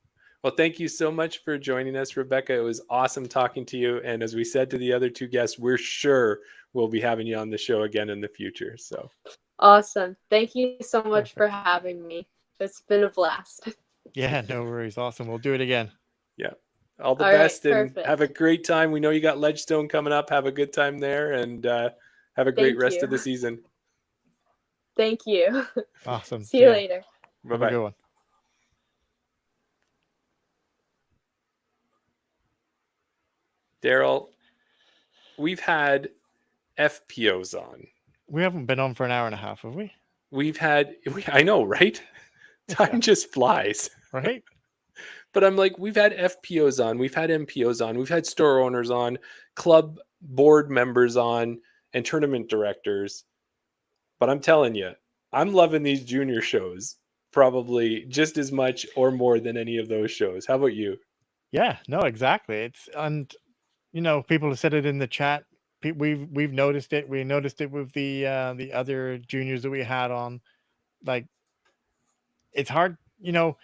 Well, thank you so much for joining us, Rebecca. It was awesome talking to you. And as we said to the other two guests, we're sure we'll be having you on the show again in the future. So Awesome. Thank you so much for Perfect. having me. It's been a blast. Yeah, no worries. Awesome. We'll do it again. yeah, all the All right, best and perfect. have a great time. We know you got Ledgestone coming up. Have a good time there and have a great Thank rest you. of the season. Thank you. Awesome. See you later. Bye Have a bye. good one. Daryl, we've had FPOs on. We haven't been on for an hour and a half, have we? I know, right? Time just flies. Right? But I'm like, we've had FPOs on, we've had MPOs on, we've had store owners on, club board members on, and tournament directors. But I'm telling you, I'm loving these junior shows probably just as much or more than any of those shows. How about you? Yeah, no, exactly. And people have said it in the chat. We've noticed it. We noticed it with the other juniors that we had on. Like, it's hard, when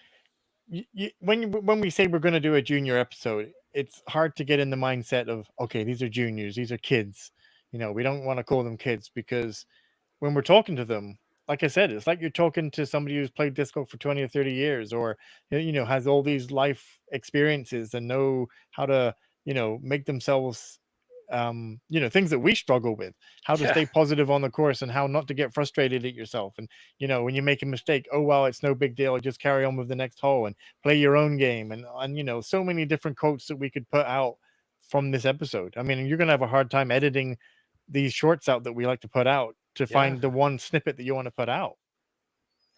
we say we're going to do a junior episode, it's hard to get in the mindset of, okay, these are juniors, these are kids. We don't want to call them kids, because when we're talking to them, like I said, it's like you're talking to somebody who's played disco for 20 or 30 years, or has all these life experiences and know how to make themselves things that we struggle with, how to Yeah. stay positive on the course and how not to get frustrated at yourself. And when you make a mistake, oh well, it's no big deal, just carry on with the next hole and play your own game. And so many different quotes that we could put out from this episode. I mean, you're gonna have a hard time editing these shorts out that we like to put out to find the one snippet that you want to put out.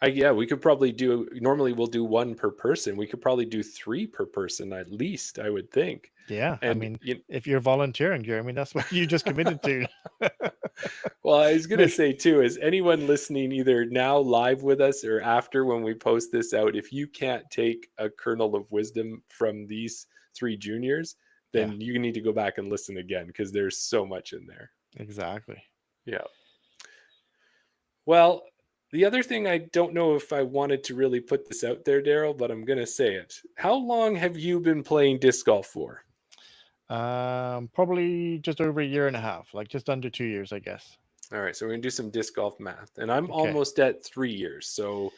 We could probably normally we'll do one per person. We could probably do 3 per person at least, I would think. Yeah. And I mean, if you're volunteering, Jeremy, that's what you just committed to. Well, I was going to say too, is anyone listening either now live with us or after when we post this out, if you can't take a kernel of wisdom from these 3 juniors, then you need to go back and listen again, because there's so much in there. Exactly. Yeah. Well, the other thing, I don't know if I wanted to really put this out there, Daryl, but I'm going to say it. How long have you been playing disc golf for? Probably just over a year and a half, like just under 2 years, I guess. All right, so we're gonna do some disc golf math, and I'm almost at 3 years, so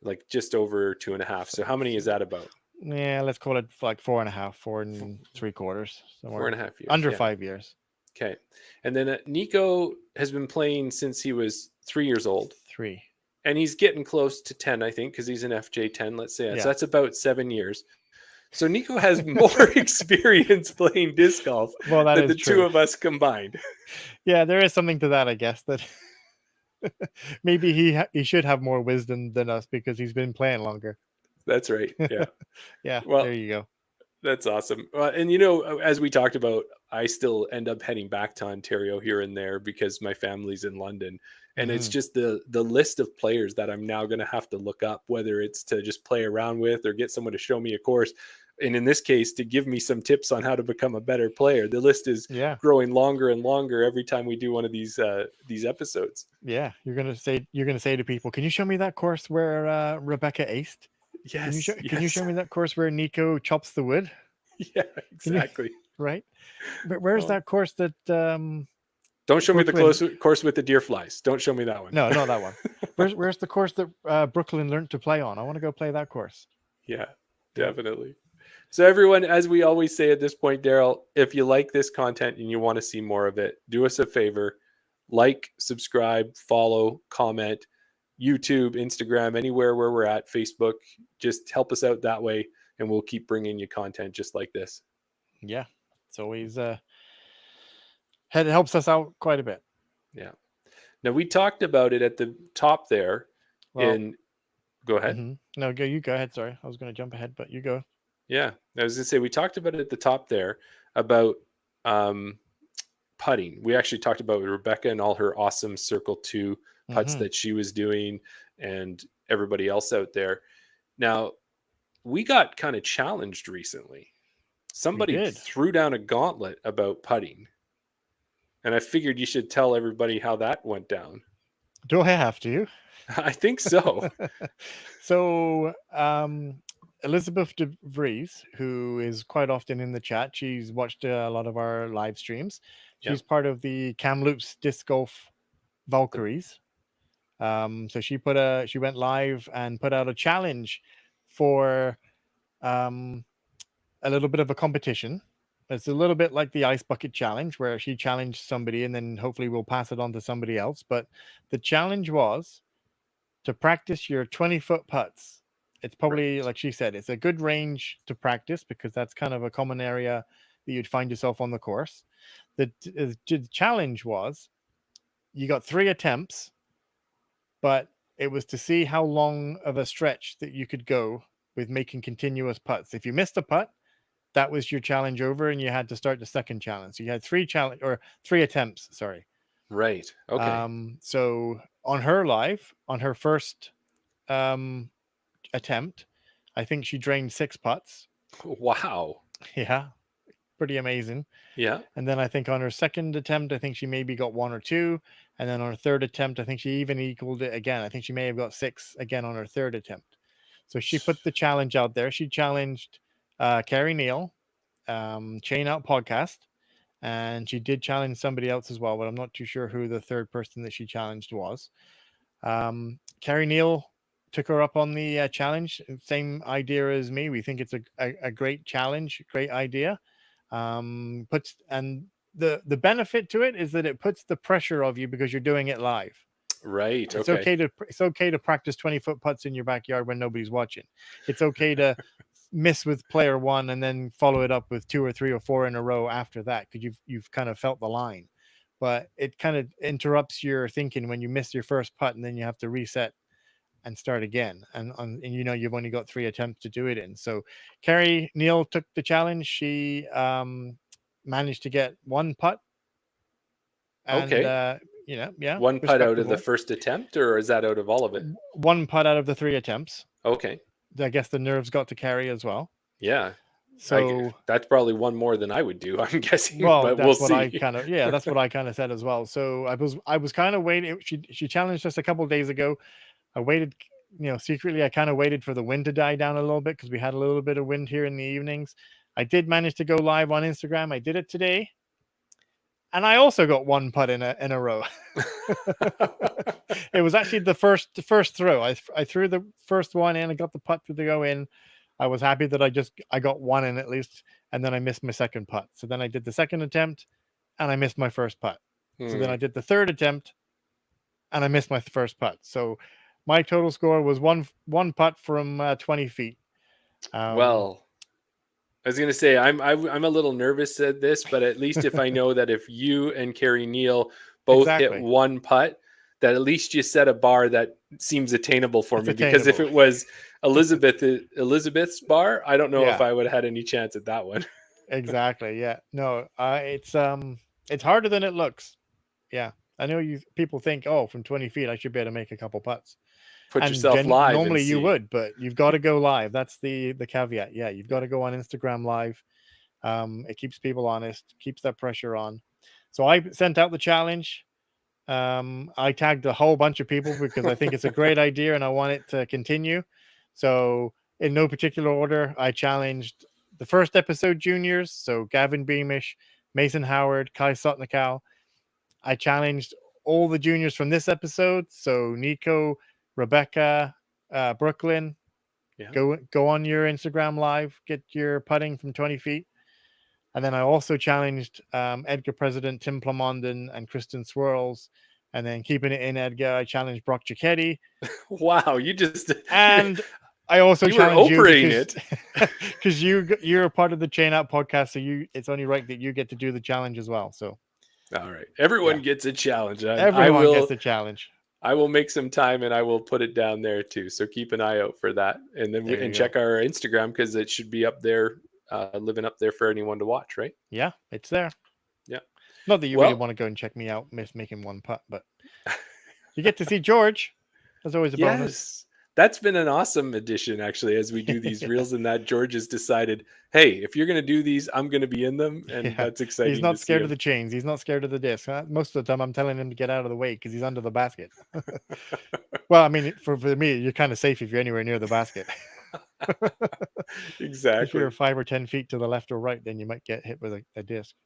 like just over 2.5. So how many is that about? Yeah, let's call it like 4.5, 4 3/4, somewhere 4.5 years, under 5 years. Okay, and then Nikko has been playing since he was 3 years old. 3. And he's getting close to 10, I think, because he's an FJ10. Let's say that. So that's about 7 years. So Nikko has more experience playing disc golf than the two of us combined. Yeah, there is something to that, I guess, that maybe he should have more wisdom than us because he's been playing longer. That's right. Yeah. Yeah. Well, there you go. That's awesome. And as we talked about, I still end up heading back to Ontario here and there because my family's in London. And it's just the list of players that I'm now going to have to look up, whether it's to just play around with or get someone to show me a course. And in this case, to give me some tips on how to become a better player. The list is growing longer and longer every time we do one of these episodes. Yeah, you're gonna say to people, "Can you show me that course where Rebecca aced? Yes. Can you show me that course where Nikko chops the wood?" Yeah, exactly. Right. But where's that course that? Don't show me the course with the deer flies. Don't show me that one. No, not that one. Where's the course that Brooklyn learned to play on? I want to go play that course. Yeah, definitely. So everyone, as we always say at this point, Daryl, if you like this content and you want to see more of it, do us a favor, like, subscribe, follow, comment, YouTube, Instagram, anywhere where we're at, Facebook, just help us out that way. And we'll keep bringing you content just like this. Yeah, it's always, it helps us out quite a bit. Yeah. Now we talked about it at the top there. Go Go ahead. No, you go ahead. Sorry, I was going to jump ahead, but you go. Yeah, I was going to say, we talked about it at the top there about putting. We actually talked about Rebecca and all her awesome Circle 2 putts that she was doing, and everybody else out there. Now, we got kind of challenged recently. Somebody threw down a gauntlet about putting, and I figured you should tell everybody how that went down. Do I have to? I think so. So, Elizabeth de Vries, who is quite often in the chat, she's watched a lot of our live streams. She's part of the Kamloops Disc Golf Valkyries. So she went live and put out a challenge for a little bit of a competition. It's a little bit like the Ice Bucket Challenge, where she challenged somebody and then hopefully we'll pass it on to somebody else. But the challenge was to practice your 20-foot putts. It's probably, like she said, it's a good range to practice because that's kind of a common area that you'd find yourself on the course. The challenge was you got 3 attempts, but it was to see how long of a stretch that you could go with making continuous putts. If you missed a putt, that was your challenge over, and you had to start the second challenge. So you had 3 attempts. Sorry. Right. Okay. So on her first attempt, I think she drained 6 putts. Wow. Yeah. Pretty amazing. Yeah. And then I think on her second attempt, I think she maybe got 1 or 2. And then on her third attempt, I think she even equaled it again. I think she may have got 6 again on her third attempt. So she put the challenge out there. She challenged Carrie Neal, Chain Out Podcast, and she did challenge somebody else as well, but I'm not too sure who the third person that she challenged was. Carrie Neal took her up on the challenge. Same idea as me. We think it's a great challenge, great idea. The benefit to it is that it puts the pressure of you because you're doing it live. Right. It's okay to practice 20-foot putts in your backyard when nobody's watching. It's okay to miss with player 1 and then follow it up with 2 or 3 or 4 in a row after that because you've kind of felt the line. But it kind of interrupts your thinking when you miss your first putt and then you have to reset and start again. And you've only got 3 attempts to do it in. So Carrie Neal took the challenge. She managed to get 1 putt. And, yeah. 1 putt out of the first attempt, or is that out of all of it? 1 putt out of the 3 attempts. Okay. I guess the nerves got to Carrie as well. Yeah. So that's probably 1 more than I would do, I'm guessing. Well, but that's we'll what see. That's what I kind of said as well. So I was kind of waiting. She challenged us a couple of days ago. I waited, secretly. I kind of waited for the wind to die down a little bit because we had a little bit of wind here in the evenings. I did manage to go live on Instagram. I did it today, and I also got 1 putt in a row. It was actually the first throw. I threw the first one in. I got the putt to go in. I was happy that I got 1 in at least, and then I missed my second putt. So then I did the second attempt, and I missed my first putt. So then I did the third attempt, and I missed my first putt. So my total score was one putt from 20 feet. Well, I was going to say I'm a little nervous at this, but at least if I know that if you and Carrie Neal both hit 1 putt, that at least you set a bar that seems attainable for me. Because if it was Elizabeth's bar, I don't know if I would have had any chance at that one. Exactly. Yeah. No. It's harder than it looks. Yeah. I know people think, from 20 feet I should be able to make a couple putts. Put yourself live. Normally you would, but you've got to go live. That's the caveat. Yeah, you've got to go on Instagram live. It keeps people honest, keeps that pressure on. So I sent out the challenge. I tagged a whole bunch of people because I think it's a great idea and I want it to continue. So in no particular order, I challenged the first episode juniors. So Gavin Beamish, Mason Howard, Kai Sotnikau. I challenged all the juniors from this episode. So Nikko, Rebecca, Brooklyn, go on your Instagram live, get your putting from 20 feet. And then I also challenged Edgar President, Tim Plamondon, and Kristen Swirls. And then keeping it in Edgar, I challenged Brock Giacchetti. Wow, you just... And I also challenged you because you're a part of the Chain Out podcast, so it's only right that you get to do the challenge as well. So, all right, everyone gets a challenge. Everyone gets a challenge. I will make some time and I will put it down there too. So keep an eye out for that, and then check our Instagram because it should be up there, living up there for anyone to watch, right? Yeah, it's there. Yeah. Not that you really want to go and check me out, making one putt, but you get to see George. That's always a bonus. That's been an awesome addition, actually, as we do these reels, and that George has decided, hey, if you're going to do these, I'm going to be in them, and that's exciting. He's not scared of the chains. He's not scared of the disc. Most of the time, I'm telling him to get out of the way because he's under the basket. Well, I mean, for me, you're kind of safe if you're anywhere near the basket. Exactly. If you're 5 or 10 feet to the left or right, then you might get hit with a disc.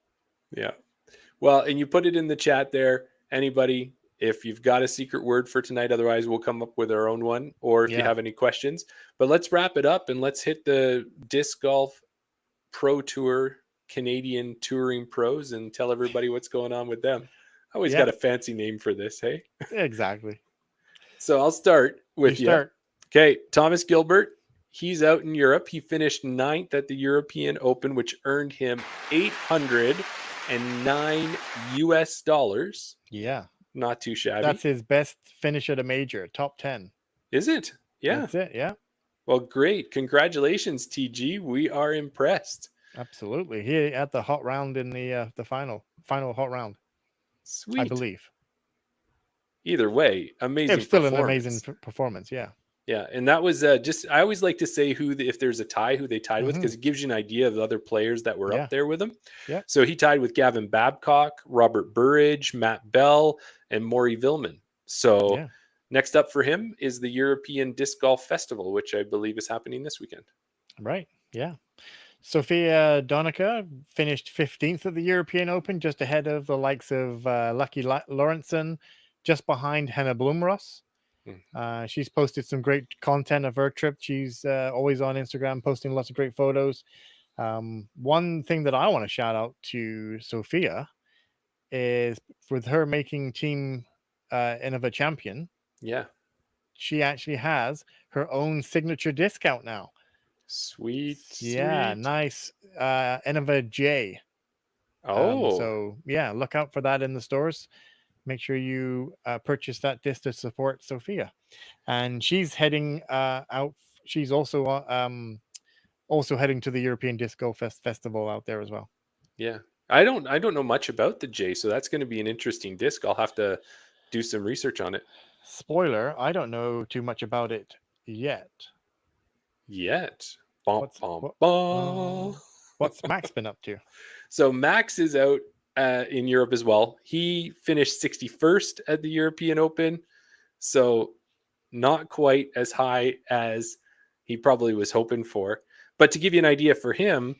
Yeah. Well, and you put it in the chat there. Anybody, if you've got a secret word for tonight, otherwise we'll come up with our own one, or if you have any questions. But let's wrap it up and let's hit the Disc Golf Pro Tour Canadian Touring Pros and tell everybody what's going on with them. I always got a fancy name for this, hey? Exactly. So I'll start with you. Okay, Thomas Gilbert. He's out in Europe. He finished 9th at the European Open, which earned him $809 US. Yeah. Not too shabby. That's his best finish at a major, top 10. Is it? Yeah. That's it, yeah. Well, great. Congratulations, TG. We are impressed. Absolutely. He had the hot round in the final hot round. Sweet. I believe. Either way, amazing. It was still an amazing performance, yeah. Yeah, and that was just, I always like to say if there's a tie, who they tied with, because it gives you an idea of the other players that were up there with him. Yeah. So he tied with Gavin Babcock, Robert Burridge, Matt Bell, and Maury Villman. So next up for him is the European Disc Golf Festival, which I believe is happening this weekend. Right, yeah. Sophia Donica finished 15th at the European Open, just ahead of the likes of Lucky Lawrenson, just behind Hannah Blumross. She's posted some great content of her trip. She's always on Instagram posting lots of great photos. One thing that I want to shout out to Sophia is with her making Team Innova Champion. Yeah. She actually has her own signature discount now. Sweet. Yeah, nice. Innova J. So yeah, look out for that in the stores. Make sure you purchase that disc to support Sophia. And she's heading out. She's also heading to the European Disc Golf Festival out there as well. Yeah. I don't know much about the J, so that's going to be an interesting disc. I'll have to do some research on it. Spoiler, I don't know too much about it yet. What's Max been up to? So Max is out in Europe as well. He finished 61st at the European Open, so not quite as high as he probably was hoping for. But to give you an idea for him,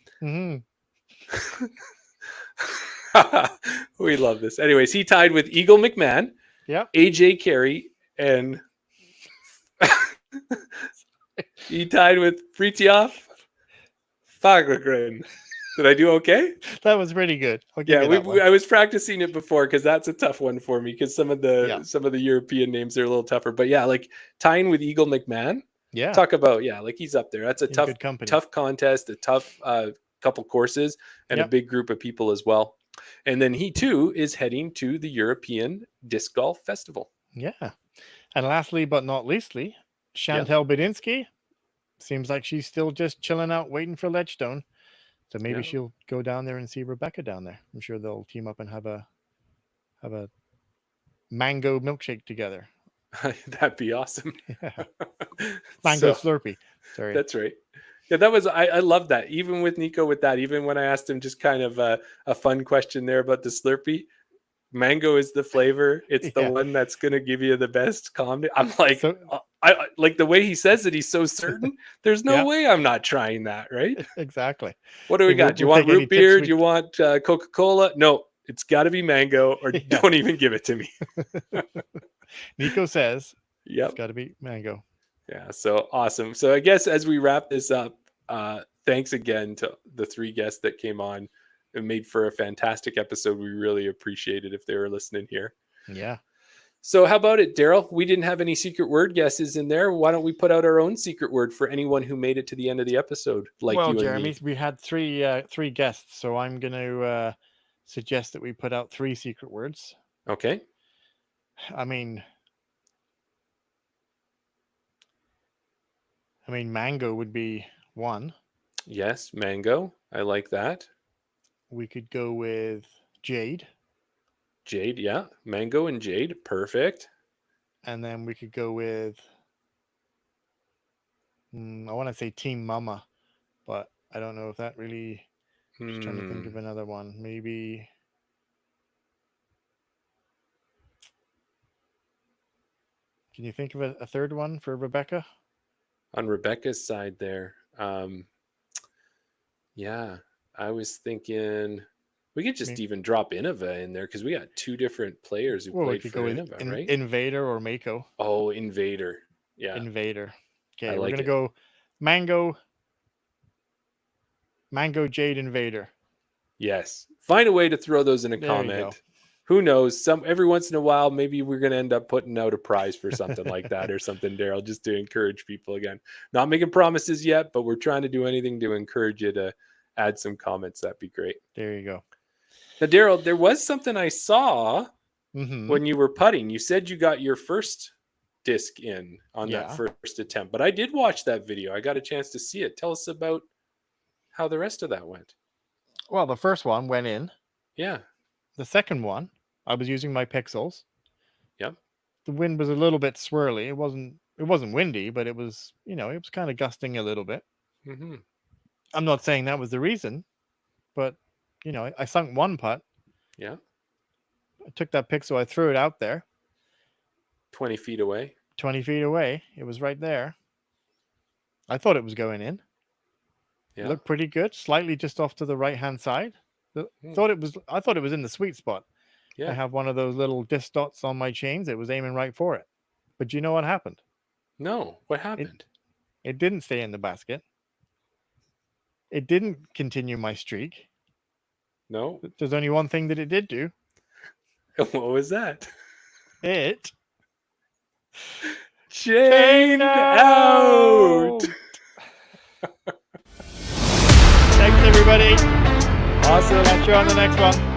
we love this. Anyways, he tied with Eagle McMahon, AJ Carey, and he tied with Fritjof Fagergren. Did I do okay? That was pretty good. I was practicing it before because that's a tough one for me because some of the European names are a little tougher. But yeah, like tying with Eagle McMahon. Yeah. Talk about like he's up there. That's a tough contest, a tough couple courses, and a big group of people as well. And then he too is heading to the European Disc Golf Festival. Yeah. And lastly, but not leastly, Chantel Bedinsky seems like she's still just chilling out, waiting for Ledgestone. So maybe she'll go down there and see Rebecca down there. I'm sure they'll team up and have a mango milkshake together. That'd be awesome. Yeah. Mango Slurpee. Sorry. That's right. Yeah, that was I love that. Even with Nikko with that, even when I asked him just kind of a fun question there about the Slurpee, mango is the flavor. It's the one that's going to give you the best calm. I'm like, I like the way he says it. He's so certain. There's no way I'm not trying that, right? Exactly. What do we got? Do you want root beer? Do you want Coca-Cola? No, it's got to be mango, or don't even give it to me. Nikko says, it's got to be mango. Yeah, so awesome. So I guess as we wrap this up, thanks again to the 3 guests that came on and made for a fantastic episode. We really appreciate it if they were listening here. Yeah. So how about it, Daryl? We didn't have any secret word guesses in there. Why don't we put out our own secret word for anyone who made it to the end of the episode? Like you and Jeremy, me. We had three guests, so I'm going to suggest that we put out 3 secret words. Okay. I mean, I mean, mango would be one. Yes, mango. I like that. We could go with jade. Jade, yeah. Mango and jade. Perfect. And then we could go with, I want to say Team Mama, but I don't know if that really, just trying to think of another one. Maybe, can you think of a third one for Rebecca? On Rebecca's side there. Yeah, I was thinking we could just even drop Innova in there because we got two different players who Well, we played could for go with Innova, right? Invader or Mako. Oh, Invader. Yeah. Invader. Okay, I we're like going to it. go Mango Jade Invader. Yes. Find a way to throw those in a There you comment. go. Who knows? Every once in a while, maybe we're going to end up putting out a prize for something like that or something, Daryl, just to encourage people again. Not making promises yet, but we're trying to do anything to encourage you to add some comments. That'd be great. There you go. Now, Daryl, there was something I saw Mm-hmm. when you were putting. You said you got your first disc in on Yeah. that first attempt, but I did watch that video. I got a chance to see it. Tell us about how the rest of that went. Well, the first one went in. Yeah. The second one, I was using my pixels. Yep. The wind was a little bit swirly. It wasn't windy, but it was, it was kind of gusting a little bit. Mm-hmm. I'm not saying that was the reason, but I sunk one putt. Yeah. I took that pixel, I threw it out there. 20 feet away. 20 feet away. It was right there. I thought it was going in. Yeah. It looked pretty good, slightly just off to the right-hand side. I thought it was in the sweet spot. Yeah. I have one of those little disc dots on my chains. It was aiming right for it. But you know what happened? No. What happened? It didn't stay in the basket. It didn't continue my streak. No. There's only one thing that it did do. What was that? It chained out. Thanks, everybody. Awesome. Catch you on the next one.